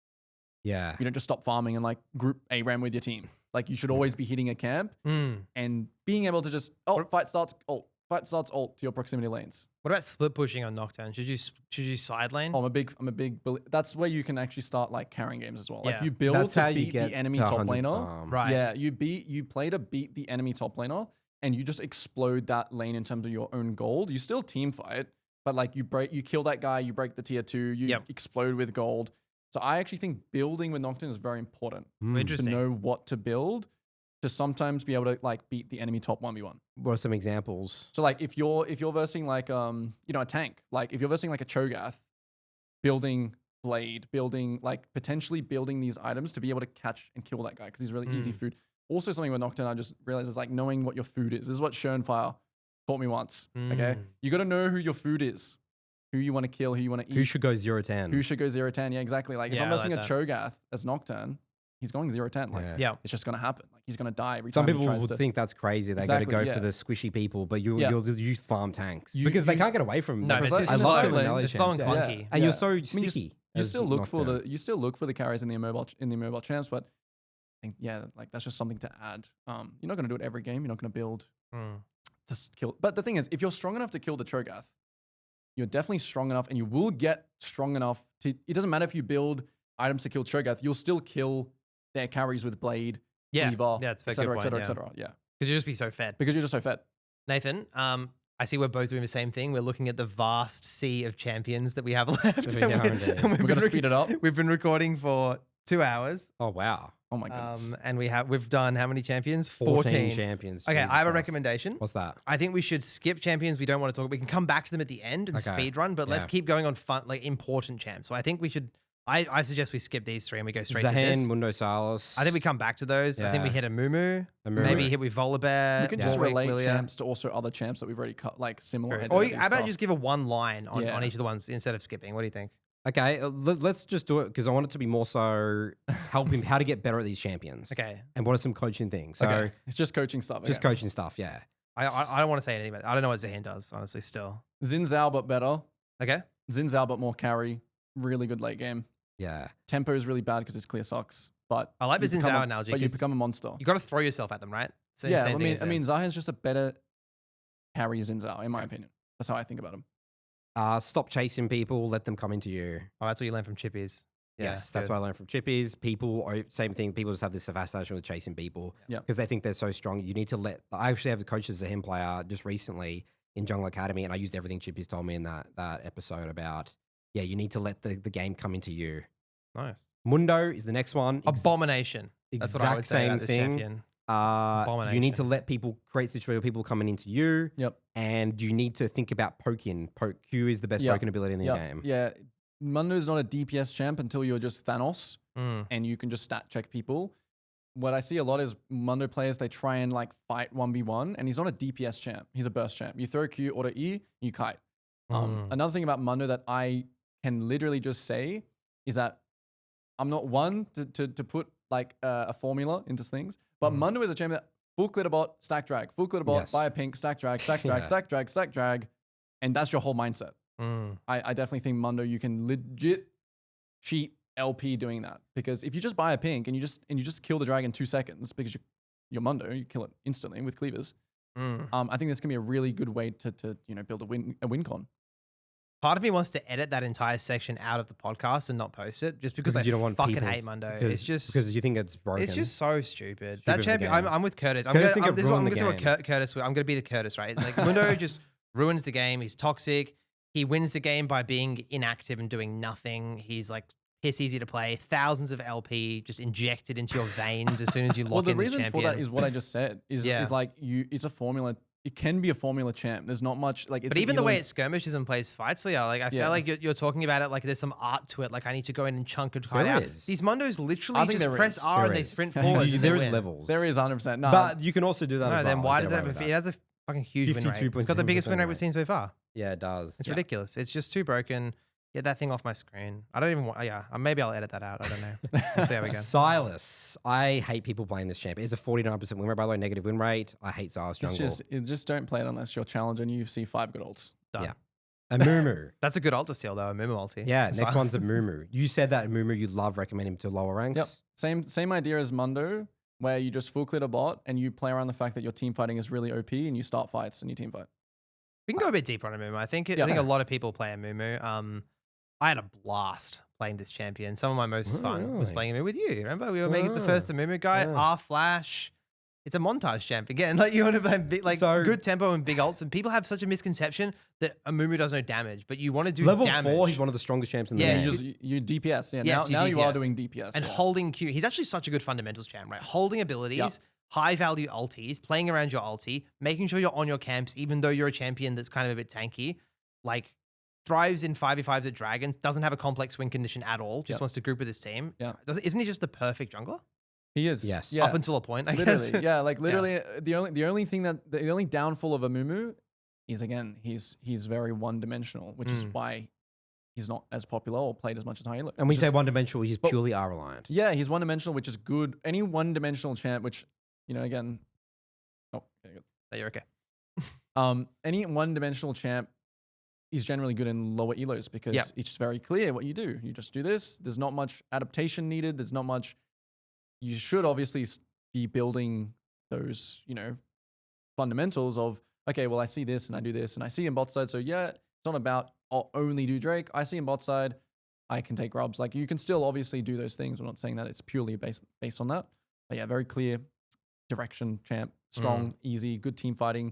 Yeah. You don't just stop farming and like group ARAM with your team. Like you should always be hitting a camp and being able to just, fight starts ult to your proximity lanes. What about split pushing on Nocturne? Should you side lane? I'm a big that's where you can actually start like carrying games as well. Like you build to beat the enemy top laner. Right. Yeah, you play to beat the enemy top laner and you just explode that lane in terms of your own gold. You still team fight, but like you kill that guy, you break the tier 2, you explode with gold. So I actually think building with Nocturne is very important. Interesting. To know what to build, to sometimes be able to like beat the enemy top 1v1. What are some examples? So like if you're versing like a tank, like if you're versing like a Cho'Gath, building Blade, potentially building these items to be able to catch and kill that guy because he's really easy food. Also, something with Nocturne, I just realized is like knowing what your food is. This is what Schoenfire taught me once. Okay, you got to know who your food is, who you want to kill, who you want to eat. Who should go 0-10? Who should go 0-10? Yeah, exactly. Like if I'm versing a Cho'Gath as Nocturne, he's going 0-10. Like it's just gonna happen. Like he's gonna die every time. Some people he tries would think that's crazy. They got to go for the squishy people, but you'll use farm tanks because they can't get away from. No, it's slow and clunky, and you're so sticky. You still look for the carries in the immobile champs, but I think like that's just something to add. You're not gonna do it every game. You're not gonna build to kill. But the thing is, if you're strong enough to kill the Cho'Gath, you're definitely strong enough, and you will get strong enough to. It doesn't matter if you build items to kill Cho'Gath, you'll still kill their carries with Blade, Weaver, et cetera. Yeah, because you'll just be so fed. Because you're just so fed. Nathan, I see we're both doing the same thing. We're looking at the vast sea of champions that we have left. We're going to speed it up. We've been recording for 2 hours. Oh, wow. Oh, my goodness. And we've done how many champions? 14 champions. Okay, I have a recommendation. What's that? I think we should skip champions we don't want to talk about. We can come back to them at the end and speed run, but let's keep going on fun, like important champs. So I think we should... I suggest we skip these three and we go straight to this. Zaheen, Mundo, Sylas. I think we come back to those. I think we hit Amumu. Maybe hit with Volibear. We can just relate champs to also other champs that we've already cut, like similar. Or how about just give a one line on each of the ones instead of skipping? What do you think? Okay, let's just do it because I want it to be more so helping how to get better at these champions. Okay. And what are some coaching things? So it's just coaching stuff. Just coaching stuff, yeah. I don't want to say anything about it. I don't know what Zaheen does, honestly, still. Xin Zhao, but better. Okay. Xin Zhao, but more carry. Really good late game. Yeah. Tempo is really bad because it's clear socks. But I like the Xin Zhao analogy. But you become a monster. You got to throw yourself at them, right? I mean, Zaheen's just a better carry Xin Zhao, in my opinion. That's how I think about him. Stop chasing people. Let them come into you. Oh, that's what you learned from Chippies. Yes, that's what I learned from Chippies. Same thing. People just have this fascination with chasing people because they think they're so strong. You need to let. I actually have a coach as a him player just recently in Jungle Academy, and I used everything Chippies told me in that episode about. Yeah, you need to let the game come into you. Nice. Mundo is the next one. Abomination. That's what I would say about this champion. You need to let people create situations where people coming into you. Yep. And you need to think about poking. Q is the best poking ability in the game. Yeah. Mundo's not a DPS champ until you're just Thanos and you can just stat check people. What I see a lot is Mundo players, they try and like fight 1v1 and he's not a DPS champ. He's a burst champ. You throw Q, auto E, you kite. Another thing about Mundo that I can literally just say is that I'm not one to put like a formula into things, but Mundo is a champion that full clitter bot, stack drag, full clitter bot, buy a pink, stack drag, stack drag, stack drag, stack drag, and that's your whole mindset. I definitely think Mundo, you can legit cheat LP doing that because if you just buy a pink and you just kill the dragon in 2 seconds because you're Mundo, you kill it instantly with cleavers. I think this can be a really good way to build a win con. Part of me wants to edit that entire section out of the podcast and not post it just because you don't want fucking hate Mundo. It's just because you think it's broken. It's just so stupid. That champion, I'm with Curtis. I'm Curtis going to be the Curtis, right? Like Mundo just ruins the game. He's toxic. He wins the game by being inactive and doing nothing. He's like piss easy to play. Thousands of LP just injected into your veins as soon as you lock in this champion. The reason for that is what I just said. Is like it's a formula. It can be a formula champ. There's not much like. But even the way it skirmishes and plays fights, Leo, like I feel like you're talking about it like there's some art to it. Like I need to go in and chunk a kite out. These Mundos literally just press R and they sprint forward. There is levels. There is 100%. No, but you can also do that. No, as well. Then why does it have? It has a fucking huge win rate. It's got the biggest win rate we've seen so far. Yeah, it does. It's ridiculous. It's just too broken. Get that thing off my screen. I don't even want. Maybe I'll edit that out. I don't know. We'll see how we go. Sylas. I hate people playing this champ. It's a 49% win rate, by the way, negative win rate. I hate Sylas jungle. Just don't play it unless you're challenger and you see 5 good ults. Done. Yeah. Amumu. That's a good ult to steal though. Amumu ulti. Yeah. Next one's Amumu. You said that Amumu you love recommending to lower ranks. Yep. Same idea as Mundo, where you just full clear a bot and you play around the fact that your team fighting is really OP and you start fights and you team fight. We can go a bit deeper on Amumu. I think a lot of people play Amumu. I had a blast playing this champion. Some of my most fun was playing Amumu with you. Remember, we were making the first Amumu guy. R flash. It's a montage champ again. Like you want to play good tempo and big ults, and people have such a misconception that Amumu does no damage, but you want to do level damage. 4. He's one of the strongest champs in the game. You DPS. Yeah, now you are doing DPS and holding Q. He's actually such a good fundamentals champ, right? Holding abilities. High value ultis, playing around your ulti, making sure you're on your camps, even though you're a champion that's kind of a bit tanky. Like thrives in 5v5s at Dragons, doesn't have a complex win condition at all, just wants to group with his team. Yeah. Isn't he just the perfect jungler? He is. Yes. Yeah. Up until a point, I Literally. guess. Yeah. Like literally, the only downfall of Amumu is, again, he's very one-dimensional, which is why he's not as popular or played as much as Hilo. And we say one-dimensional, he's purely R-reliant. Yeah, he's one-dimensional, which is good. Any one-dimensional champ, which, again... Oh, there you go. No, you're okay. Any one-dimensional champ is generally good in lower elos because it's just very clear what you do. You just do this. There's not much adaptation needed. There's not much... You should obviously be building those, fundamentals of, okay, well, I see this and I do this and I see him bot side. So yeah, it's not about I'll only do Drake. I see him bot side. I can take grubs. Like you can still obviously do those things. We're not saying that it's purely based on that. But yeah, very clear direction champ, strong, easy, good team fighting.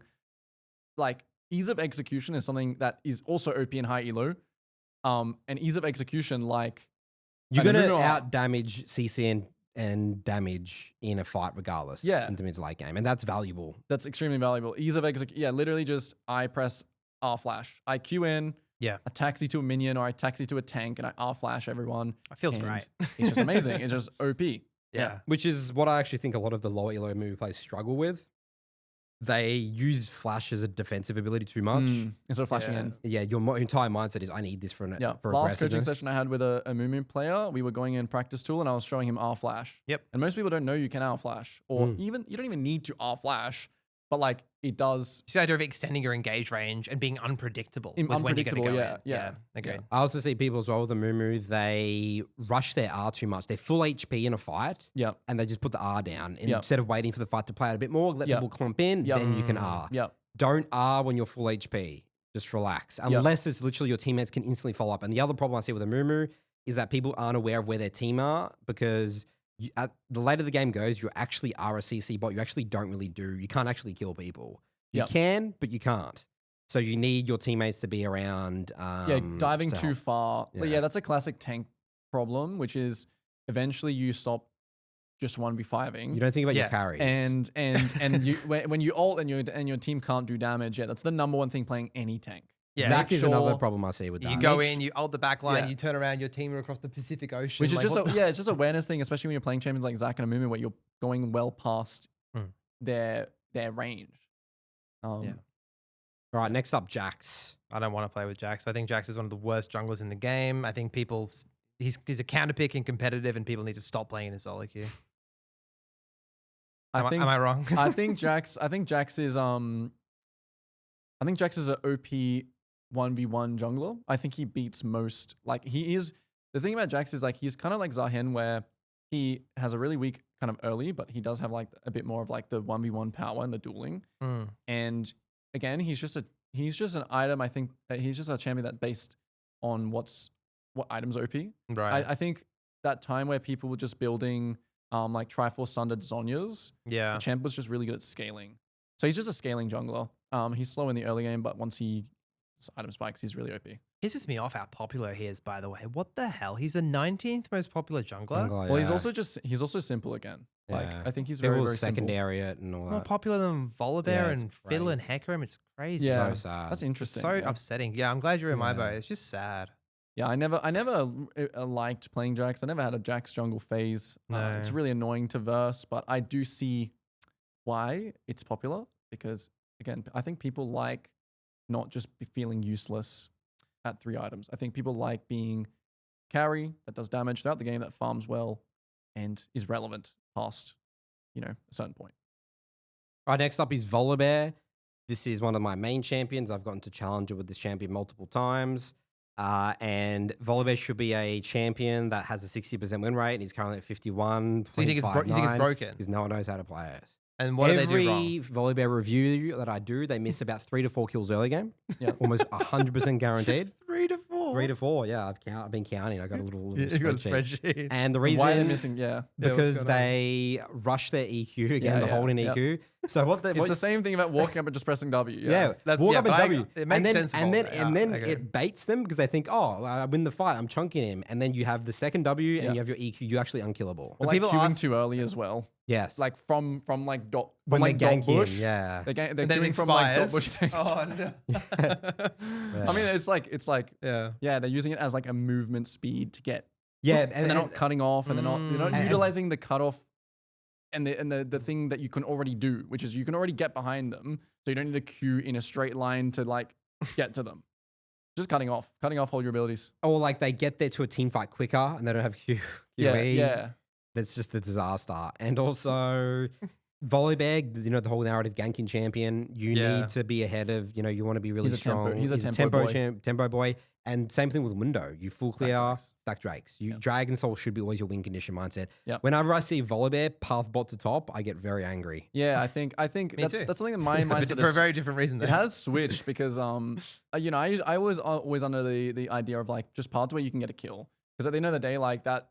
Like ease of execution is something that is also OP in high elo. And ease of execution, like you're going to out damage CC and damage in a fight regardless. Yeah. In the mid to late game. And that's valuable. That's extremely valuable. Ease of execution. Yeah, literally just I press R flash. I Q in. Yeah. I taxi to a minion or I taxi to a tank and I R flash everyone. It feels great. It's just amazing. It's just OP. Yeah. Which is what I actually think a lot of the lower elo movie players struggle with. They use flash as a defensive ability too much. Instead of flashing in. Yeah, your entire mindset is I need this for Last coaching session I had with a Amumu player, we were going in practice tool and I was showing him R flash. Yep. And most people don't know you can R flash, or even you don't even need to R flash, but like it does. It's the idea of extending your engage range and being unpredictable. When you're going to go yeah. Okay. I also see people as well with the Mumu, they rush their R too much. They're full HP in a fight. Yeah. And they just put the R down. Instead of waiting for the fight to play out a bit more, let people clump in, then you can R. Yeah. Don't R when you're full HP. Just relax. Unless it's literally your teammates can instantly follow up. And the other problem I see with a Mumu is that people aren't aware of where their team are because the later the game goes, you actually are a CC bot. You actually don't really do. You can't actually kill people. You can, but you can't. So you need your teammates to be around. Diving too far. Yeah. That's a classic tank problem, which is eventually you stop just 1v5ing. You don't think about your carries. And you when you ult and your team can't do damage, that's the number one thing playing any tank. Yeah. Zach is another problem I see with that. You go in, you ult the back line, you turn around, your team are across the Pacific Ocean. Which is it's just awareness thing, especially when you're playing champions like Zach and Amumu, where you're going well past their range. All right, next up, Jax. I don't want to play with Jax. I think Jax is one of the worst junglers in the game. I think he's a counter pick and competitive, and people need to stop playing in solo queue. Am I wrong? I think Jax is an OP 1v1 jungler. I think he beats most. Like he is. The thing about Jax is like he's kind of like Zaheen, where he has a really weak kind of early, but he does have like a bit more of like the 1v1 power and the dueling. And again, he's just an item. I think that he's just a champion that based on what items OP. Right. I think that time where people were just building like Triforce Sundered Zonyas. Yeah. The champ was just really good at scaling. So he's just a scaling jungler. He's slow in the early game, but once he item spikes, he's really OP. Pisses me off how popular he is, by the way. What the hell? He's the 19th most popular jungler. Well, he's also simple again. Like I think he's very secondary and all that. More popular than Volibear and Fiddle and Hecarim. It's crazy. Yeah, so sad. That's interesting. So upsetting. Yeah, I'm glad you're in my boat. It's just sad. Yeah, I never liked playing Jax. I never had a Jax jungle phase. No. It's really annoying to verse, but I do see why it's popular because again, I think people like not just feeling useless at 3 items. I think people like being carry that does damage throughout the game, that farms well, and is relevant past, a certain point. All right, next up is Volibear. This is one of my main champions. I've gotten to challenger with this champion multiple times. And Volibear should be a champion that has a 60% win rate. And he's currently at 51. So you think it's broken? Because no one knows how to play it. And what do they do wrong? Every Volibear review that I do, they miss about 3 to 4 kills early game. Yeah, almost 100% guaranteed. 3 to 4. 3 to 4. Yeah, I've been counting. I got a little spreadsheet. And the reason why are they missing? because they rush their EQ again, the holding EQ. So It's the same thing about walking up and just pressing W. Yeah, That's- walk yeah, up and but I- W, it makes and then sense of and all then that. and then Yeah, okay. it baits them because they think, oh, I win the fight, I'm chunking him, and then you have the second W and Yeah. you have your EQ. You're actually unkillable. Or like people queuing ask- too early as well. Yes, Like from like dot when from like they dot gank in, bush. yeah. They're And then it queuing from like dot expires. bush. Oh no. I mean, it's like Yeah. yeah, they're using it as like a movement speed to get. Yeah, And they're not cutting off, and they're not and- utilizing the cutoff and the thing that you can already do, which is you can already get behind them, so you don't need to queue in a straight line to like get to them. Just cutting off all your abilities. or like they get there to a team fight quicker and they don't have QE. Yeah. That's just a disaster. And also, Volibear, you know, the whole narrative ganking champion, you Yeah. need to be ahead of, you know, you want to be really He's a tempo- strong. he's a tempo boy. Tempo boy. And same thing with Mundo. You full clear, Drakes. stack Drakes. You Yep. Dragon Soul should be always your win condition mindset. Yep. Whenever I see Volibear path bot to top, I get very angry. Yeah, I think Me that's too. something that my mindset For a is. very different reason. It Though. has switched because you know, I was always under the idea of like just paths where you can get a kill, because at the end of the day, like that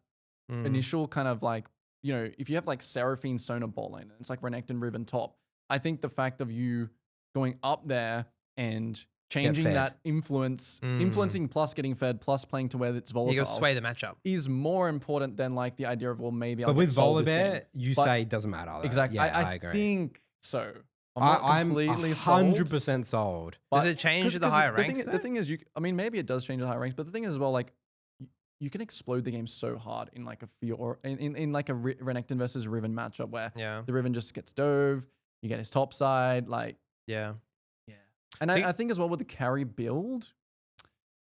initial kind of like, you know, if you have like Seraphine Sona bot lane, it's like Renekton Riven top. I think the fact of you going up there and changing fed. that influencing plus getting fed plus playing to where it's volatile You go sway the matchup. is more important than like the idea of, well, maybe I'll But with get sold this Volibear, game. you But- say it doesn't matter. Though. Exactly. Yeah, I agree. think so. I'm not I'm completely sold. 100% sold. But- Does it change 'cause- with the 'cause higher the ranks? Thing, the thing is, I mean, maybe it does change the higher ranks, but the thing is, as well, like, you can explode the game so hard in like a or in like a Renekton versus Riven matchup where Yeah. the Riven just gets dove, you get his top side, like, Yeah. yeah. And See- I think as well with the carry build,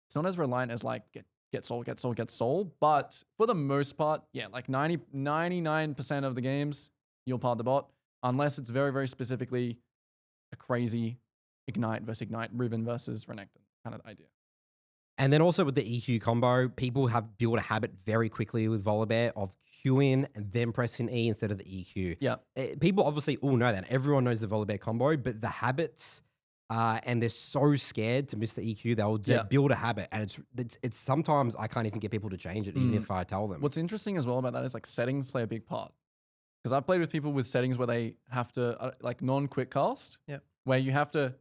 it's not as reliant as like get soul, but for the most part, yeah, like 99% of the games, you'll part the bot, unless it's very, very specifically a crazy Ignite versus Ignite, Riven versus Renekton kind of idea. And then also with the EQ combo, people have built a habit very quickly with Volibear of Qing and then pressing E instead of the EQ. Yeah. People obviously all know that. Everyone knows the Volibear combo, but the habits, and they're so scared to miss the EQ, they'll build a habit. And it's sometimes I can't even get people to change it, even if I tell them. What's interesting as well about that is like settings play a big part. Because I've played with people with settings where they have to, like non-quick cast, where you have to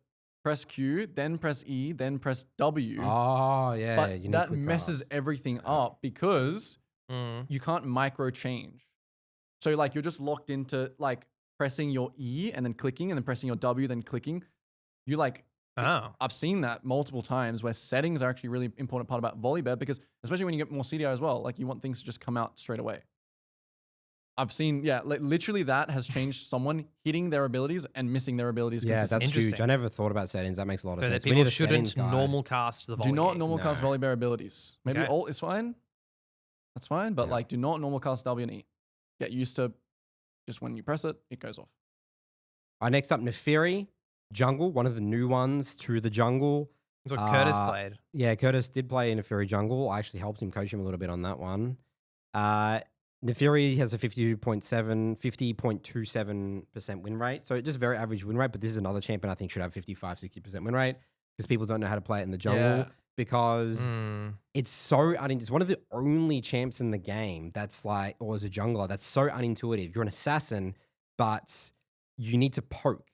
press Q, then press E, then press W. Oh, yeah. But you need that quick messes cast. everything up because you can't micro change. So like you're just locked into like pressing your E and then clicking and then pressing your W, then clicking. You like, Oh. I've seen that multiple times where settings are actually a really important part about Volibear, because especially when you get more CDI as well, like you want things to just come out straight away. I've seen, like literally that has changed someone hitting their abilities and missing their abilities. Yeah, that's huge. Interesting. I never thought about settings. That makes a lot of So that sense. We people need a settings shouldn't guy. normal cast the Do not Volibear. normal cast No. Volibear abilities. Maybe Okay. alt is fine. That's fine. But Yeah. like, do not normal cast W and E. Get used to just when you press it, it goes off. All right, next up, Naafiri, jungle, one of the new ones to the jungle. That's what Curtis Uh, played. Yeah, Curtis did play in Naafiri jungle. I actually helped him, coach him a little bit on that one. Naafiri has a 50.27% win rate. So just very average win rate, but this is another champion I think should have 55, 60% win rate because people don't know how to play it in the jungle Yeah. because it's so, it's one of the only champs in the game that's like, or as a jungler, that's so unintuitive. You're an assassin, but you need to poke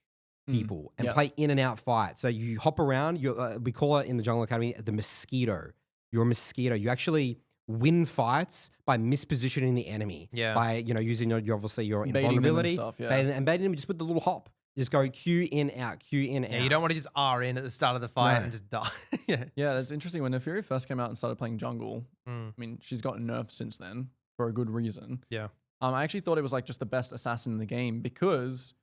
people and Yep. play in and out fight. So you hop around. We call it in the Jungle Academy the mosquito. You're a mosquito. You actually win fights by mispositioning the enemy. Yeah. By using your obviously your Baiting them and invulnerability. stuff, yeah. Baiting them just with the little hop. Just go Q in out, Q in out. Yeah, you don't want to just R in at the start of the fight No. and just die. Yeah. Yeah, that's interesting. When Naafiri first came out and started playing jungle, Mm. I mean, she's gotten nerfed since then for a good reason. Yeah. I actually thought it was like just the best assassin in the game because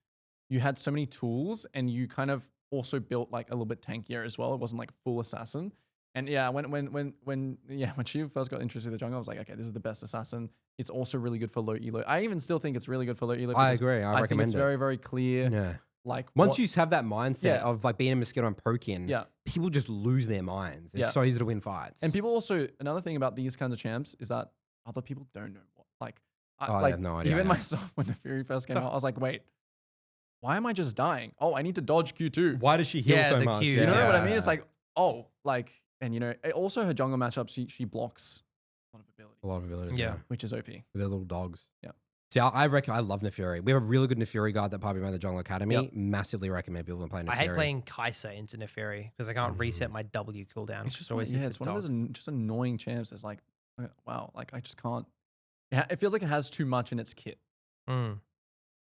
you had so many tools and you kind of also built like a little bit tankier as well. It wasn't like full assassin. And yeah, when she first got interested in the jungle, I was like, okay, this is the best assassin. It's also really good for low elo. I even still think it's really good for low elo. I because agree. I think recommend it's it. very, very clear. Yeah. Like Once what- you have that mindset Yeah. of like being a mosquito and poking, Yeah. people just lose their minds. It's Yeah. so easy to win fights. And people also, another thing about these kinds of champs is that other people don't know what. Like, I have no idea, Even yeah. myself, when the Fury first came out, I was like, wait, why am I just dying? Oh, I need to dodge Q2. why does she heal Yeah, so the much? Q, You know Yeah. what I mean? It's like, oh, like, and also her jungle matchups, she blocks a lot of abilities. a lot of abilities. Yeah. Which is OP. With their little dogs. Yeah. See, I reckon I love Naafiri. We have a really good Naafiri guide that probably made the Jungle Academy. Yep. Massively recommend people play Naafiri. I hate playing Kai'Sa into Naafiri because I can't reset my W cooldown. It's just always it's one of those just annoying champs. It's like, wow, like I just can't. It feels like it has too much in its kit.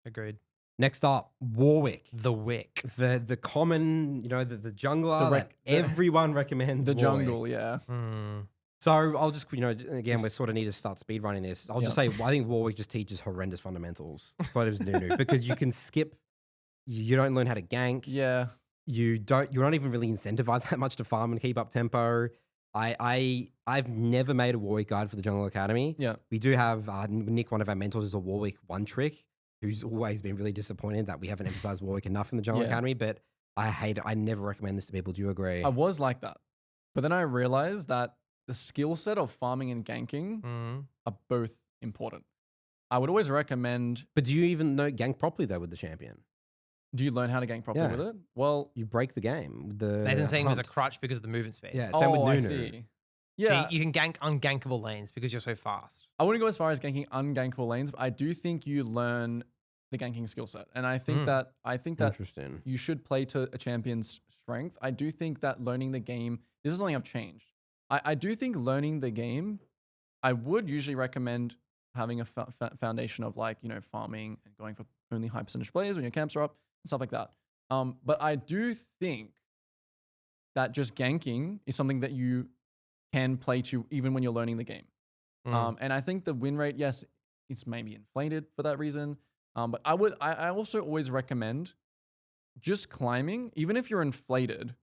Agreed. Next up, Warwick. The Wick. The common, the jungler that everyone recommends. The Warwick. jungle, yeah. So I'll just, again, we sort of need to start speedrunning this. I'll just say, I think Warwick just teaches horrendous fundamentals. That's what it is Nunu. Because you can skip, you don't learn how to gank. Yeah. You're not even really incentivized that much to farm and keep up tempo. I've never made a Warwick guide for the Jungle Academy. Yeah. We do have Nick, one of our mentors, is a Warwick one trick, who's always been really disappointed that we haven't emphasized Warwick enough in the Jungle Academy, but I hate it. I never recommend this to people. Do you agree? I was like that. But then I realized that the skill set of farming and ganking are both important. I would always recommend... But do you even know gank properly, though, with the champion? Do you learn how to gank properly with it? Well... You break the game. Nathan's saying it was a crutch because of the movement speed. Yeah, same with Nunu. I see. Yeah. So you can gank ungankable lanes because you're so fast. I wouldn't go as far as ganking ungankable lanes, but I do think you learn the ganking skill set. And I think that Interesting. You should play to a champion's strength. I do think that learning the game... This is something I've changed. I do think learning the game, I would usually recommend having a foundation of farming and going for only high percentage players when your camps are up and stuff like that. But I do think that just ganking is something that you can play to even when you're learning the game. And I think the win rate, yes, it's maybe inflated for that reason. But I also always recommend just climbing, even if you're inflated,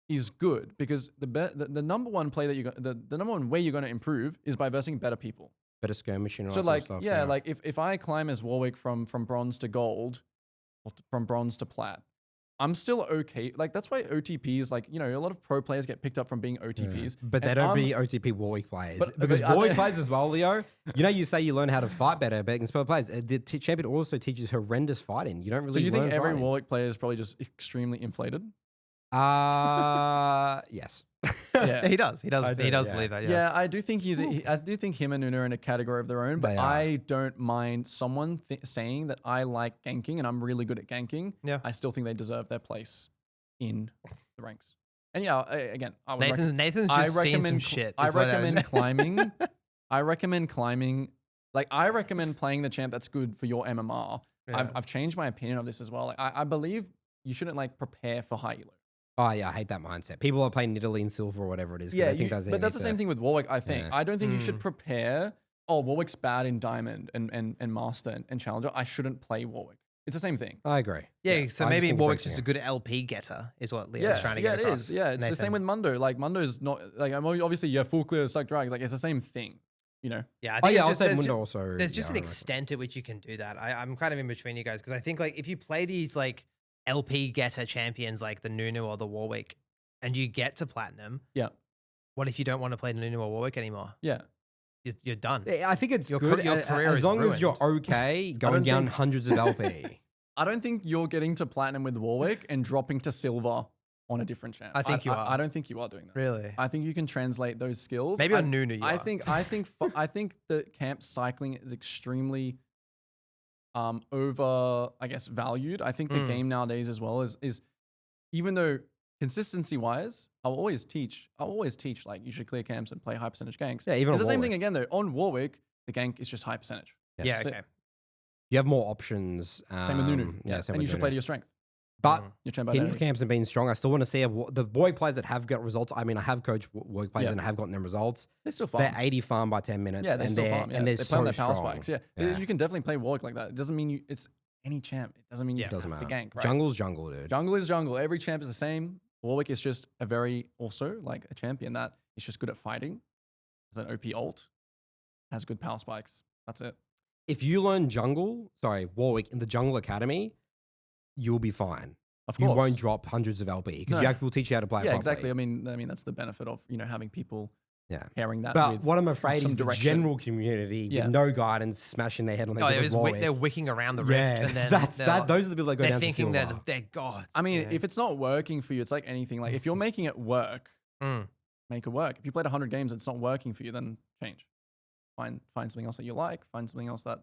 is good because the number one play that the number one way you're going to improve is by versing better people, better skirmishing. So like if I climb as Warwick from bronze to gold, or from bronze to plat, I'm still okay. Like that's why OTPs, a lot of pro players get picked up from being OTPs, but they don't be OTP Warwick players because Warwick players as well, Leo. You say you learn how to fight better against pro players. The champion also teaches horrendous fighting. You don't really. So you think every fighting. Warwick player is probably just extremely inflated? Yes. Yeah, he does. He does believe that. Yes. Yeah, I do think I do think him and Nunu are in a category of their own. But I don't mind someone saying that I like ganking and I'm really good at ganking. Yeah, I still think they deserve their place in the ranks. And again, Nathan's just seeing some shit. I recommend climbing. I recommend climbing. I recommend playing the champ that's good for your MMR. Yeah. I've changed my opinion of this as well. I believe you shouldn't prepare for high elo. Oh yeah, I hate that mindset. People are playing Nidalee and Silver or whatever it is. Yeah, but that's the same thing with Warwick, I think. Yeah. I don't think you should prepare, Warwick's bad in Diamond and Master and Challenger. I shouldn't play Warwick. It's the same thing. I agree. Yeah, so maybe Warwick's just a good LP getter is what Leo's trying to get across. Yeah, it is. Yeah, it's the same with Mundo. Mundo's not, obviously, full clear, stack drags. It's the same thing, Yeah, I think I'll say Mundo also. There's just an extent to which you can do that. I'm kind of in between you guys because I think if you play these LP getter champions like the Nunu or the Warwick, and you get to platinum. Yeah. What if you don't want to play Nunu or Warwick anymore? Yeah. You're done. I think it's good your career as is long ruined. as you're okay going down hundreds of LP. I don't think you're getting to platinum with Warwick and dropping to silver on a different champ. I think you are. I don't think you are doing that. Really? I think you can translate those skills. Maybe on Nunu. I think the camp cycling is extremely over, valued. I think the game nowadays as well is even though consistency wise, I'll always teach you should clear camps and play high percentage ganks. Yeah, even it's the same thing again though. On Warwick, the gank is just high percentage. Yes. Yeah, okay. You have more options. Same with Nunu. Yeah, same and with you should Nunu. play to your strength. But your hidden camps have been strong. I still want to see the Warwick players that have got results. I mean, I have coached Warwick players and have gotten them results. They're still farm. They're 80 farm by 10 minutes. Yeah, they're still farm. Yeah. And they're play so on their power strong. spikes. Yeah. You can definitely play Warwick like that. It doesn't mean it's any champ. It doesn't mean you have to gank. Right? Jungle's jungle, dude. Jungle is jungle. Every champ is the same. Warwick is just a champion that is just good at fighting. Has an OP ult. Has good power spikes. That's it. If you learn Warwick in the Jungle Academy, you'll be fine. Of course. You won't drop hundreds of LP because you actually will teach you how to play properly. Exactly. I mean that's the benefit of having people pairing that. But with what I'm afraid is the direction. general community with no guidance smashing their head on their they're wicking around the rift. And then those are the people that go down to silver. They're thinking they're gods. I mean, if it's not working for you, it's like anything. If you're making it work, make it work. If you played 100 games and it's not working for you, then change. Find something else that you like. Find something else that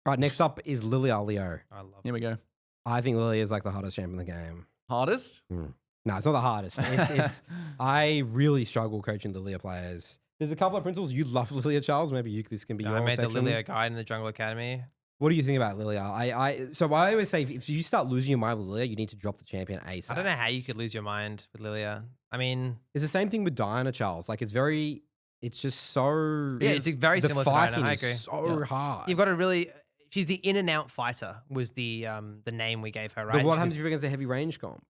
Right, next up is Lillia Leo. I love Here we go. I think Lillia is like the hardest champ in the game. Hardest? No, it's not the hardest. It's I really struggle coaching Lillia players. There's a couple of principles. You love Lillia, Charles. Maybe this can be your I made section. the Lillia guide in the Jungle Academy. What do you think about Lillia? So I always say if you start losing your mind with Lillia, you need to drop the champion ASAP. I don't know how you could lose your mind with Lillia. I mean, it's the same thing with Diana, Charles. Like it's just so yeah, it's very similar to fighting Diana. I is agree. so hard. You've got to really. She's the in and out fighter. Was the name we gave her, right? But what happens if you're against a heavy range comp?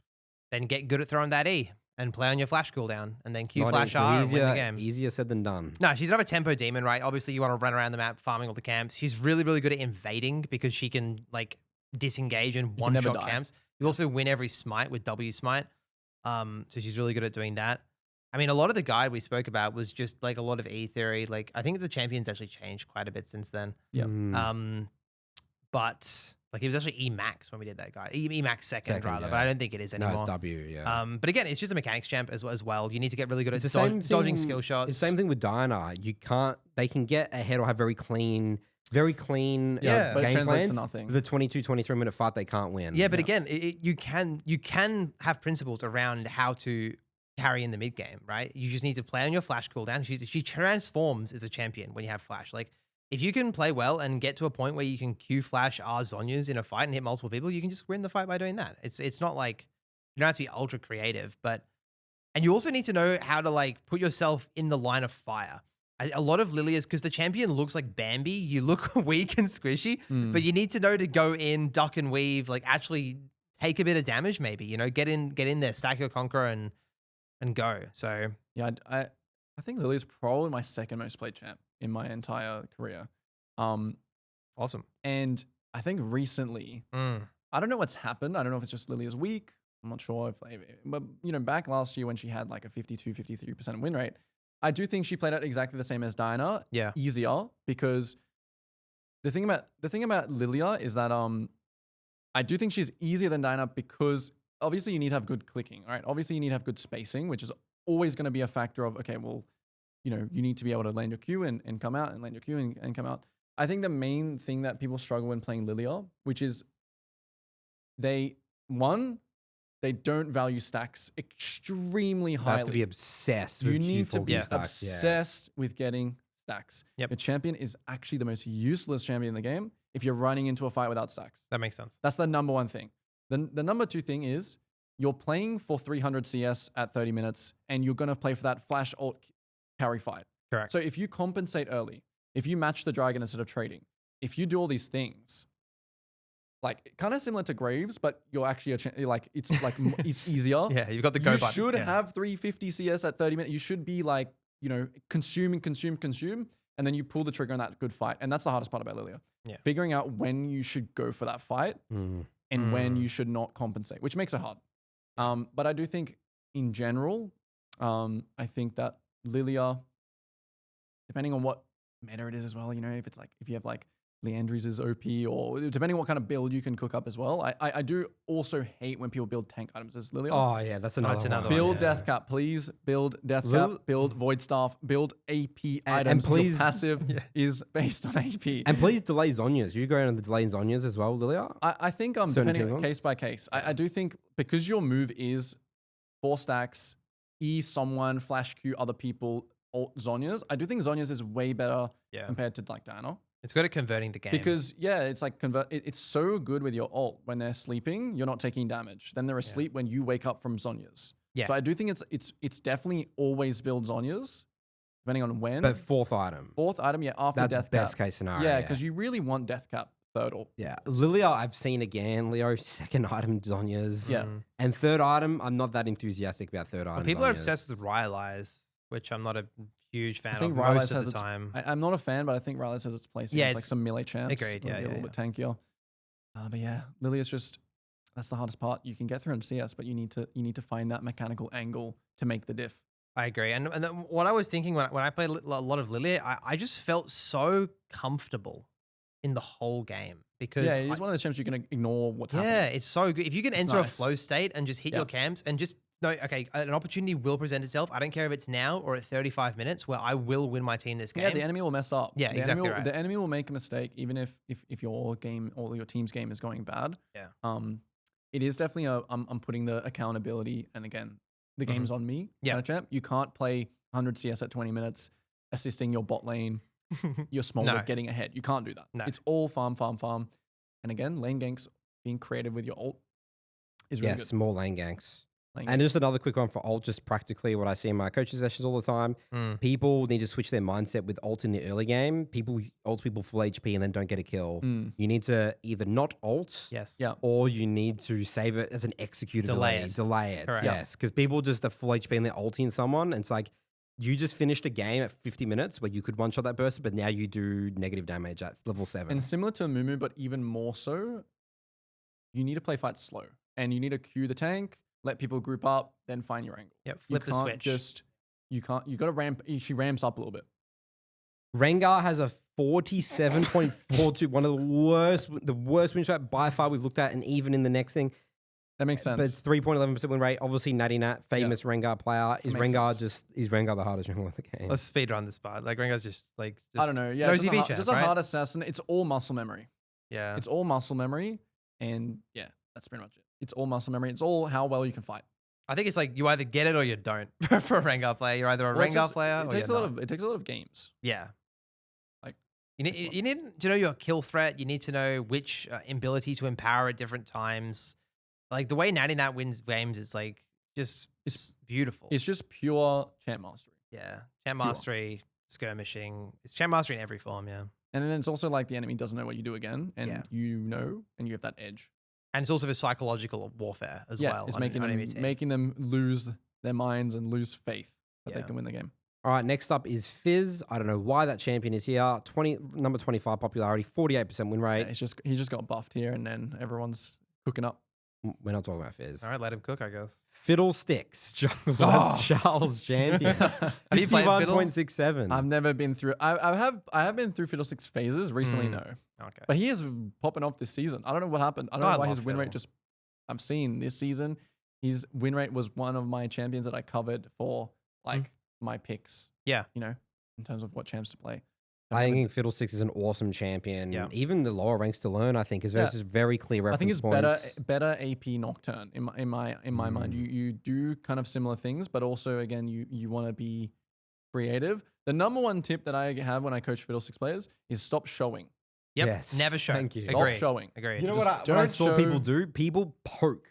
Then get good at throwing that E and play on your flash cooldown, and then Q Not flash easy. R and win the game. Easier said than done. No, she's not a tempo demon, right? Obviously, you want to run around the map farming all the camps. She's really, really good at invading because she can like disengage and one-shot camps. You also win every smite with W smite. So she's really good at doing that. I mean, a lot of the guide we spoke about was just like a lot of E theory. Like I think the champions actually changed quite a bit since then. Yeah. But like it was actually E max when we did that guide. E max second rather, yeah. but I don't think it is anymore. No, it's W, yeah. But again, it's just a mechanics champ as well. You need to get really good It's at the same dodging thing- skill shots. It's the same thing with Diana. They can get ahead or have very clean but it game translates plans. to nothing. The 22, 23-minute fight, they can't win. Yeah, but again, you can have principles around how to carry in the mid game, right? You just need to play on your flash cooldown. She transforms as a champion when you have flash. Like if you can play well and get to a point where you can Q flash R Zhonya's in a fight and hit multiple people, you can just win the fight by doing that. It's not like you don't have to be ultra creative, and you also need to know how to like put yourself in the line of fire. A lot of Lillia's, because the champion looks like Bambi, you look weak and squishy, but you need to know to go in, duck and weave, like actually take a bit of damage maybe, get in there, stack your conqueror and go. So yeah, I think Lillia's probably my second most played champ in my entire career. Awesome. And I think recently, I don't know what's happened. I don't know if it's just Lillia's weak. I'm not sure but back last year when she had like a 52, 53% win rate, I do think she played out exactly the same as Diana. Yeah. Easier because the thing about Lillia is that I do think she's easier than Diana because obviously you need to have good clicking, right? Obviously you need to have good spacing, which is always going to be a factor of, okay, well, you need to be able to land your Q and come out and land your Q and come out. I think the main thing that people struggle when playing Lillia, which is they don't value stacks extremely highly. You have to be obsessed with You need to be Q4 stacks, obsessed with getting stacks. Yep. The champion is actually the most useless champion in the game if you're running into a fight without stacks. That makes sense. That's the number one thing. The number two thing is you're playing for 300 CS at 30 minutes and you're going to play for that flash ult carry fight. Correct. So if you compensate early, if you match the dragon instead of trading, if you do all these things, like kind of similar to Graves, but you're actually it's easier. Yeah, you've got the go button. You should Yeah. have 350 CS at 30 minutes. You should be like, consume, and then you pull the trigger on that good fight. And that's the hardest part about Lillia. Yeah. Figuring out when you should go for that fight and when you should not compensate, which makes it hard. But I do think in general, I think that Lillia, depending on what meta it is as well, if you have like Leandri's is OP or depending on what kind of build you can cook up as well. I do also hate when people build tank items as Lillia. Oh yeah, that's another one. Build yeah. Death Cap, please. Build Death Cap, build Void Staff, build AP items. and please, your passive is based on AP. And please delay Zhonya's. You go on the delay Zhonya's as well, Lilia? I think depending on case by case. I do think because your move is 4 stacks, E someone, flash Q other people, alt Zhonya's. I do think Zhonya's is way better compared to like Diana. It's good at converting the game. Because it's like it's so good with your ult. When they're sleeping, you're not taking damage. Then they're asleep when you wake up from Zhonya's. Yeah. So I do think it's definitely always build Zhonya's, depending on when. But 4th item. 4th item, after That's Death best Cap. case scenario. Yeah, because you really want Death Cap 3rd ult. Yeah. Lilia, I've seen again. Leo, 2nd item Zhonya's. Yeah. And 3rd item, I'm not that enthusiastic about 3rd item. Well, people are Zhonya's. obsessed with Rylai's, which I'm not a huge fan I think of Rylai's most has of the its, time. I'm not a fan, but I think Rylai's has its place Yeah, against like some melee champs. agreed, Maybe yeah, a little yeah, bit tankier. But yeah, Lilia's just that's the hardest part. You can get through on CS, but you need to find that mechanical angle to make the diff. I agree. And then what I was thinking when I played a lot of Lillia, I just felt so comfortable in the whole game because it's one of those champs you can ignore what's happening. Yeah, it's so good. If you can enter nice. a flow state and just hit your camps and just no, okay, an opportunity will present itself. I don't care if it's now or at 35 minutes where I will win my team this game. Yeah, the enemy will mess up. Yeah, the exactly enemy will, right. The enemy will make a mistake, even if your game or your team's game is going bad. Yeah. It is definitely I'm putting the accountability, and again, the game's on me. Yeah. Kind of champ. You can't play 100 CS at 20 minutes, assisting your bot lane, your smolder getting ahead. You can't do that. No. It's all farm. And again, lane ganks, being creative with your ult is really good. Small lane ganks. Lane And ganks. just another quick one for ult, just practically what I see in my coaching sessions all the time. People need to switch their mindset with ult in the early game. People ult people full HP and then don't get a kill. You need to either not ult, or you need to save it as an executed delay it. Correct. Yes, because people just are full HP and they're ulting someone. And it's like, you just finished a game at 50 minutes where you could one-shot that person, but now you do negative damage at level 7. And similar to Amumu, but even more so, you need to play fights slow. And you need to queue the tank, let people group up, then find your angle. Yep, flip the switch. You got to ramp, she ramps up a little bit. Rengar has a 47.42, one of the worst win rate by far we've looked at, and even in the next thing. That makes sense. But it's 3.11% win rate. Obviously, Natty Nat, famous Rengar player. Is Rengar the hardest jungle of the game? Let's speed run this part. Like Rengar's just I don't know. Yeah, just a hard assassin. It's all muscle memory. Yeah. It's all muscle memory. And yeah, that's pretty much it. It's all muscle memory. It's all how well you can fight. I think it's like you either get it or you don't for a Rengar player. You're either a Rengar player it or takes a lot of games. Yeah. Like you need to know your kill threat. You need to know which ability to empower at different times. Like the way Natty Nat wins games is like just it's beautiful. It's just pure champ mastery. Yeah. Champ mastery, skirmishing. It's champ mastery in every form, yeah. And then it's also like the enemy doesn't know what you do again, and you know, and you have that edge. And it's also for psychological warfare as well. It's making them lose their minds and lose faith that they can win the game. All right, next up is Fizz. I don't know why that champion is here. Number 25 popularity, 48% win rate. Yeah, he just got buffed here, and then everyone's cooking up. We're not talking about Fizz. All right, let him cook, I guess. Fiddlesticks, Charles champion. 51.67. I've never been through. I have been through Fiddlesticks phases recently. No, okay, but he is popping off this season. I don't know what happened. I don't know why his win rate just. I've seen this season. His win rate was one of my champions that I covered for like my picks. Yeah, you know, in terms of what champs to play. I think Fiddlesticks is an awesome champion. Yeah. Even the lower ranks to learn, I think, is versus very clear reference I think it's points. better AP Nocturne in my mind. You do kind of similar things, but also again you want to be creative. The number one tip that I have when I coach Fiddlesticks players is stop showing. Yep. Yes. Never show. Thank you. Stop showing. Agreed. You know what I saw people do? People poke.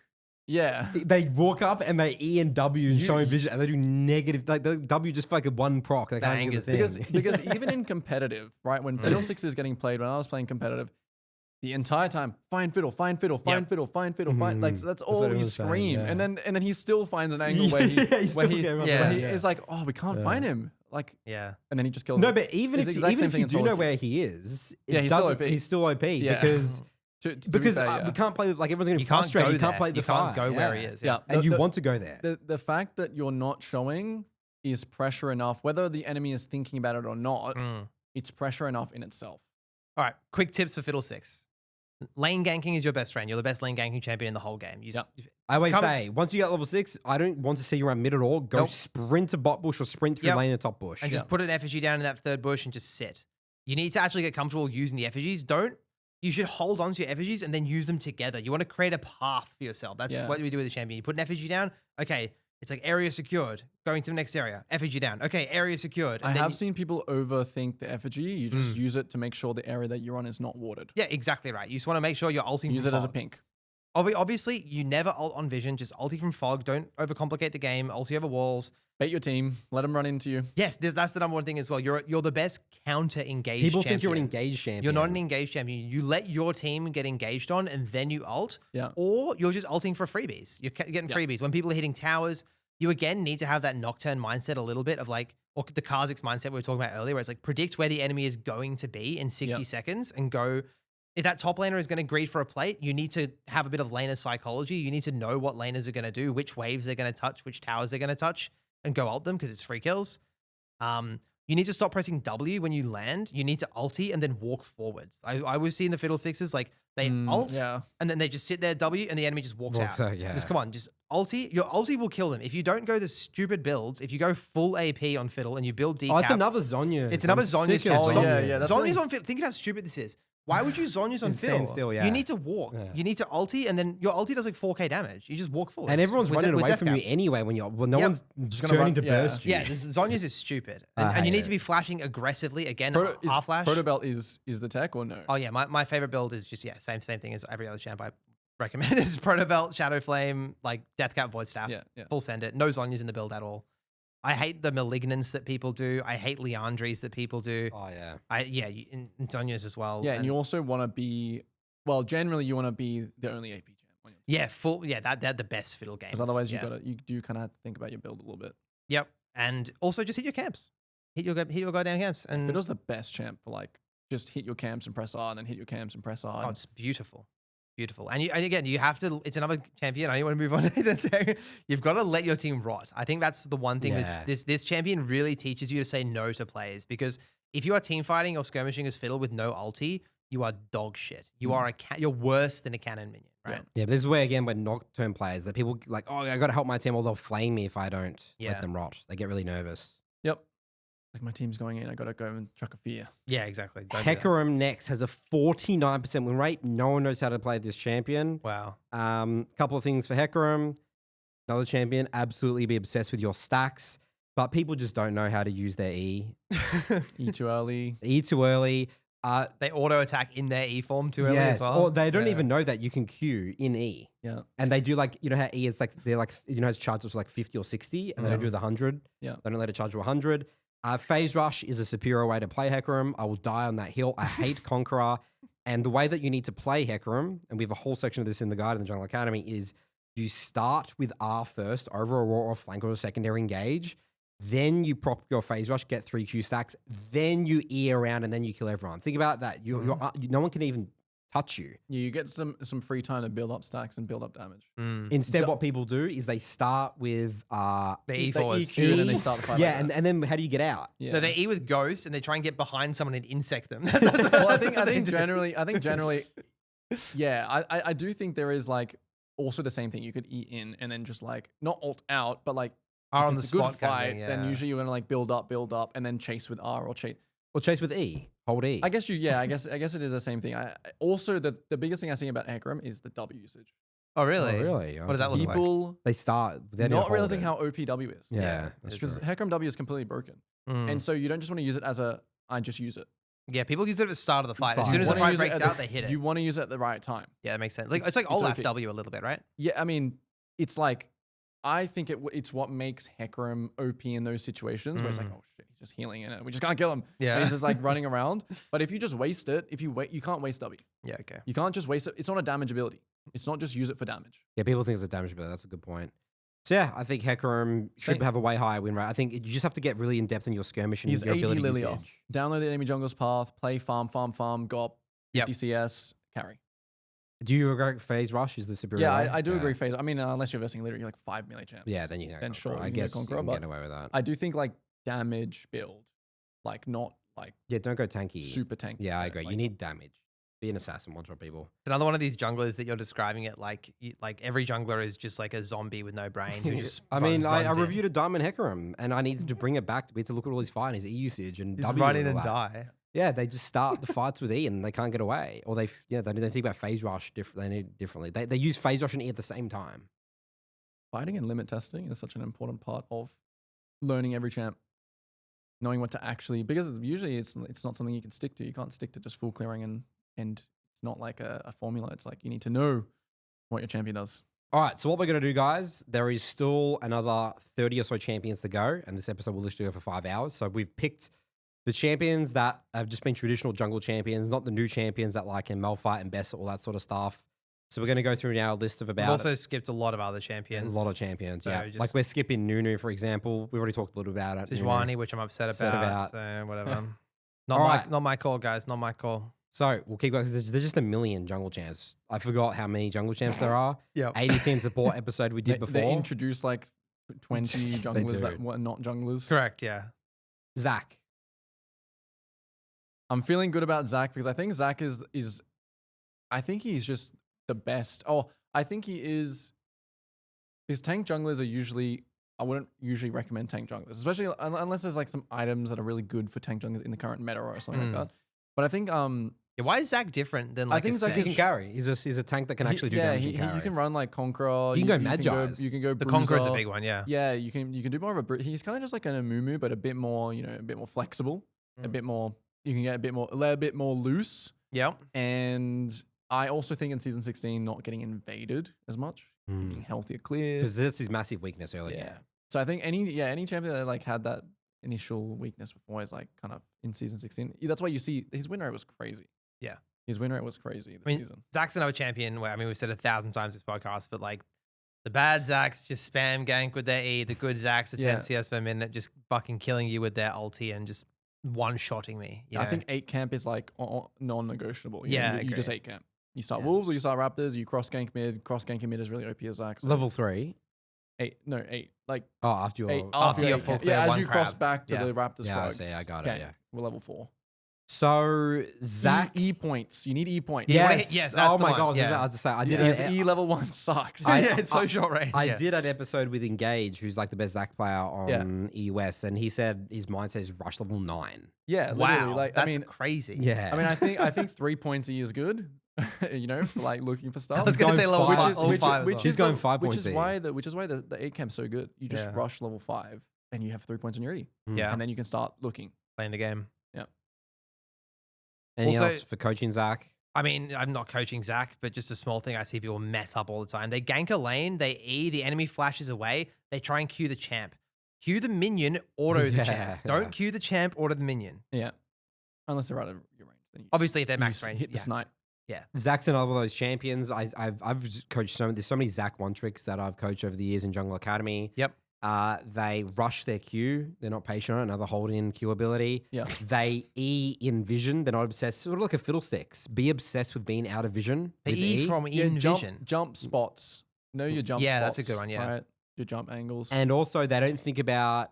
Yeah. They walk up and they E and W showing vision, and they do negative. Like the W just for like a one proc. They can't get the thing. Because even in competitive, right? When Fiddlesticks is getting played, when I was playing competitive, the entire time, find fiddle, find fiddle, find fiddle, find fiddle, find. Like that's all we scream, and then he still finds an angle where he is like, oh, we can't find him. Like, and then he just kills. No, him. but even if you do know where he is, he's still OP because. Because we can't play, like everyone's going to be frustrated. You can't play the fight. You can't go where he is. Yeah. And you want to go there. The fact that you're not showing is pressure enough, whether the enemy is thinking about it or not, it's pressure enough in itself. All right, quick tips for Fiddlesticks. Lane ganking is your best friend. You're the best lane ganking champion in the whole game. I always say, once you get level 6, I don't want to see you around mid at all. Go sprint to bot bush or sprint through lane to top bush. And just put an effigy down in that third bush and just sit. You need to actually get comfortable using the effigies. You should hold on to your effigies and then use them together. You want to create a path for yourself. That's what we do with the champion. You put an effigy down. Okay, it's like area secured. Going to the next area. Effigy down. Okay, area secured. I have seen people overthink the effigy. You just use it to make sure the area that you're on is not warded. Yeah, exactly right. You just want to make sure you're ulting. Use it as a pink. Obviously, you never ult on vision. Just ulti from fog. Don't overcomplicate the game. Ulti over walls. Bait your team. Let them run into you. Yes, that's the number one thing as well. You're the best counter engaged People champion. think you're an engaged champion. You're not an engaged champion. You let your team get engaged on and then you ult. Yeah. Or you're just ulting for freebies. You're getting freebies. When people are hitting towers, you again need to have that Nocturne mindset a little bit of like, or the Kha'Zix mindset we were talking about earlier, where it's like predict where the enemy is going to be in 60 seconds and go. If that top laner is going to greed for a plate, you need to have a bit of laner psychology. You need to know what laners are going to do, which waves they're going to touch, which towers they're going to touch, and go ult them because it's free kills. You need to stop pressing W when you land. You need to ulti and then walk forwards. I was seeing the Fiddlesticks like They ult, Yeah. and then they just sit there W, and the enemy just walks out. Yeah. Just come on, just ulti. Your ulti will kill them. If you don't go the stupid builds, if you go full AP on Fiddle and you build decap. Oh, it's another Zonya. It's another Zonya's. That's Zonya's on Fiddle. Think how stupid this is. Why would you Zonya's on Fiddle? Stand still, yeah. You need to walk. Yeah. You need to ulti, and then your ulti does like 4k damage. You just walk forward. And everyone's with running with away death from cap. you anyway when you're. Well, no one's Just gonna turning run- to yeah. burst you. Yeah, Zonya's is stupid, I and you hate need to it. be flashing aggressively again. Is Half flash. Protobelt is the tech or no? Oh yeah, my favorite build is just same thing as every other champ I recommend is Protobelt, Shadow Flame, like Death Cap, Void Staff. Yeah. Full send it. No Zonyas in the build at all. I hate the Malignants that people do. I hate Leandries that people do. Oh yeah. And Zonyas as well. Yeah, and you also want to be, well, generally you want to be the only AP champ. On your team. they're the best Fiddle games. Because otherwise you do kind of have to think about your build a little bit. Yep, and also just hit your camps. Hit your goddamn camps. And Fiddle's the best champ for like just hit your camps and press R, and then hit your camps and press R. oh, it's beautiful. Beautiful. And again, you have to, it's another champion. I don't want to move on to that. You've got to let your team rot. I think that's the one thing Yeah. this champion really teaches you to say no to players, because if you are team fighting or skirmishing as Fiddle with no ulti, you are dog shit. You are you're worse than a cannon minion, right? Yeah, this is where again when Nocturne players that people like, oh, I got to help my team, or they'll flame me if I don't Yeah. let them rot. They get really nervous. Yep. Like my team's going in, I gotta go and chuck a fear. Yeah, exactly. Don't do that. Hecarim next has a 49% win rate. No one knows how to play this champion. Wow. Couple of things for Hecarim. Another champion, absolutely be obsessed with your stacks, but people just don't know how to use their E. E too early. E too early. They auto attack in their E form too early Yes, as well. or they don't Yeah. even know that you can Q in E. Yeah. And they do like, you know how E is like, they're like, you know, it's charged to like 50 or 60, and they don't do the 100. Yeah. They don't let it charge to 100. Phase Rush is a superior way to play Hecarim. I will die on that hill. I hate Conqueror. And the way that you need to play Hecarim, and we have a whole section of this in the guide in the Jungle Academy, is you start with R first over Aurora flank or a secondary engage. Then you prop your Phase Rush, get 3 Q stacks. Then you E around and then you kill everyone. Think about that. No one can even touch you. Yeah, you get some free time to build up stacks and build up damage. Instead, what people do is they start with The E They forwards. EQ and then they start the fight. yeah, like that. and then how do you get out? yeah. No, they E with Ghost and they try and get behind someone and insect them. Well, I think generally, yeah, I do think there is like also the same thing. You could E in and then just like not ult out, but like R if on it's the a spot good kind of fight, thing, then yeah. usually you're gonna like build up, and then chase with R or chase. Or chase with E. Hold E. I guess I guess it is the same thing. Also the biggest thing I see about Hecarim is the W usage. Oh, really? Oh, really? What does that look like? People They start. They're not realizing how OP W is. Yeah, that's Because true. Hecarim W is completely broken, Mm. and so you don't just want to use it as I just use it. Yeah, people use it at the start of the fight. As Fine. soon as the Wanna fight use it breaks at out, the- they hit it. You want to use it at the right time. Yeah, that makes sense. Like It's- it's like it's Olaf OP. W a little bit, right? Yeah, I mean, it's like I think it's what makes Hecarim OP in those situations where it's like, oh shit, he's just healing in it. We just can't kill him. Yeah. And he's just like running around. But if you just waste it, you can't waste W. Yeah, okay. You can't just waste it. It's not a damage ability. It's not just use it for damage. Yeah, people think it's a damage ability. That's a good point. So yeah, I think Hecarim should Same. have a way higher win rate. I think you just have to get really in depth in your skirmish and He's your 80 ability Lillia. usage. Download the enemy jungle's path, play farm, go up, 50 CS, carry. Do you agree Phase Rush is the superior Yeah, way? I do agree phase. I mean, unless you're versing literally like 5 melee champs. Yeah, then you can Then go sure, for it. I you can get guess you Conqueror, can but get away with that. I do think like damage build, like not like Yeah, don't go tanky. super tanky. Yeah, I agree. Like, You need damage. Be an assassin, one shot people. It's another one of these junglers that you're describing it like every jungler is just like a zombie with no brain who just I mean, I runs in. reviewed a Diamond Hecarim, and I needed to bring it back. We had to look at all his fight, his E usage, and Just W run in all and that. die. Yeah, they just start the fights with E, and they can't get away, or they think about Phase Rush differently. They use Phase Rush and E at the same time. fighting and limit testing is such an important part of learning every champ. Knowing what to actually, because usually it's not something you can stick to. You can't stick to just full clearing and it's not like a formula. It's like you need to know what your champion does. All right, so what we're going to do, guys, there is still another 30 or so champions to go, and this episode will literally go for 5 hours. So we've picked the champions that have just been traditional jungle champions, not the new champions that like in Malphite and Bessa, all that sort of stuff. So we're going to go through now a list of We've about also skipped a lot of other a champions. lot of champions. So Yeah, just- like we're skipping Nunu, for example. We've already talked a little about it. Nunu. Sejuani, which I'm upset Upset about. about. So whatever. All not right. not my call, guys. Not my call. So we'll keep going. There's just a million jungle champs. I forgot how many jungle champs there are. Yeah. ADC and support episode we did before. They introduced like 20 junglers do. that were not junglers. Correct. Yeah. Zach. I'm feeling good about Zach because I think Zach is I think he's just the best. Oh, I think he is. Because tank junglers are usually, I wouldn't usually recommend tank junglers, especially unless there's like some items that are really good for tank junglers in the current meta or something like that. But I think why is Zach different than like I think a Zach He Sage? can carry. He's a tank that can actually do damage. you carry. can run like Conqueror. You can go Magi's. You can go The Bruiser. Conqueror is a big one, yeah. Yeah, you can do more of a. He's kind of just like an Amumu, but a bit more, a bit more flexible, a bit more. You can get a bit more loose. Yeah. And I also think in season 16, not getting invaded as much, getting healthier clears. Because that's his massive weakness earlier. Yeah. So I think any champion that like had that initial weakness before is like kind of in season 16. That's why you see his win rate was crazy. Yeah. His win rate was crazy this season. Zach's another champion where, we've said 1,000 times this podcast, but like the bad Zachs just spam gank with their E. The good Zachs are 10 CS per minute, just fucking killing you with their ulti and just one-shotting me. I think 8 camp is like non-negotiable. You just 8 camp. You start Wolves or you start Raptors, you cross gank mid. Cross ganking mid is really OP as Zach. So Level 3. 8. Like after your 8, after your full clear, as one you cross crab. back to the Raptors. Yeah, I Frogs, see, I got it, yeah. We're level 4. So Zach, E points. You need E points. yes, Yes, that's oh the my one, god, I was yeah. about to say I did. His E level 1 sucks. It's so short range. I did an episode with Engage, who's like the best Zach player on EUS, and he said his mindset is rush level 9. Yeah, literally. Wow, Like that's crazy. Yeah, I think 3 points E is good. For like looking for stuff. I was going to say level 5. Which He's is going 5 points. Which is why the 8 camp's so good. You just rush level 5 and you have 3 points on your E. Yeah. And then you can start looking. Playing the game. Yeah. Anything Also- else for coaching Zach? I'm not coaching Zach, but just a small thing I see people mess up all the time. They gank a lane, they E, the enemy flashes away, they try and Q the champ. Q the minion, auto the champ. Don't Q the champ, auto the minion. Yeah. Unless they're out of your range. Then you Obviously, if they're max range. hit the snipe. Yeah. Zach's another one of those champions. I've coached there's so many Zach one tricks that I've coached over the years in Jungle Academy. Yep. They rush their Q. They're not patient on it. Another hold in Q ability. Yeah. They E in vision. They're not obsessed. Sort of like a Fiddlesticks. Be obsessed with being out of vision. They with E from in vision. Jump spots. Know your jump spots. Yeah, that's a good one, yeah. Right? Your jump angles. And also, they don't think about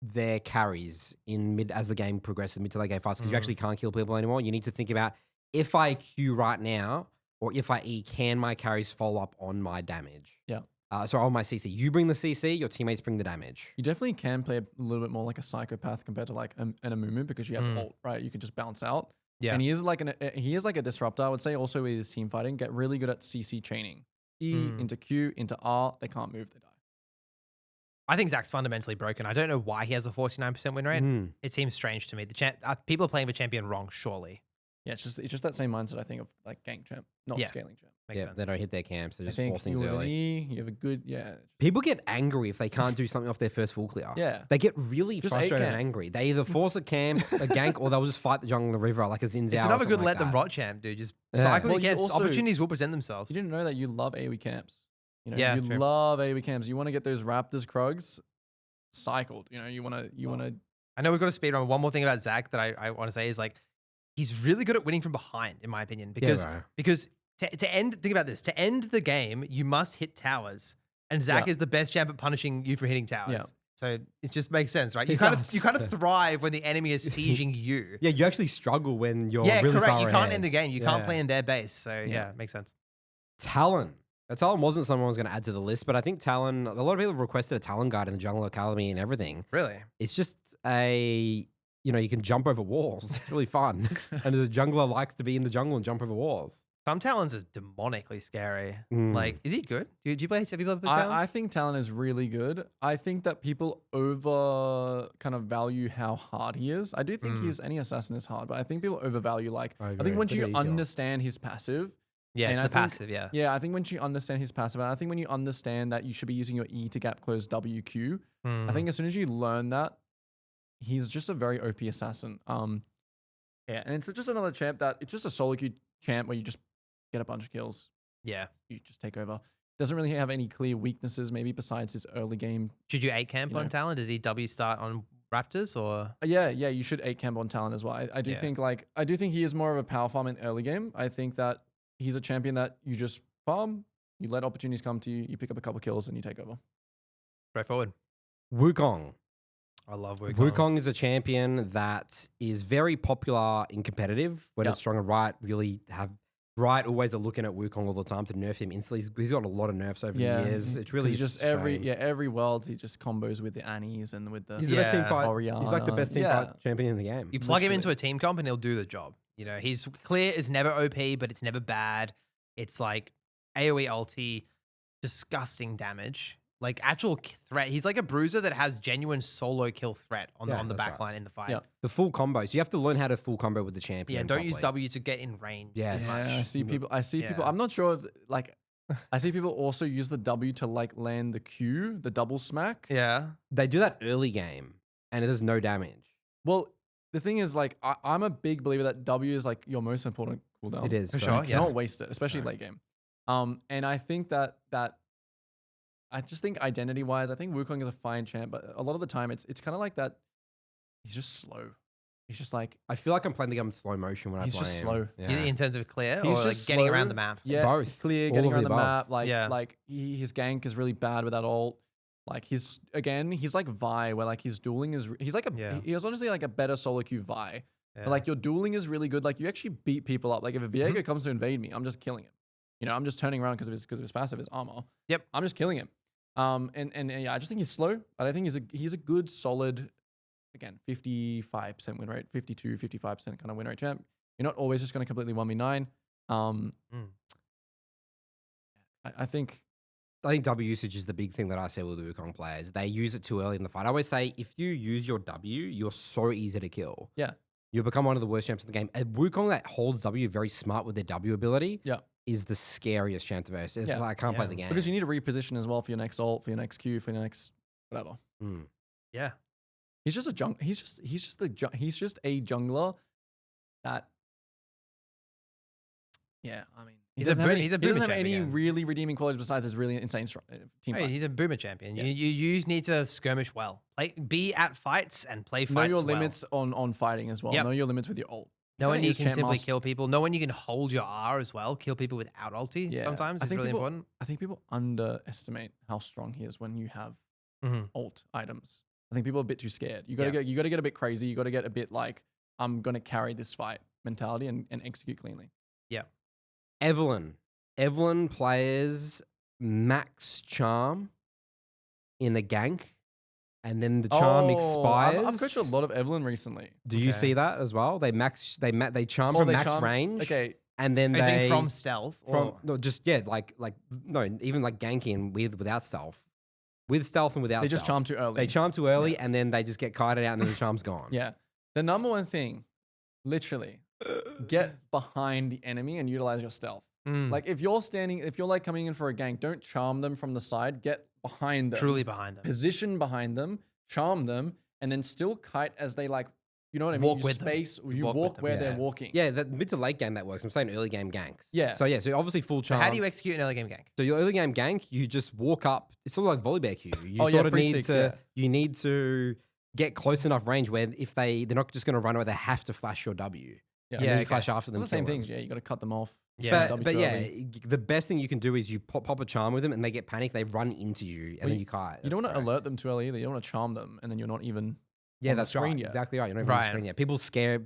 their carries in mid as the game progresses, mid to late game fast, because you actually can't kill people anymore. You need to think about, if I Q right now, or if I E, can my carries follow up on my damage? Yeah. So on my CC. You bring the CC, your teammates bring the damage. You definitely can play a little bit more like a psychopath compared to like an Amumu, because you have ult, right? You can just bounce out. Yeah. And he is like a disruptor, I would say, also with his team fighting. Get really good at CC chaining. E into Q into R, they can't move, they die. I think Zach's fundamentally broken. I don't know why he has a 49% win rate. It seems strange to me. People are playing the champion wrong, surely. Yeah, it's just that same mindset, I think, of like gank champ, not scaling champ. Makes sense. They don't hit their camps. They I just think force things you have an early. E, you have a good, People get angry if they can't do something off their first full clear. Yeah. They get really Just frustrated and 8 camp. angry. They either force a camp, a gank, or they'll just fight the jungle in the river like a Xin Zhao. It's or another good something let like them that. rot champ, dude. Just Yeah. cycle Well, your you camps. also- Opportunities will present themselves. You didn't know that you love AoE camps. You Yeah, you true. love AoE camps. You want to get those Raptors Krugs cycled. You want to. I know we've got a speed run. One more thing about Zach that I want to say is like, he's really good at winning from behind, in my opinion. Because to end, think about this. To end the game, you must hit towers, and Zach is the best champ at punishing you for hitting towers. Yeah. So it just makes sense, right? You It kind does. of thrive when the enemy is sieging you. Yeah, you actually struggle when you're Yeah, really correct. far You ahead. can't end the game. You can't Yeah. play in their base. So yeah, makes sense. Talon. Now, Talon wasn't someone I was going to add to the list, but I think Talon, a lot of people have requested a Talon guide in the Jungle Academy and everything. Really? It's just you can jump over walls. It's really fun. And the jungler likes to be in the jungle and jump over walls. Some Talons is demonically scary. Mm. Like, is he good? Do you play? Have you played Talon? I think Talon is really good. I think that people over kind of value how hard he is. I do think any assassin is hard, but I think people overvalue I agree. think once Look you at Easier. understand his passive. Yeah, and it's I the think- passive, yeah. Yeah, I think once you understand his passive, and I think when you understand that you should be using your E to gap close WQ, I think as soon as you learn that, he's just a very OP assassin. And it's just another champ it's just a solo queue champ where you just get a bunch of kills. Yeah. You just take over. Doesn't really have any clear weaknesses, maybe besides his early game. Should you 8 camp You on know. Talon? Does he W start on Raptors or? Yeah, you should 8 camp on Talon as well. I do think he is more of a power farm in early game. I think that he's a champion that you just farm, you let opportunities come to you, you pick up a couple kills, and you take over. Straightforward. Wukong. I love Wukong. Wukong is a champion that is very popular in competitive, when it's strong and right, really have Riot always are looking at Wukong all the time to nerf him instantly. He's got a lot of nerfs over the years. It's really just every world he just combos with the Annies and with the he's the best team fight. Oriana. He's like the best team fight champion in the game. You plug him into a team comp and he'll do the job. You know, his clear is never OP, but it's never bad. It's like AoE ulti, disgusting damage. Like actual threat. He's like a bruiser that has genuine solo kill threat on the back line in the fight. Yeah. The full combos. You have to learn how to full combo with the champion. Yeah, don't use W to get in range. Yeah, I see people. I'm not sure if like I see people also use the W to like land the Q, the double smack. Yeah. They do that early game and it does no damage. Well, the thing is like I'm a big believer that W is like your most important cooldown. It is. For sure. You cannot waste it, especially late game. And I think that I just think identity-wise, I think Wukong is a fine champ, but a lot of the time it's kind of like that. He's just slow. He's just like I feel like I'm playing the game in slow motion when I play him. He's just slow. Yeah. In terms of clear He's or just like getting slow. around the map? Yeah, both. Clear, All getting of around the the above. map. Like his gank is really bad with that ult. Like he's like Vi, where like his dueling is he's like he's honestly like a better solo queue Vi. Yeah. But like your dueling is really good. Like you actually beat people up. Like if a Viego comes to invade me, I'm just killing him. You know, I'm just turning around because of his passive, his armor. Yep. I'm just killing him. And yeah, I just think he's slow. But I think he's a good solid, again, 55% win rate, 52, 55% kind of win rate champ. You're not always just going to completely 1v9. I think W usage is the big thing that I see with the Wukong players. They use it too early in the fight. I always say if you use your W, you're so easy to kill. Yeah. You'll become one of the worst champs in the game. A Wukong that holds W very smart with their W ability Yeah. is the scariest champ to verse. It's like I can't play the game. Because you need to reposition as well for your next ult, for your next Q, for your next whatever. Yeah. He's just a he's just a jungler that I mean he doesn't have any really redeeming qualities besides his really insane team fight. He's a boomer champion. Yeah. You need to skirmish well. Like be at fights and play fights. Know your limits on fighting as well. Yep. Know your limits with your ult. Know when you can simply kill people. Know when you can hold your R as well. Kill people without ulti. Yeah. Sometimes it's really important. I think people underestimate how strong he is when you have ult items. I think people are a bit too scared. You gotta get a bit crazy. You gotta get a bit like I'm gonna carry this fight mentality and execute cleanly. Yeah. Evelynn plays max charm in a gank, and then the charm expires. I've coached a lot of Evelynn recently. Do you see that as well? They charm from max range. Okay. And then they from stealth or even like ganking without stealth. With stealth and without stealth. They just charm too early. Mm. They charm too early and then they just get kited out and then the charm's gone. Yeah. The number one thing, literally, get behind the enemy and utilize your stealth. Like if you're like coming in for a gank, don't charm them from the side. Get behind them. Truly behind them. Position behind them, charm them, and then still kite as they like, you know what I mean? Walk with space, them. you walk where they're walking. Yeah, that mid to late game that works. I'm saying early game ganks. Yeah. So obviously full charm. How do you execute an early game gank? So your early game gank, you just walk up. It's sort of like Volibear Q. You need to get close enough range where if they're not just going to run away, they have to flash your W. Yeah. And then you flash after them. It's the same things. Yeah, you got to cut them off. Yeah. But yeah, the best thing you can do is you pop a charm with them and they get panicked. They run into you and then you kite. You don't want to alert them too early either. You don't want to charm them and then you're not even. Yeah, that's right. Yet. Exactly right. You're not even on the screen yet. People scare.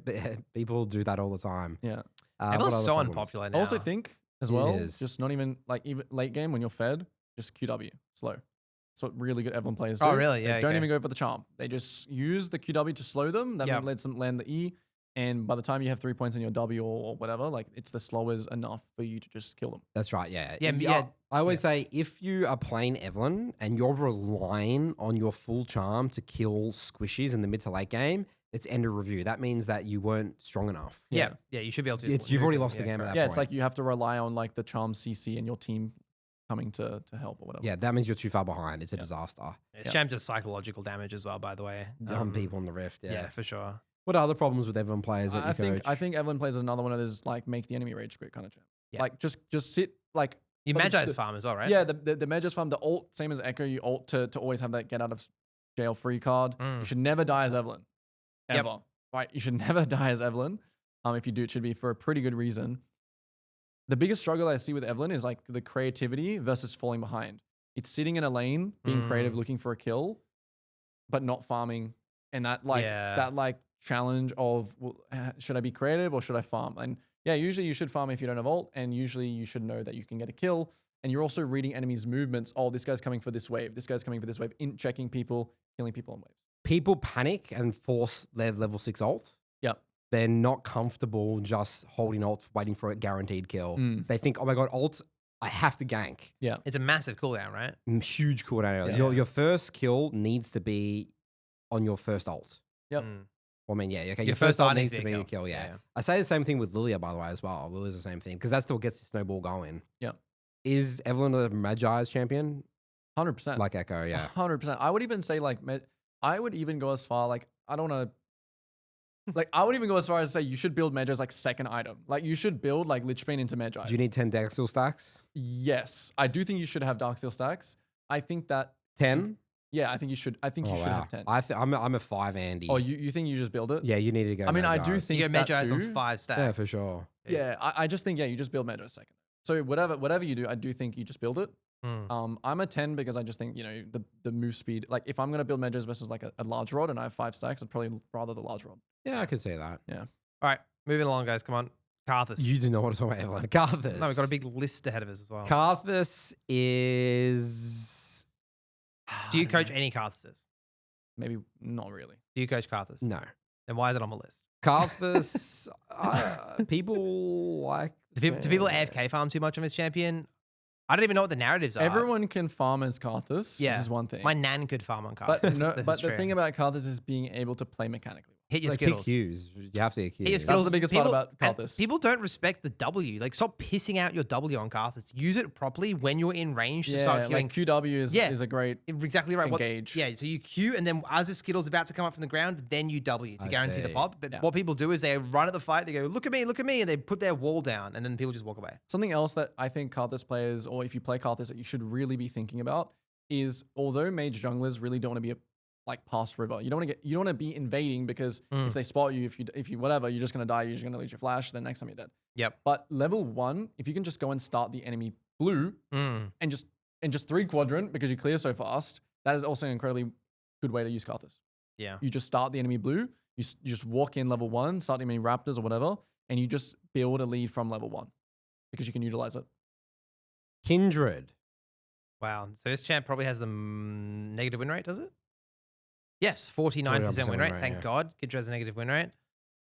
People do that all the time. Yeah. Everyone's so unpopular now. I also think as well, just not even like even late game when you're fed, just QW slow. That's what really good Evelynn players do. Oh, really? Yeah. They don't even go for the charm. They just use the QW to slow them. That lets them land the E. And by the time you have 3 points in your W or whatever, like it's the slowers enough for you to just kill them. That's right. Yeah. Yeah. I always say if you are playing Evelynn and you're relying on your full charm to kill squishies in the mid to late game, it's end of review. That means that you weren't strong enough. Yeah. You should be able to. You've already lost the game at that point. Yeah, it's like you have to rely on like the charm CC and your team coming to help or whatever. Yeah, that means you're too far behind. It's a disaster. It's champ does psychological damage as well, by the way. On people in the Rift. Yeah, for sure. What are other problems with Evelynn players that you coach? I think Evelynn plays another one of those like make the enemy rage quit kind of champ. Yeah. Like just sit like you Magi's farm as well, right? Yeah, the Magi's farm, the ult, same as Ekko, you ult to always have that get out of jail free card. You should never die as Evelynn. Ever. Yep. Right? You should never die as Evelynn. If you do, it should be for a pretty good reason. The biggest struggle I see with Evelynn is like the creativity versus falling behind. It's sitting in a lane, being creative, looking for a kill, but not farming. And that challenge of should I be creative or should I farm? And Yeah, usually you should farm if you don't have ult, and usually you should know that you can get a kill. And you're also reading enemies' movements. Oh, this guy's coming for this wave. This guy's coming for this wave. Checking people, killing people on waves. People panic and force their level 6 ult. Yep. They're not comfortable just holding ult, waiting for a guaranteed kill. They think, oh my god, ult, I have to gank. Yeah. It's a massive cooldown, right? Huge cooldown. Yeah. Your first kill needs to be on your first ult. Yep. Well, I mean, yeah, okay. Your first first ult ult needs to be a kill, yeah. I say the same thing with Lillia, by the way, as well. Lillia's the same thing, because that still gets the snowball going. Yep. Is Evelynn a Magi's champion? 100%. Like Ekko, yeah. 100%. I would even say, like, I would even go as far, like, I don't want to, like, I would even go as far as to say you should build Magi as, like, second item. Like, you should build, like, Lich Bane into Magi. Do you need 10 Darksteel stacks? Yes. I do think you should have Darksteel stacks. I think that... 10? Yeah, I think you should. I think you should have 10. I'm a 5 Andy. Oh, you think you just build it? Yeah, you need to go. I mean, I do Magi's. think You go that Magi's on too. 5 stacks. Yeah, for sure. Yeah, I just think, yeah, you just build Magi second. So whatever you do, I do think you just build it. I'm a 10 because I just think, you know, the move speed. Like, if I'm going to build Magis versus, like, a large rod and I have 5 stacks, I'd probably rather the large rod. Yeah, I could say that. Yeah. All right, moving along, guys. Come on. Karthus. You do not want to talk about Evelynn. Karthus. No, we've got a big list ahead of us as well. Karthus is... Do you coach any Karthuses? Maybe not really. Do you coach Karthus? No. Then why is it on the list? Karthus, people like... Do people AFK farm too much on his champion? I don't even know what the narratives are. Everyone can farm as Karthus. Yeah. This is one thing. My nan could farm on Karthus. But no, This but is the true. thing about Karthus is being able to play mechanically. Hit your Like Skittles. Qs. You have to hit Qs. Hit your That's Skittles. the biggest part about and Karthus. People don't respect the W. Like, stop pissing out your W on Karthus. Use it properly when you're in range to start like queuing. QW is a great Exactly right. engage. Yeah, so you queue, and then as the Skittle's about to come up from the ground, then you W to I guarantee the see. pop. But what people do is they run at the fight, they go, look at me, and they put their wall down, and then people just walk away. Something else that I think Karthus players, or if you play Karthus, that you should really be thinking about is, although mage junglers really don't want to be like past river, you don't want to be invading, because if they spot you, if you whatever, you're just gonna die. You're just gonna lose your flash. Then next time you're dead. Yep. But level 1, if you can just go and start the enemy blue and just 3 quadrant because you clear so fast, that is also an incredibly good way to use Karthus. Yeah. You just start the enemy blue. You just walk in level 1, start the enemy raptors or whatever, and you just build a lead from level 1 because you can utilize it. Kindred. Wow. So this champ probably has the negative win rate, does it? Yes, 49% win rate. Thank God. Kindred has a negative win rate.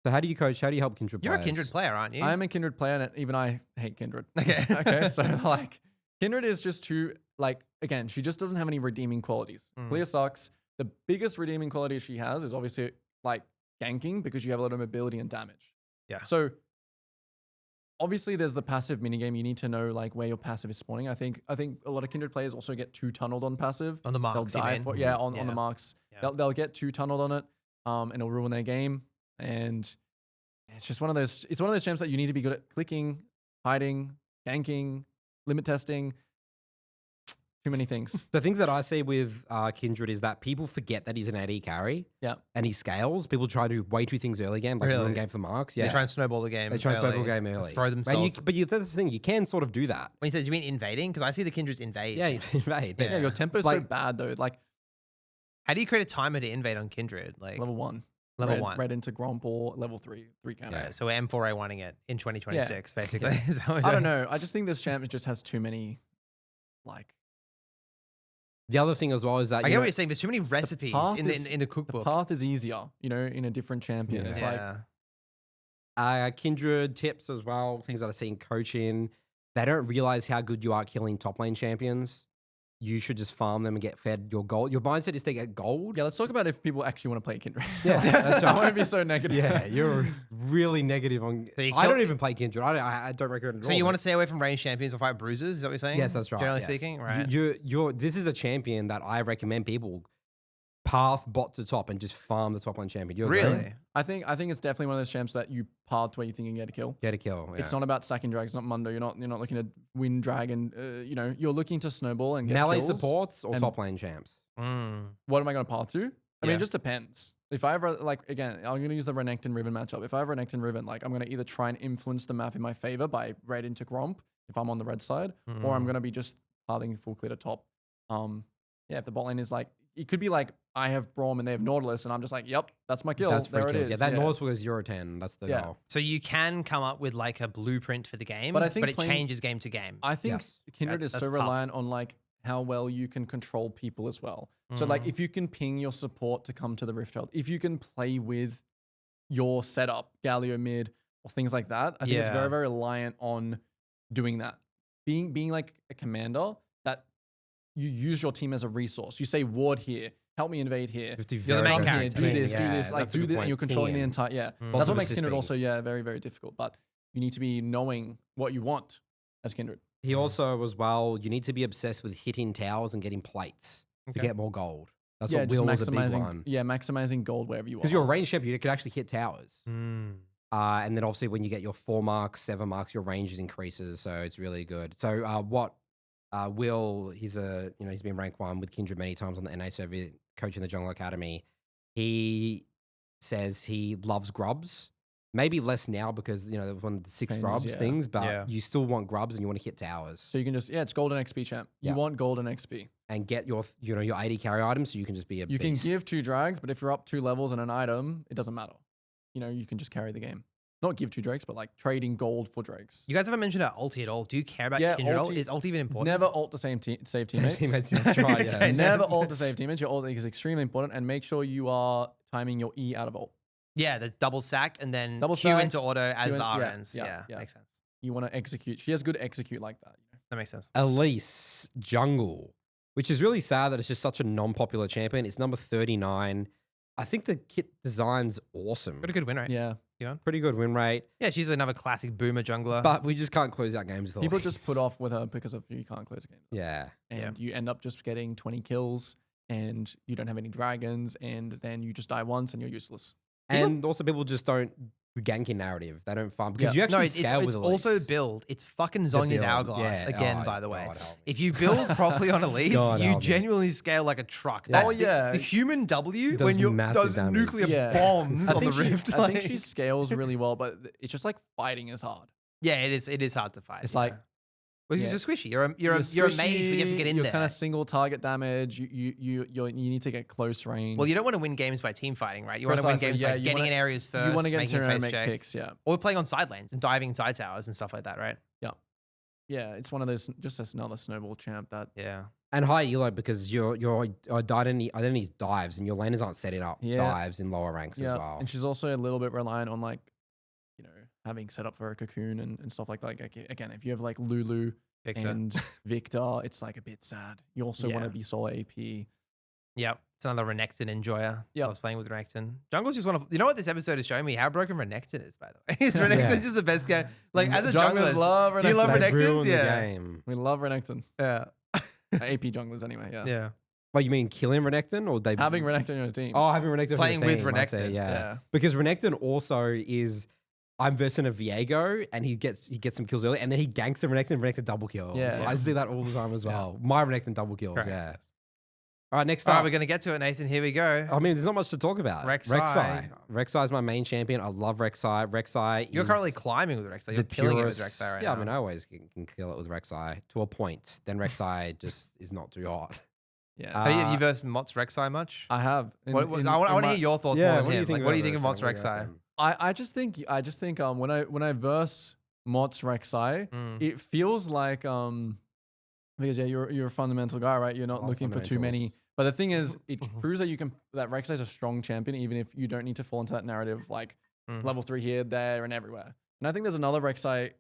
So how do you coach? How do you help Kindred You're players? a Kindred player, aren't you? I'm a Kindred player, and even I hate Kindred. Okay. Okay, so like, Kindred is just too, like, again, she just doesn't have any redeeming qualities. Clear sucks. The biggest redeeming quality she has is obviously like ganking, because you have a lot of mobility and damage. Yeah. So obviously there's the passive minigame. You need to know like where your passive is spawning. I think a lot of Kindred players also get too tunneled on passive. On the marks, They'll die on Yeah. the marks. Yeah. They'll get too tunneled on it, and it'll ruin their game. And it's just one of those champs that you need to be good at clicking, hiding, ganking, limit testing. Too many things. The things that I see with Kindred is that people forget that he's an AD carry. Yeah. And he scales. People try to do way too things early game, like Really? ruin game for marks. Yeah. They try and snowball the game. They try and snowball early, game early. Throw themselves. But that's the thing. You can sort of do that. When you said, do you mean invading? Because I see the Kindreds invade. Yeah, invade. Yeah, your tempo's so Like- bad though. Like How do you create a timer to invade on Kindred? Like level 1. Level red, 1. Red into Gromp or level 3 counter. Okay, so we're M4A1ing it in 2026, basically. Is that what I you're- don't know. I just think this champ just has too many, like, The other thing as well is that I get what you're saying. There's too many recipes path in is- the the cookbook. path is easier, you know, in a different champion. Yeah. It's Yeah. like, Kindred tips as well, things that I see in coaching. They don't realize how good you are at killing top lane champions. You should just farm them and get fed your gold. Your mindset is to get gold. yeah, let's talk about if people actually want to play Kindred. Yeah, that's I right. want to be so negative. Yeah, you're really negative on. So you I kill- don't even play Kindred. I don't recommend it at So all. you want to stay away from ranged champions or fight bruisers? Is that what you're saying? Yes, that's right. Generally yes. speaking, right? You're. This is a champion that I recommend people path bot to top and just farm the top lane champion. You agree? Really? I think it's definitely one of those champs that you path where you think you can get a kill. Get a kill. Yeah. It's not about stacking drags, not Mundo. You're not looking to win dragon. You know, you're looking to snowball and get melee kills. supports or and- top lane champs. What am I going to path to? I mean, Yeah. it just depends. If I ever, like, again, I'm going to use the Renekton Riven matchup. If I have Renekton Riven, like, I'm going to either try and influence the map in my favor by red into Gromp if I'm on the red side, or I'm going to be just pathing full clear to top. Yeah, if the bot lane is like, it could be like I have Braum and they have Nautilus, and I'm just like, yep, that's my kill. That's there it kills. is. Yeah, that Nautilus was 0-10. That's the goal. So you can come up with like a blueprint for the game, but I think it changes game to game. I think Kindred is so reliant on like how well you can control people as well. So like if you can ping your support to come to the Rift Herald, if you can play with your setup, Galio mid, or things like that, I think it's very, very reliant on doing that. Being like a commander that you use your team as a resource. You say ward here, help me invade here. You're the main character. Do this, like do this, and you're controlling the entire. That's what makes Kindred also very, very difficult. But you need to be knowing what you want as Kindred. He also, as well, you need to be obsessed with hitting towers and getting plates to get more gold. That's what Will was a big one. Yeah, maximizing gold wherever you are. Because you're a ranged champion, you can actually hit towers. And then obviously when you get your 4 marks, 7 marks, your range increases. So it's really good. So Will, he's been ranked 1 with Kindred many times on the NA server, coaching the Jungle Academy. He says he loves grubs. Maybe less now because, one of the 6 grubs things, but you still want grubs and you want to hit towers. So you can just, it's golden XP champ. You want golden XP. And get your 80 carry items so you can just be a beast. You can give 2 drags, but if you're up 2 levels and an item, it doesn't matter. You can just carry the game. Not give 2 drakes, but like trading gold for drakes. You guys haven't mentioned our ulti at all. Do you care about Kindred ult? Is ult even important? Never ult to save teammates. That's right, yeah. Never ult to save teammates. Your ult is extremely important, and make sure you are timing your E out of ult. Yeah, the double stack and then Q into auto as the R ends. Yeah, makes sense. You want to execute. She has good execute like that. That makes sense. Elise jungle, which is really sad that it's just such a non-popular champion. It's number 39. I think the kit design's awesome. Got a good win rate. Yeah. Pretty good win rate. Yeah, she's another classic boomer jungler. But we just can't close out games with People Elise. just put off with her because of you can't close a game. Yeah. And you end up just getting 20 kills and you don't have any dragons and then you just die once and you're useless. And also people just don't ganking narrative. They don't farm because you actually scale with Elise. It's also build. It's fucking Zonya's Hourglass again, by the way. If you build properly on Elise, you genuinely scale like a truck. The human W when you does nuclear bombs on the Rift. I think she scales really well, but it's just like fighting is hard. Yeah, it is hard to fight. It's like well, you're just squishy. You're a mage, but you have to get in there. You're kind of single target damage. You need to get close range. Well, you don't want to win games by team fighting, right? You want to win games by getting in areas first. You want to get making into face check. picks, or playing on side lanes and diving side towers and stuff like that, right? Yeah, it's one of those just another snowball champ that. Yeah. And high elo because your identity's dives and your laners aren't setting up dives in lower ranks as well. And she's also a little bit reliant on like, having set up for a cocoon and stuff like that. Like, again, if you have like Lulu and Victor, it's like a bit sad. You also want to be solo AP. Yep. It's another Renekton enjoyer. I was playing with Renekton. Jungle's just one of, you know what this episode is showing me? How broken Renekton is, by the way. Is Renekton just the best game? Like, as a jungler, love Renekton. Do you love Renektons? Yeah. We love Renekton. Yeah. AP junglers anyway, Yeah. Well, you mean killing Renekton or having Renekton on your team? Oh, having Renekton playing on your team, with Renekton. Yeah. Because Renekton also is. I'm versing a Viego, and he gets some kills early, and then he ganks the Renekton, and Renekton double kills. Yeah. I see that all the time as well. My Renekton double kills, Correct. All right, next up. up. All right, we're going to get to it, Nathan. Here we go. I mean, there's not much to talk about. Rek'Sai. Rek'Sai is my main champion. I love Rek'Sai. Rek'Sai You're currently climbing with Rek'Sai. You're killing it with Rek'Sai right now. Yeah, I mean, I always can kill it with Rek'Sai to a point. Then Rek'Sai just is not too hot. Yeah. Have you versed Mott's Rek'Sai much? I have. I want to hear your thoughts more on him. What do you think of Mott's Rek'Sai? I just think when I verse Mott's Rek'Sai, it feels like because you're a fundamental guy, right? You're not looking for too many. But the thing is, it proves that that Rek'Sai is a strong champion, even if you don't need to fall into that narrative of like level 3 here, there, and everywhere. And I think there's another Rek'Sai.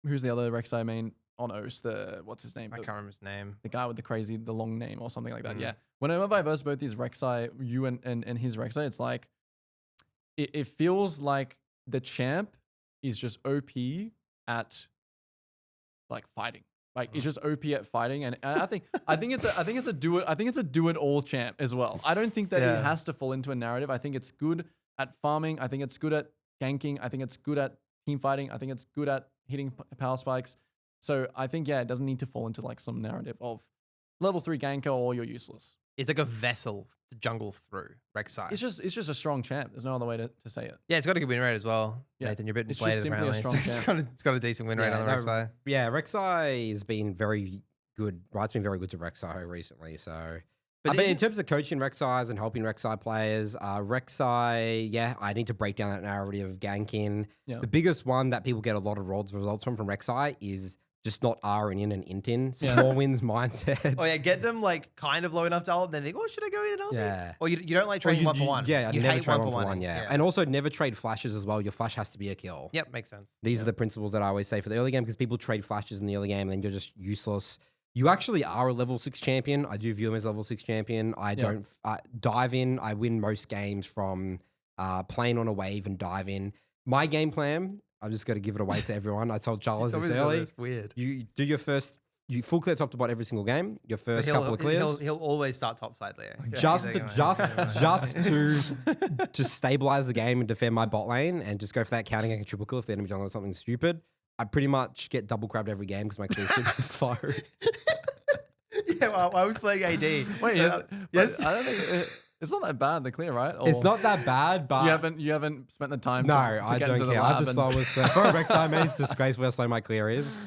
Who's the other Rek'Sai main on O's? What's his name? I can't remember his name. The guy with the long name or something like that. Yeah. Whenever I verse both these Rek'Sai, you and his Rek'Sai, it's like it feels like the champ is just OP at like fighting. Like it's just OP at fighting, and I think it's a do it all champ as well. I don't think that it has to fall into a narrative. I think it's good at farming. I think it's good at ganking. I think it's good at team fighting. I think it's good at hitting power spikes. So I think it doesn't need to fall into like some narrative of level 3 ganker or you're useless. It's like a vessel to jungle through Rek'Sai. It's just a strong champ. There's no other way to say it. Yeah, it's got a good win rate as well. Yeah. Nathan, you're a bit It's inflated. just simply a strong champ. It's got a decent win rate on the Rek'Sai. Yeah, Rek'Sai has been very good. Right's been very good to Rek'Sai recently. So But in terms of coaching Rek'Sai and helping Rek'Sai players, Rek'Sai, yeah, I need to break down that narrative of ganking. Yeah. The biggest one that people get a lot of results from Rek'Sai is just not R in and int in. Yeah. Small wins mindset. Oh yeah, get them like kind of low enough to ult, then think, oh, should I go in and ult? Yeah. Or you don't like trading one for one. Yeah, you never hate trade one for one. Yeah. And also never trade flashes as well. Your flash has to be a kill. Yep, makes sense. These are the principles that I always say for the early game because people trade flashes in the early game and then you're just useless. You actually are a level 6 champion. I do view him as a level 6 champion. I don't dive in. I win most games from playing on a wave and dive in. My game plan, I'm just going to give it away to everyone. I told Charles this early. It's weird. You do your first, you full clear top to bot every single game. Your first couple of clears. He'll always start top side layer. Just to stabilize the game and defend my bot lane and just go for that counting and triple kill if the enemy jungle does something stupid. I pretty much get double crabbed every game because my clear is super slow. Yeah, well, I was playing AD. Wait, yes. I don't think it's not that bad. The clear, right? Or It's not that bad, but you haven't spent the time. no, to I get don't into care. the I lab just thought it was for Rek'Sai, man. It's disgraceful how slow my clear is.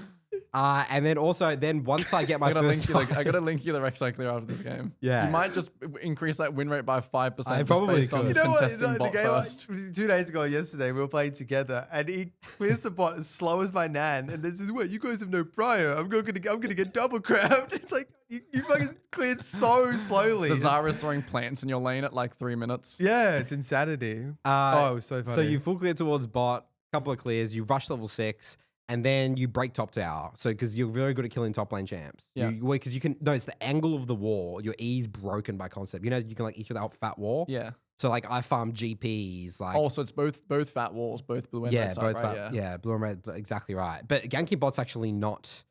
And then also, once I get my first, I gotta link you the Rek'Sai clear after this game. Yeah. You might just increase that win rate by 5%. I just probably based on could. You know what? contesting The bot game, first. 2 days ago, yesterday, we were playing together, and he clears the bot as slow as my nan, and then says, "Wait, you guys have no Briar. I'm gonna get double crabbed." It's like you fucking cleared so slowly. The Zara's throwing plants in your lane at like 3 minutes. Yeah, it's insanity. It was so funny. So you full clear towards bot, couple of clears, you rush level 6, and then you break top tower. So because you're very good at killing top lane champs. Yeah. Because you can. No, it's the angle of the wall. Your E's broken by concept. You know you can like eat without fat wall. Yeah. So like I farm GPs like. Oh, so it's both fat walls, both blue and yeah, red side, both right? fat, yeah, blue and red, exactly right. But ganking bot's actually not.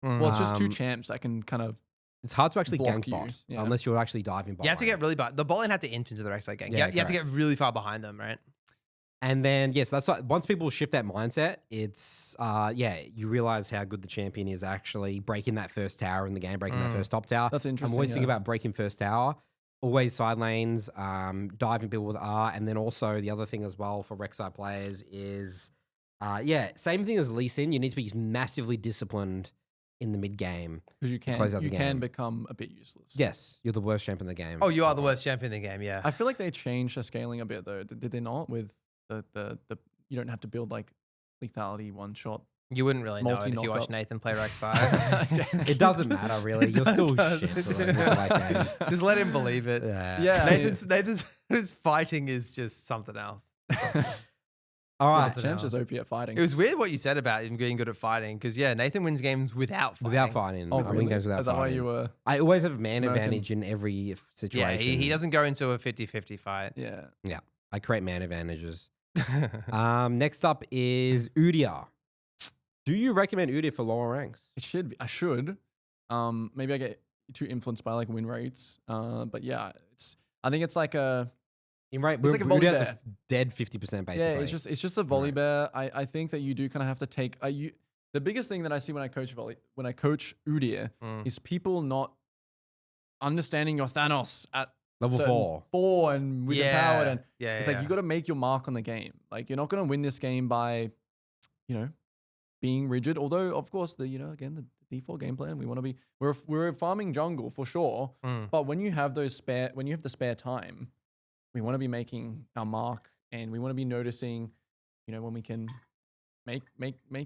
Well, it's just two Um, champs that can kind of. It's hard to actually Block gank you, bot yeah. unless you're actually diving bot. you have to lane. get really bad. The bot lane had to int into the Rek'Sai gang. Yeah, You have to get really far behind them, right? And then yes, that's what, once people shift that mindset, it's you realize how good the champion is actually breaking that first tower in the game, breaking that first top tower. That's interesting. I'm always thinking about breaking first tower, always side lanes, diving people with R, and then also the other thing as well for Rek'Sai players is same thing as Lee Sin. You need to be massively disciplined in the mid game. because you can become a bit useless. Yes, you're the worst champ in the game. Oh, you are the worst champion in the game. Yeah. I feel like they changed the scaling a bit though. Did they not? With the you don't have to build like lethality one shot. You wouldn't really know it if you Multi-knockup. watch Nathan play Rek'Sai. It doesn't matter really. You're still does. shit. For like game. Just let him believe it. Yeah. Nathan's fighting is just something else. All right. Something Champs else. is OP at fighting. It was weird what you said about him getting good at fighting because Nathan wins games without fighting. Without fighting. Oh, I win really? games without Is that why fighting. you were? I always have man smirking? advantage in every situation. Yeah, he doesn't go into a 50-50 fight. Yeah. I create man advantages. Next up is Udyr. Do you recommend Udyr for lower ranks? It should be. I should. Maybe I get too influenced by like win rates. But yeah, I think it's like a. In right, It's like a Udyr's Volibear. dead 50% basically. Yeah, it's just a Volibear. I think that you do kind of have to take. The biggest thing that I see when I coach Udyr is people not understanding your Thanos at level certain 4 and with empowered, and it's like you got got to make your mark on the game. Like you're not going to win this game by, being rigid. Although of course the default game plan we want to be we're farming jungle for sure. But when you have the spare time, we want to be making our mark and we want to be noticing, when we can make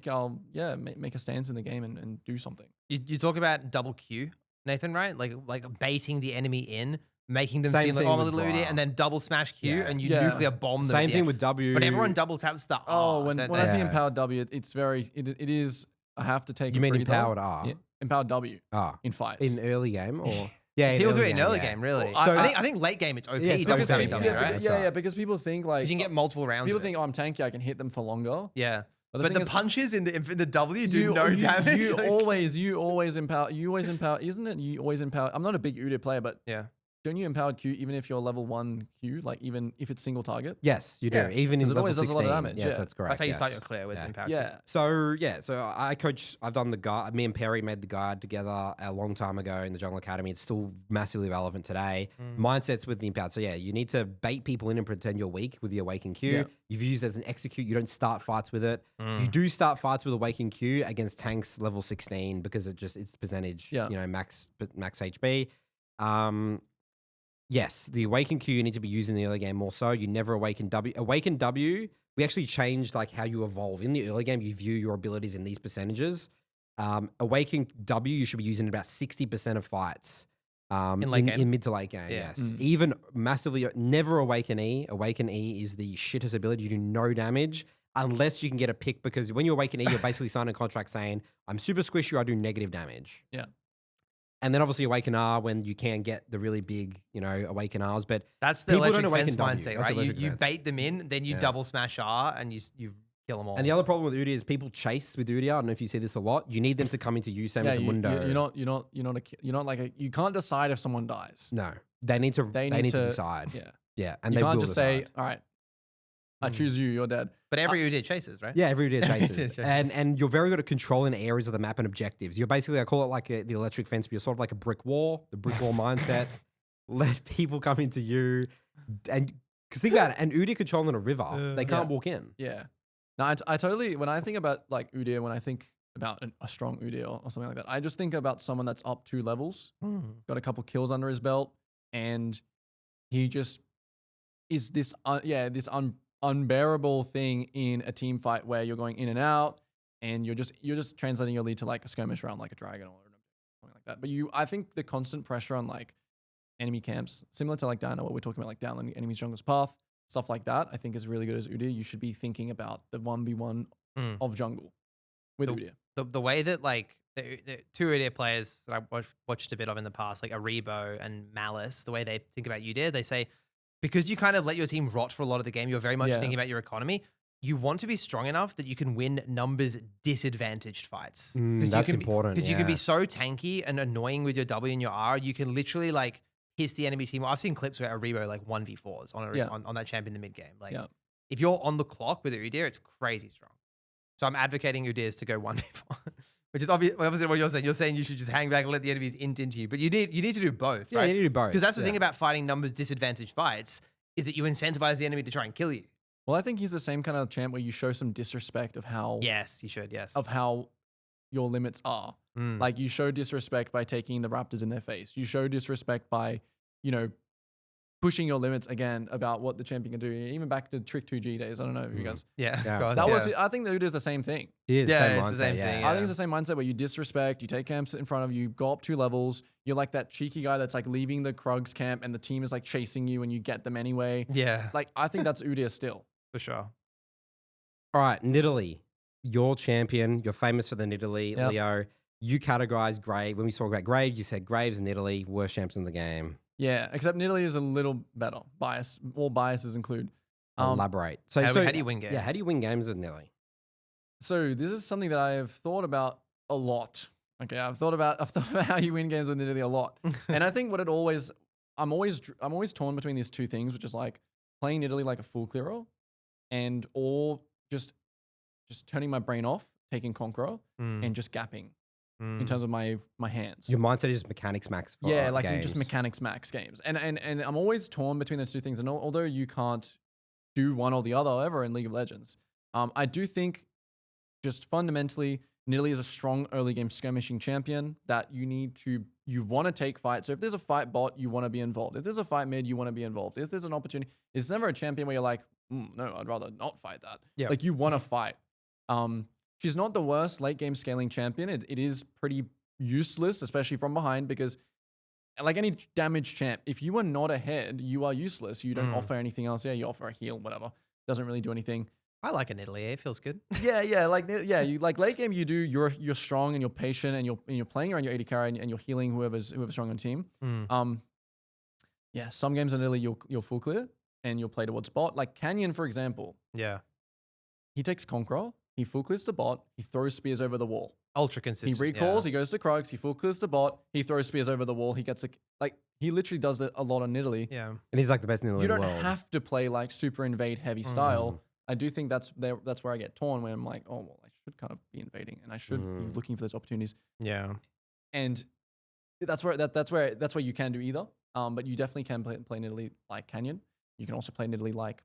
a stance in the game and do something. You talk about double Q, Nathan, right? Like baiting the enemy in, making them Same seem like thing I'm a with little Briar. idiot, and then double smash Q, Yeah. and you Yeah. nuclear bomb them. Same at the thing end. with W. But everyone double taps the R. When don't I they? see Yeah. empowered W, it is I have to take. You a mean breather. empowered R? Yeah, empowered W Ah, in fights. in early game or yeah, It feels weird in early yeah. game, really. Well, So I I think late game it's OP. Yeah, it's double because- tapping yeah, W, yeah, right? that's yeah, right. because people think like Because you can get multiple rounds. people of it. think, oh, I'm tanky, I can hit them for longer. Yeah. But But thing the is, punches in the W do no damage. You Like- always empower. Isn't it? You always empower. I'm not a big Udyr player, but yeah. don't you empowered Q even if you're level 1 Q, like even if it's single target? Yes, you do. Yeah. Even in 'Cause it level always does a lot of 16. damage, Yes, yeah. that's correct. That's how you start yes. your clear with Yeah. empowered. Yeah. So I coach. I've done the guide. Me and Perry made the guide together a long time ago in the Jungle Academy. It's still massively relevant today. Mindsets with the empowered. So yeah, you need to bait people in and pretend you're weak with the Awaken Q. Yeah. You've used as an execute. You don't start fights with it. You do start fights with Awaken Q against tanks level 16 because it's percentage. Yeah. Max HP. Yes, the Awaken Q you need to be using in the early game more so. You never Awaken W. Awaken W, we actually changed like how you evolve. In the early game, you view your abilities in these percentages. Awaken W, you should be using about 60% of fights. In late game? In mid to late game, Yeah. yes. Even massively, never Awaken E. Awaken E is the shittest ability. You do no damage unless you can get a pick, because when you Awaken E, you're basically signing a contract saying, I'm super squishy, I do negative damage. Yeah. And then obviously Awaken R when you can get the really big, Awaken Rs. But That's the people don't electric Awaken fence W. mindset, That's right? electric You fence. bait them in, then you Yeah. double smash R, and you kill them all. And the other problem with Udyr is people chase with Udyr. I don't know if you see this a lot. You need them to come into you, same as a Mundo. You're not like you can't decide if someone dies. No, they need to. They need to decide. Yeah. Yeah, and You they can't will just say, decide. all right, I choose you, you're dead. But every Udyr chases, right? Yeah, every Udyr chases, Chases. and you're very good at controlling areas of the map and objectives. You're basically, I call it like the electric fence, but you're sort of like a brick wall, the brick wall mindset. Let people come into you, and because think about it, an Udyr controlling a river, they can't walk in. Yeah. No, I totally, when I think about like Udyr, when I think about a strong Udyr or something like that, I just think about someone that's up 2 levels, got a couple kills under his belt, and he just is this, unbearable thing in a team fight where you're going in and out, and you're just translating your lead to like a skirmish round, like a dragon or something like that. But I think the constant pressure on like enemy camps, similar to like Dino, where we're talking about like downloading enemy's jungle's path, stuff like that, I think is really good as Udyr. You should be thinking about the 1v1 of jungle with Udyr. The way that like the 2 Udyr players that I watched a bit of in the past, like Aribo and Malice, the way they think about Udyr, they say, because you kind of let your team rot for a lot of the game, you're very much thinking about your economy. You want to be strong enough that you can win numbers disadvantaged fights. That's important. Because you can be so tanky and annoying with your W and your R. You can literally like piss the enemy team. I've seen clips where Aribo like 1v4s on that champion in the mid game. Like if you're on the clock with Udyr, it's crazy strong. So I'm advocating Udyr's to go 1v4. Which is obviously what you're saying. You're saying you should just hang back and let the enemies int into you. But you need to do both, Yeah, right? you need to do both. Because that's the thing about fighting numbers disadvantaged fights, is that you incentivize the enemy to try and kill you. Well, I think he's the same kind of champ where you show some disrespect of how Yes, you should, yes. of how your limits are. Like you show disrespect by taking the Raptors in their face. You show disrespect by, pushing your limits again about what the champion can do. Even back to Trick 2G days. I don't know if you guys. Yeah. That was. I think that is the same thing. It's the same thing. I think it's the same mindset where you disrespect, you take camps in front of you, go up 2 levels. You're like that cheeky guy that's like leaving the Krugs camp and the team is like chasing you and you get them anyway. Yeah. Like I think that's Udyr still. For sure. All right, Nidalee, your champion. You're famous for the Nidalee, Leo. You categorize Grave. When we talk about Graves, you said Graves and Nidalee, worst champs in the game. Yeah, except Nidalee is a little better. All biases include. Elaborate. So how do you win games? Yeah, how do you win games with Nidalee? So this is something that I have thought about a lot. Okay, I've thought about how you win games with Nidalee a lot, and I think I'm always torn between these 2 things, which is like playing Nidalee like a full clearer, or just turning my brain off, taking Conqueror, and just gapping in terms of my hands. Your mindset is mechanics max. For Yeah, like games. just mechanics max games, and I'm always torn between those 2 things. And although you can't do one or the other ever in League of Legends, I do think just fundamentally Nidalee is a strong early game skirmishing champion that you want to take fights. So if there's a fight bot, you want to be involved. If there's a fight mid, you want to be involved. If there's an opportunity, it's never a champion where you're like, no, I'd rather not fight that. Yeah. Like you want to fight. She's not the worst late game scaling champion. It is pretty useless, especially from behind, because like any damage champ, if you are not ahead, you are useless. You don't offer anything else. Yeah, you offer a heal, whatever. Doesn't really do anything. I like a Nidalee. It feels good. You like late game. You're strong and you're patient and you're playing around your AD carry and you're healing whoever's strong on team. Some games are Nidalee you'll full clear and you'll play towards bot. Like Canyon, for example. Yeah. He takes Conqueror. He full clears to bot. He throws spears over the wall. Ultra consistent. He recalls. He goes to Krugs. He full clears to bot. He throws spears over the wall. He gets he literally does that a lot on Nidalee. Yeah. And he's like the best Nidalee You in the world. don't have to play like super invade heavy style. I do think that's where I get torn, where I'm like, oh well, I should kind of be invading and I should be looking for those opportunities. Yeah. And that's where you can do either. But you definitely can play Nidalee like Canyon. You can also play Nidalee like,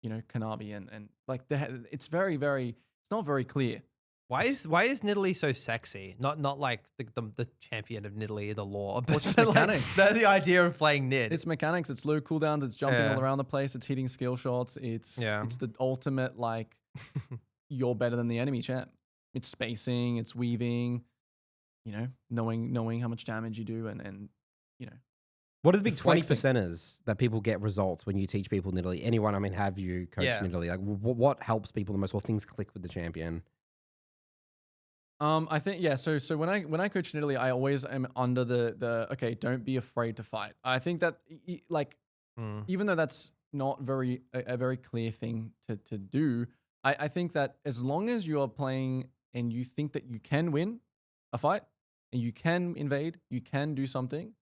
Kanavi and like it's very, very, it's not very clear. Why is Nidalee so sexy? Not like the champion of Nidalee, the lore, but just like, mechanics. the idea of playing Nid. It's mechanics. It's low cooldowns. It's jumping all around the place. It's hitting skill shots. It's the ultimate like you're better than the enemy champ. It's spacing. It's weaving. You know, knowing how much damage you do and you know. What are the big 20%ers that people get results when you teach people Nidalee? Anyone, I mean, have you coached Nidalee? Like, what helps people the most? Or things click with the champion? I think So when I coach Nidalee, I always am under the okay. Don't be afraid to fight. I think that even though that's not a very clear thing to do, I think that as long as you are playing and you think that you can win a fight and you can invade, you can do something.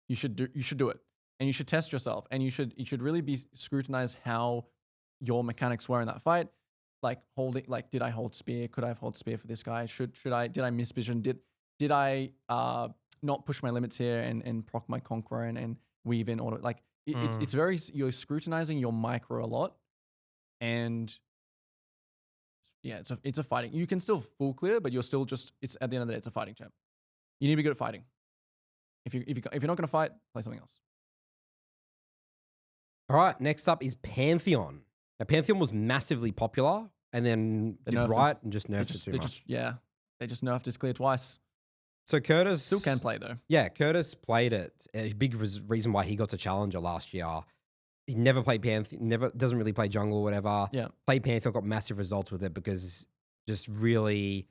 You should do it, and you should test yourself, and you should really be scrutinize how your mechanics were in that fight. Like holding, like did I hold spear? Could I have hold spear for this guy? Did I miss vision? Did I not push my limits here and proc my conqueror and weave in order? Like it's very you're scrutinizing your micro a lot, and yeah, it's a fighting. You can still full clear, but you're still just it's at the end of the day, it's a fighting champ. You need to be good at fighting. If you're not going to fight, play something else. All right, next up is Pantheon. Now, Pantheon was massively popular, and then did right and just nerfed it too much. They just nerfed his clear twice. So Curtis still can play though. Yeah, Curtis played it. A big reason why he got to Challenger last year. He never played Pantheon. Doesn't really play jungle or whatever. Yeah, played Pantheon, got massive results with it because just really.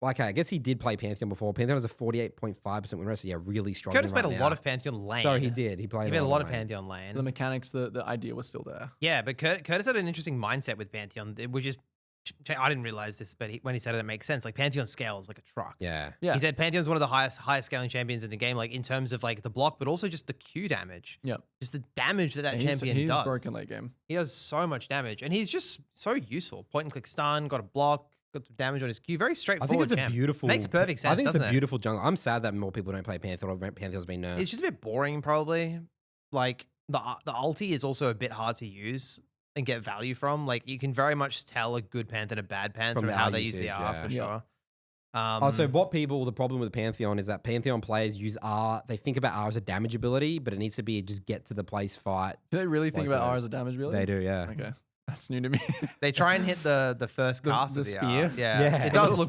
Like, I guess he did play Pantheon before. Pantheon was a 48.5% win rate, so yeah, really strong. Curtis played a lot of Pantheon lane. Sorry, he did. He played a lot of Pantheon lane. So the mechanics, the idea was still there. Yeah, but Curtis had an interesting mindset with Pantheon, which is, I didn't realize this, but when he said it, it makes sense. Like, Pantheon scales like a truck. Yeah. He said Pantheon's one of the highest scaling champions in the game, like in terms of like the block, but also just the Q damage. Yeah. Just the damage that champion does. He's broken late game. He does so much damage, and he's just so useful. Point and click stun, got a block. Got some damage on his Q. Very straightforward. I think it's a beautiful. Makes perfect sense. I think it's a it? beautiful jungle. I'm sad that more people don't play Pantheon or Pantheon's been nerfed. It's just a bit boring, probably. Like the ulti is also a bit hard to use and get value from. Like you can very much tell a good Pantheon and a bad Pantheon from how they use the R for sure. Also, the problem with Pantheon is that Pantheon players use R. They think about R as a damage ability, but it needs to be just get to the place fight. Do they really think about R as a damage ability? They do, yeah. Okay. That's new to me. They try and hit the first cast of the spear. Yeah. It does look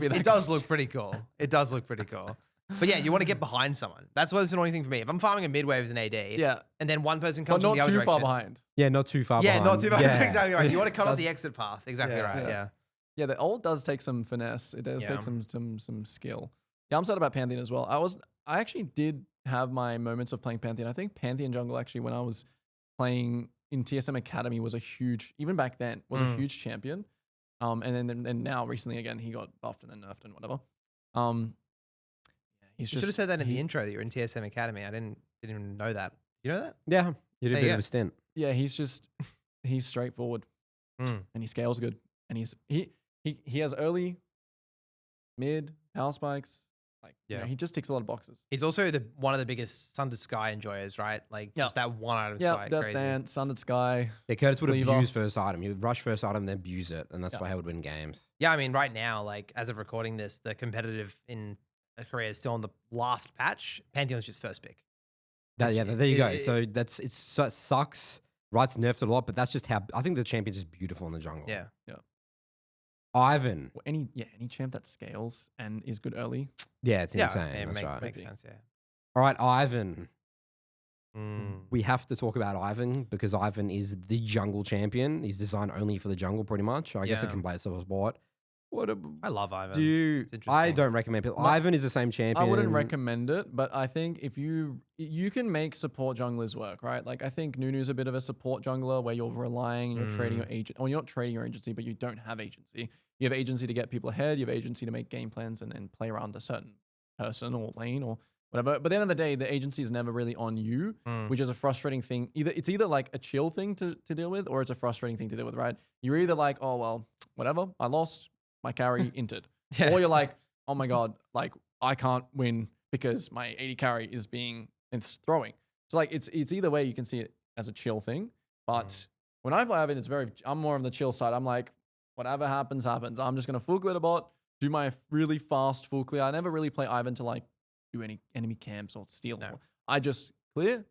pretty cool. It does look pretty cool. But yeah, you want to get behind someone. That's what's the annoying thing for me. If I'm farming a mid wave as an AD, and then one person comes from the other direction. Not too far behind. Yeah, not too far behind. Yeah, not too far. That's exactly right. You want to cut off the exit path. Exactly right. Yeah. Yeah, the ult does take some finesse. It does take some skill. Yeah, I'm sad about Pantheon as well. I actually did have my moments of playing Pantheon. I think Pantheon jungle actually, when I was playing in TSM Academy, was a huge, even back then, was a huge champion. And then now recently again, he got buffed and then nerfed and whatever. You should have said that in the intro that you're in TSM Academy. I didn't even know that. You know that? Yeah, you did a bit of a stint. Yeah, he's straightforward, and he scales good, and he has early, mid, power spikes. Like, you know, he just ticks a lot of boxes. He's also one of the biggest Sundered Sky enjoyers, right? Like just that one item Sky. Yeah, crazy. Sundered Sky. Yeah, Curtis would abuse first item. He would rush first item, then abuse it, and that's why he would win games. Yeah, I mean, right now, like as of recording this, the competitive in Korea is still on the last patch. Pantheon's just first pick. There you go. So it sucks. Right's nerfed a lot, but that's just how I think the champion's just beautiful in the jungle. Yeah. Ivern. Well, any champ that scales and is good early. Yeah, it's insane. Yeah, it makes sense. Yeah. All right, Ivern. We have to talk about Ivern because Ivern is the jungle champion. He's designed only for the jungle, pretty much. I guess it can play itself as sport. I love Ivern. I don't recommend people. Ivern is the same champion. I wouldn't recommend it, but I think if you can make support junglers work, right? Like I think Nunu's a bit of a support jungler where you're relying and you're trading your agent, or you're not trading your agency, but you don't have agency. You have agency to get people ahead. You have agency to make game plans and play around a certain person or lane or whatever. But at the end of the day, the agency is never really on you, which is a frustrating thing. It's either like a chill thing to deal with, or it's a frustrating thing to deal with, right? You're either like, oh well, whatever, I lost. My carry inted. Or you're like, oh my God, like I can't win because my AD carry is it's throwing. So like it's either way, you can see it as a chill thing. But when I play Ivern, I'm more on the chill side. I'm like, whatever happens, happens. I'm just gonna full glitter bot, do my really fast full clear. I never really play Ivern to like do any enemy camps or steal. No. I just clear,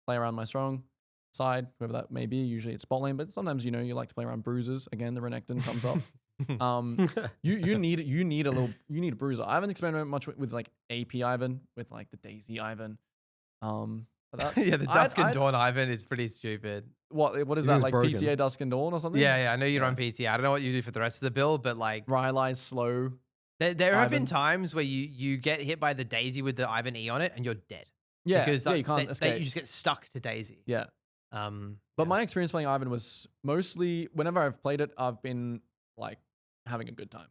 play around my strong side, whoever that may be. Usually it's bot lane, but sometimes you like to play around bruisers. Again, the Renekton comes up. You need a bruiser. I haven't experimented much with like AP Ivern, with like the Daisy Ivern. Yeah, the Dusk and Dawn Ivern is pretty stupid. What is It that, was like broken. PTA Dusk and Dawn or something? Yeah, I know you run PTA. I don't know what you do for the rest of the build, but like Rylai's slow. there have been Ivern. times where you get hit by the Daisy with the Ivern E on it and you're dead. Yeah, because you can't escape. you just get stuck to Daisy. Yeah. But But my experience playing Ivern was mostly, whenever I've played it, I've been like having a good time.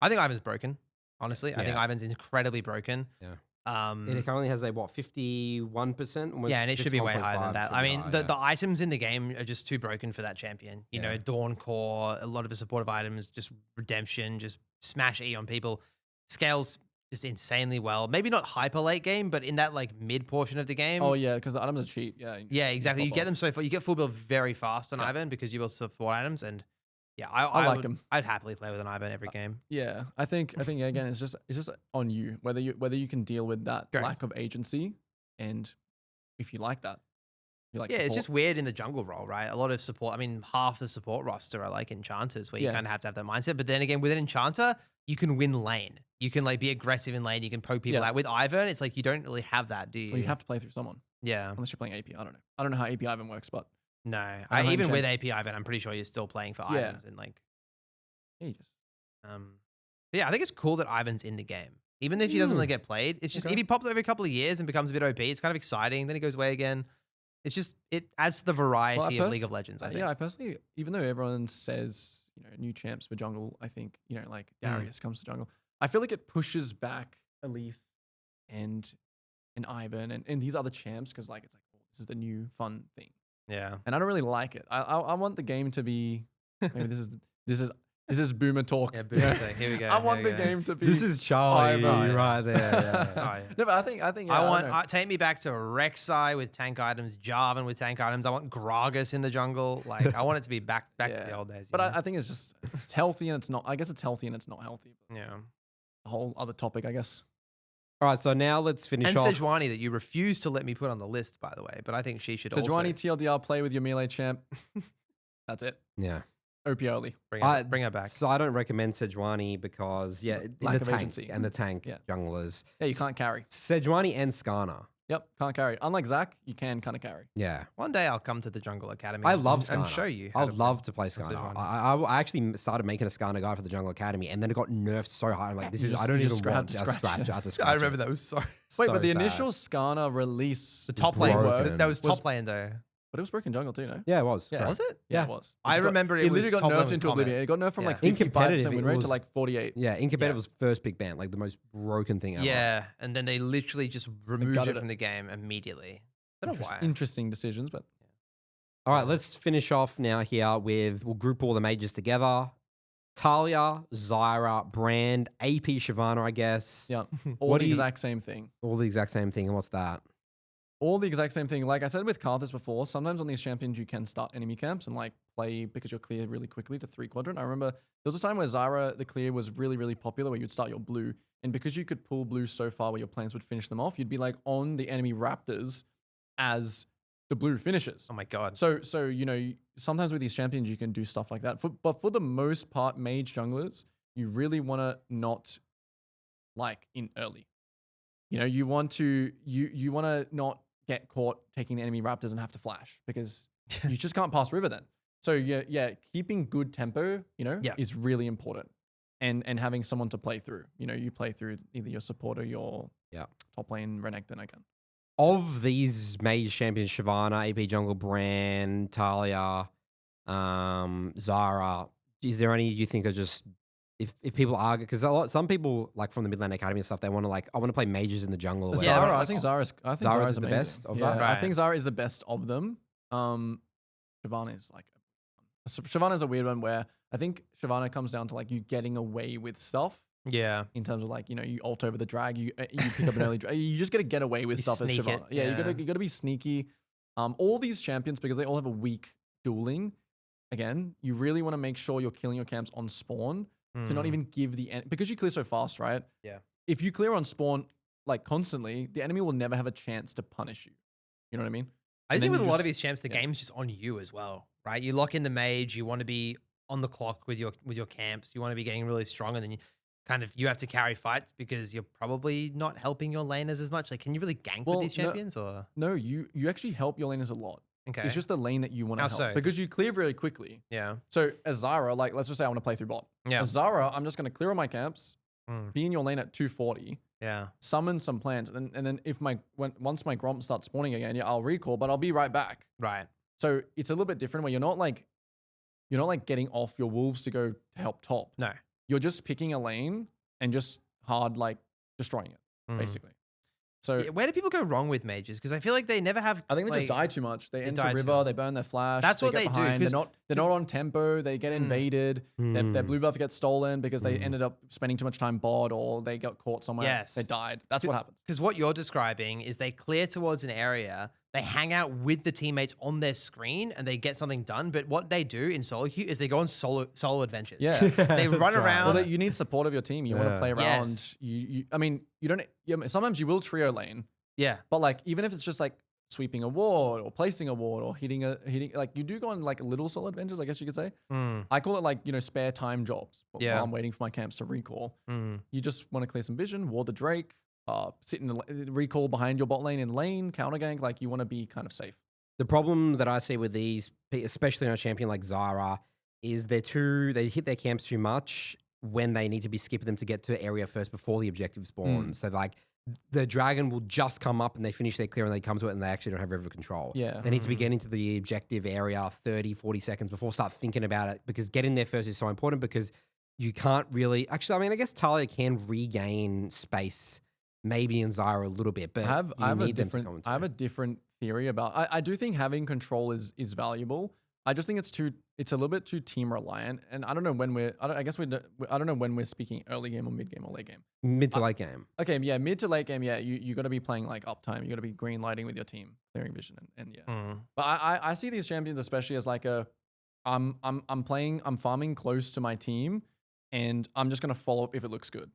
I think Ivern's broken. Honestly, I think Yeah. Ivern's incredibly broken. Yeah. Um, It currently has a 51%? yeah, and it should be way higher than that. I mean, the the items in the game are just too broken for that champion. You know, Dawn Core, a lot of the supportive items, just redemption, just smash E on people. Scales just insanely well. Maybe not hyper late game, but in that like mid portion of the game. Oh yeah, because the items are cheap. Yeah. Yeah, exactly. You pop get off. them so far. You get full build very fast on Yeah. Ivern because you build support items, and yeah, I like would- him. I'd happily play with an Ivern every game. Yeah, I think yeah, again, it's just on you whether you can deal with that Correct. lack of agency, and if you like that, you like Yeah, it's support. just weird in the jungle role, right? A lot of support. I mean, half the support roster are like enchanters, where you Yeah. kind of have to have that mindset. But then again, with an enchanter, you can win lane. You can like be aggressive in lane. You can poke people Yeah. out. With Ivern, it's like you don't really have that, do you? Well, you have to play through someone yeah. unless you're playing AP. I don't know. I don't know how AP Ivern works, but No. know how Even with enchant- AP Ivern, I'm pretty sure you're still playing for Yeah. items and like. yeah, you just But yeah, I think it's cool that Ivern's in the game. Even if he doesn't really get played, it's just Okay. if he pops up every couple of years and becomes a bit OP, it's kind of exciting. Then he goes away again. It's just it adds to the variety of League of Legends. I think. yeah, I personally, even though everyone says new champs for jungle, I think like Darius comes to jungle. I feel like it pushes back Elise and Ivern and these other champs because like it's like, oh, this is the new fun thing, Yeah. and I don't really like it. I want the game to be maybe this is boomer talk. Yeah. Boomer thing. Here we go. I want here the we go. game to be. This is Charlie Ivern. right there. Yeah. Oh, yeah. No, but I think yeah, I don't want know. take me back to Rek'Sai with tank items, Jarvan with tank items. I want Gragas in the jungle. Like I want it to be back to Yeah. the old days. But you know? I think it's healthy and it's not. I guess it's healthy and it's not healthy. yeah. A whole other topic, I guess. All right, so now let's finish And off. Sejuani that you refuse to let me put on the list, by the way. But I think she should Sejuani also TLDR, play with your melee champ. That's it. Yeah. OP only. bring her back. So I don't recommend Sejuani because, yeah, Lack the of tank agency. and the tank Yeah. junglers. Yeah, you can't carry. Sejuani and Skarner. Yep, can't carry. Unlike Zach, you can kind of carry. Yeah. One day I'll come to the Jungle Academy. I love and Skarner. show you. I would love to play as Skarner. Sejuani. I actually started making a Skarner guy for the Jungle Academy, and then it got nerfed so hard. I'm like, this You is, just- I don't you even just want had to to scratch. scratch it. I had to scratch I remember it. that was so. Wait, So but the sad. initial Skarner release, The top lane broken. that was Was- top lane though. but it was broken jungle too, no? Yeah, it was. Yeah. correct. Was it? Yeah, Yeah. it was. I just remember it literally was got top lane nerfed with into Comet. oblivion. It got nerfed from Yeah. like In 55% competitive, win it rate to was- like 48. Yeah, in competitive, it was first big ban, like the most broken thing ever. Yeah, and then they literally just removed gutted it it. from the game immediately. I don't know why. Interesting decisions, but All right, let's finish off now here with, we'll group all the mages together. Talia, Zyra, Brand, AP Shyvana, I guess. yeah, all What the do you- exact same thing. All the exact same thing. And what's that? All the exact same thing. Like I said with Karthus before, sometimes on these champions you can start enemy camps and like play because you're clear really quickly to 3 quadrant. I remember there was a time where Zyra, the clear was really, really popular where you'd start your blue. And because you could pull blue so far where your planes would finish them off, you'd be like on the enemy raptors as the blue finishes. Oh my god. So sometimes with these champions you can do stuff like that. But for the most part, mage junglers, you really want to not like in early. You want to you want to not get caught taking the enemy raptors and have to flash because you just can't pass river then. So yeah, keeping good tempo, Yeah. is really important. And having someone to play through. You play through either your support or your top lane Renekton again. Of these mage champions, Shyvana, AP Jungle, Brand, Talia, Zyra, is there any you think are just, if people argue, because some people like from the Midland Academy and stuff, they want to I want to play mages in the jungle. Or Yeah, whatever. Zara, I think Zara's Zara's the amazing. best of yeah, that? I Right. think Zara is the best of them. Shyvana is Shyvana's a weird one where I think Shyvana comes down to like you getting away with stuff Yeah. in terms of like you ult over the drag, you pick up an early drag, you just got to get away with You stuff as sneak Shyvana. it, Yeah, yeah. you got to be sneaky. All these champions, because they all have a weak dueling. Again, you really want to make sure you're killing your camps on spawn to not even give because you clear so fast, right? Yeah. If you clear on spawn like constantly, the enemy will never have a chance to punish you. You know what I mean? I And think then with you a lot of just- these champs, the game's just on you as well, right? You lock in the mage, you want to be on the clock with your camps, you want to be getting really strong, and then you have to carry fights because you're probably not helping your laners as much. Like, can you really gank with these champions or No, you actually help your laners a lot. okay? It's just the lane that you want to How help so? because you clear very quickly. Yeah. So as Zara, like let's just say I want to play through bot. Yeah. As Zara, I'm just going to clear all my camps, Mm. be in your lane at 240, Yeah. summon some plants, and then if once my Gromp starts spawning again, yeah, I'll recall, but I'll be right back. Right. So it's a little bit different where you're not like getting off your wolves to go to help top. No. You're just picking a lane and just hard like destroying it, basically. So Yeah, where do people go wrong with mages? Because I feel like they never have. I think they like, just die too much. They enter die too river, much. they burn their flash. That's what get they do, behind. 'cause- They're not on tempo. They get invaded. Their blue buff gets stolen because they Mm. ended up spending too much time bot or they got caught somewhere. Yes. They died. That's what happens. Because what you're describing is they clear towards an area, they hang out with the teammates on their screen, and they get something done. But what they do in solo queue is they go on solo adventures. Yeah. They run That's right. around. Well, you need support of your team. You want to Yeah. play around. Yes. I mean, you don't. Sometimes you will trio lane, yeah. but like even if it's just like sweeping a ward or placing a ward or hitting like you do go on like little solo adventures, I guess you could say. Mm. I call it like spare time jobs. Yeah. While I'm waiting for my camps to recall. Mm. You just want to clear some vision, ward the Drake, sit in the recall behind your bot lane in lane, counter gank. Like you want to be kind of safe. The problem that I see with these, especially on a champion like Zara, is they hit their camps too much when they need to be skipping them to get to area first before the objective spawns. So like the dragon will just come up and they finish their clear and they come to it and they actually don't have river control. Yeah. They need to be getting to the objective area 30, 40 seconds before start thinking about it, because getting there first is so important, because you can't really actually, I mean, I guess Talia can regain space maybe in Zyra a little bit, but I have a into different theory about. I do think having control is valuable. I just think it's a little bit too team reliant, and I don't know when I don't know when we're speaking early game or mid game or late game. mid to late game. Okay, yeah, mid to late game, yeah, you got to be playing like uptime. You got to be green lighting with your team, clearing vision, and yeah. Mm. But I see these champions especially as like I'm farming close to my team, and I'm just gonna follow up if it looks good,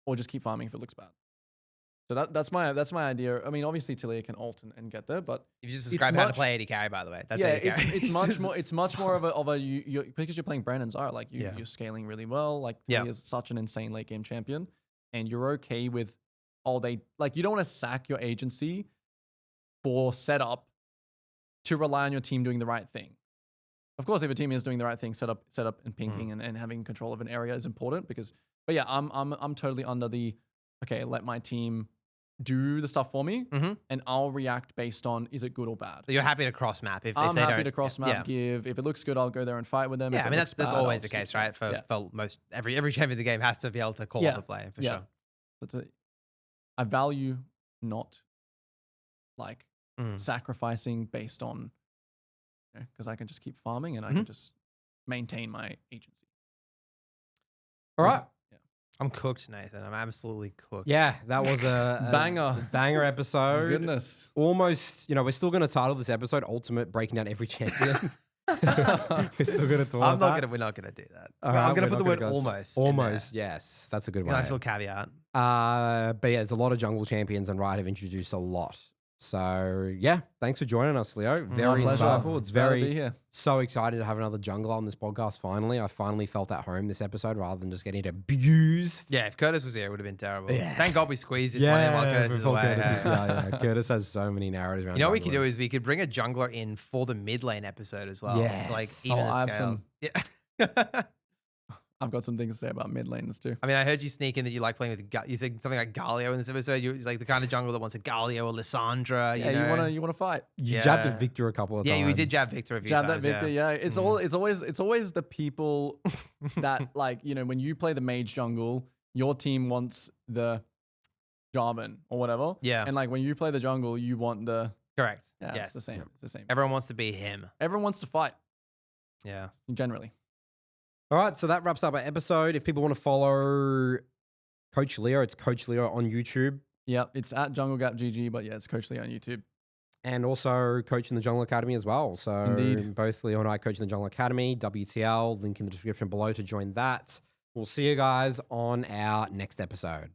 or just keep farming if it looks bad. So that's my idea. I mean, obviously Talia can ult and get there, but You just described how to play AD carry, by the way. That's AD carry. it's much more of a you because you're playing Brandon Zara, like Yeah. you're scaling really well. Like Yeah. Talia's such an insane late game champion, and you're okay with all day. Like you don't want to sack your agency for setup to rely on your team doing the right thing. Of course, if your team is doing the right thing, setup and pinking and having control of an area is important because. But yeah, I'm totally under the okay. Let my team do the stuff for me, and I'll react based on is it good or bad. So you're happy to cross map if I'm they happy don't. to cross map. Give if it looks good, I'll go there and fight with them. Yeah, If I it mean looks that's bad, always I'll the skip case, them. right? For Yeah. most every champion in the game has to be able to call Yeah. off a play for Yeah. sure. I value not like Mm. sacrificing based on because I can just keep farming and I can just maintain my agency. All right. I'm cooked, Nathan. I'm absolutely cooked. Yeah, that was a banger episode. Goodness. Almost, we're still going to title this episode "Ultimate Breaking Down Every Champion." We're still going to talk. We're not gonna do that. All I'm right, gonna we're put the not word gonna go- almost. in Almost, there. yes, that's a good one. Nice little caveat. But yeah, there's a lot of jungle champions, and Riot have introduced a lot. So yeah, thanks for joining us, Leo. Very pleasure. insightful. It's Glad to be very here. so excited to have another jungler on this podcast. Finally, I finally felt at home this episode rather than just getting abused. Yeah, if Curtis was here, it would have been terrible. Yeah. Thank God we squeezed this one in while Curtis is before away. Curtis is- yeah. Curtis has so many narratives around. You know what we could do junglers. is we could bring a jungler in for the mid lane episode as well. To like Yes. even Oh, the I have scales. some- Yeah. I've got some things to say about mid laners too. I mean, I heard you sneak in that you like playing with. You said something like Galio in this episode. You're like the kind of jungle that wants a Galio or Lissandra. Yeah, you you wanna fight. You jabbed Yeah. at Victor a couple of Yeah, times. we did jab Victor a few Jab times. that Victor, yeah. It's always the people that like, when you play the mage jungle, your team wants the Jarvan or whatever. Yeah. And like when you play the jungle, you want the Correct. yeah, Yes. it's the same. It's the same. Everyone wants to be him. Everyone wants to fight, Yeah. generally. All right, so that wraps up our episode. If people want to follow Coach Leo, it's Coach Leo on YouTube. Yeah, it's at JungleGapGG, but yeah, it's Coach Lee on YouTube. And also coaching the Jungle Academy as well. So Indeed. both Leo and I coach in the Jungle Academy, WTL, link in the description below to join that. We'll see you guys on our next episode.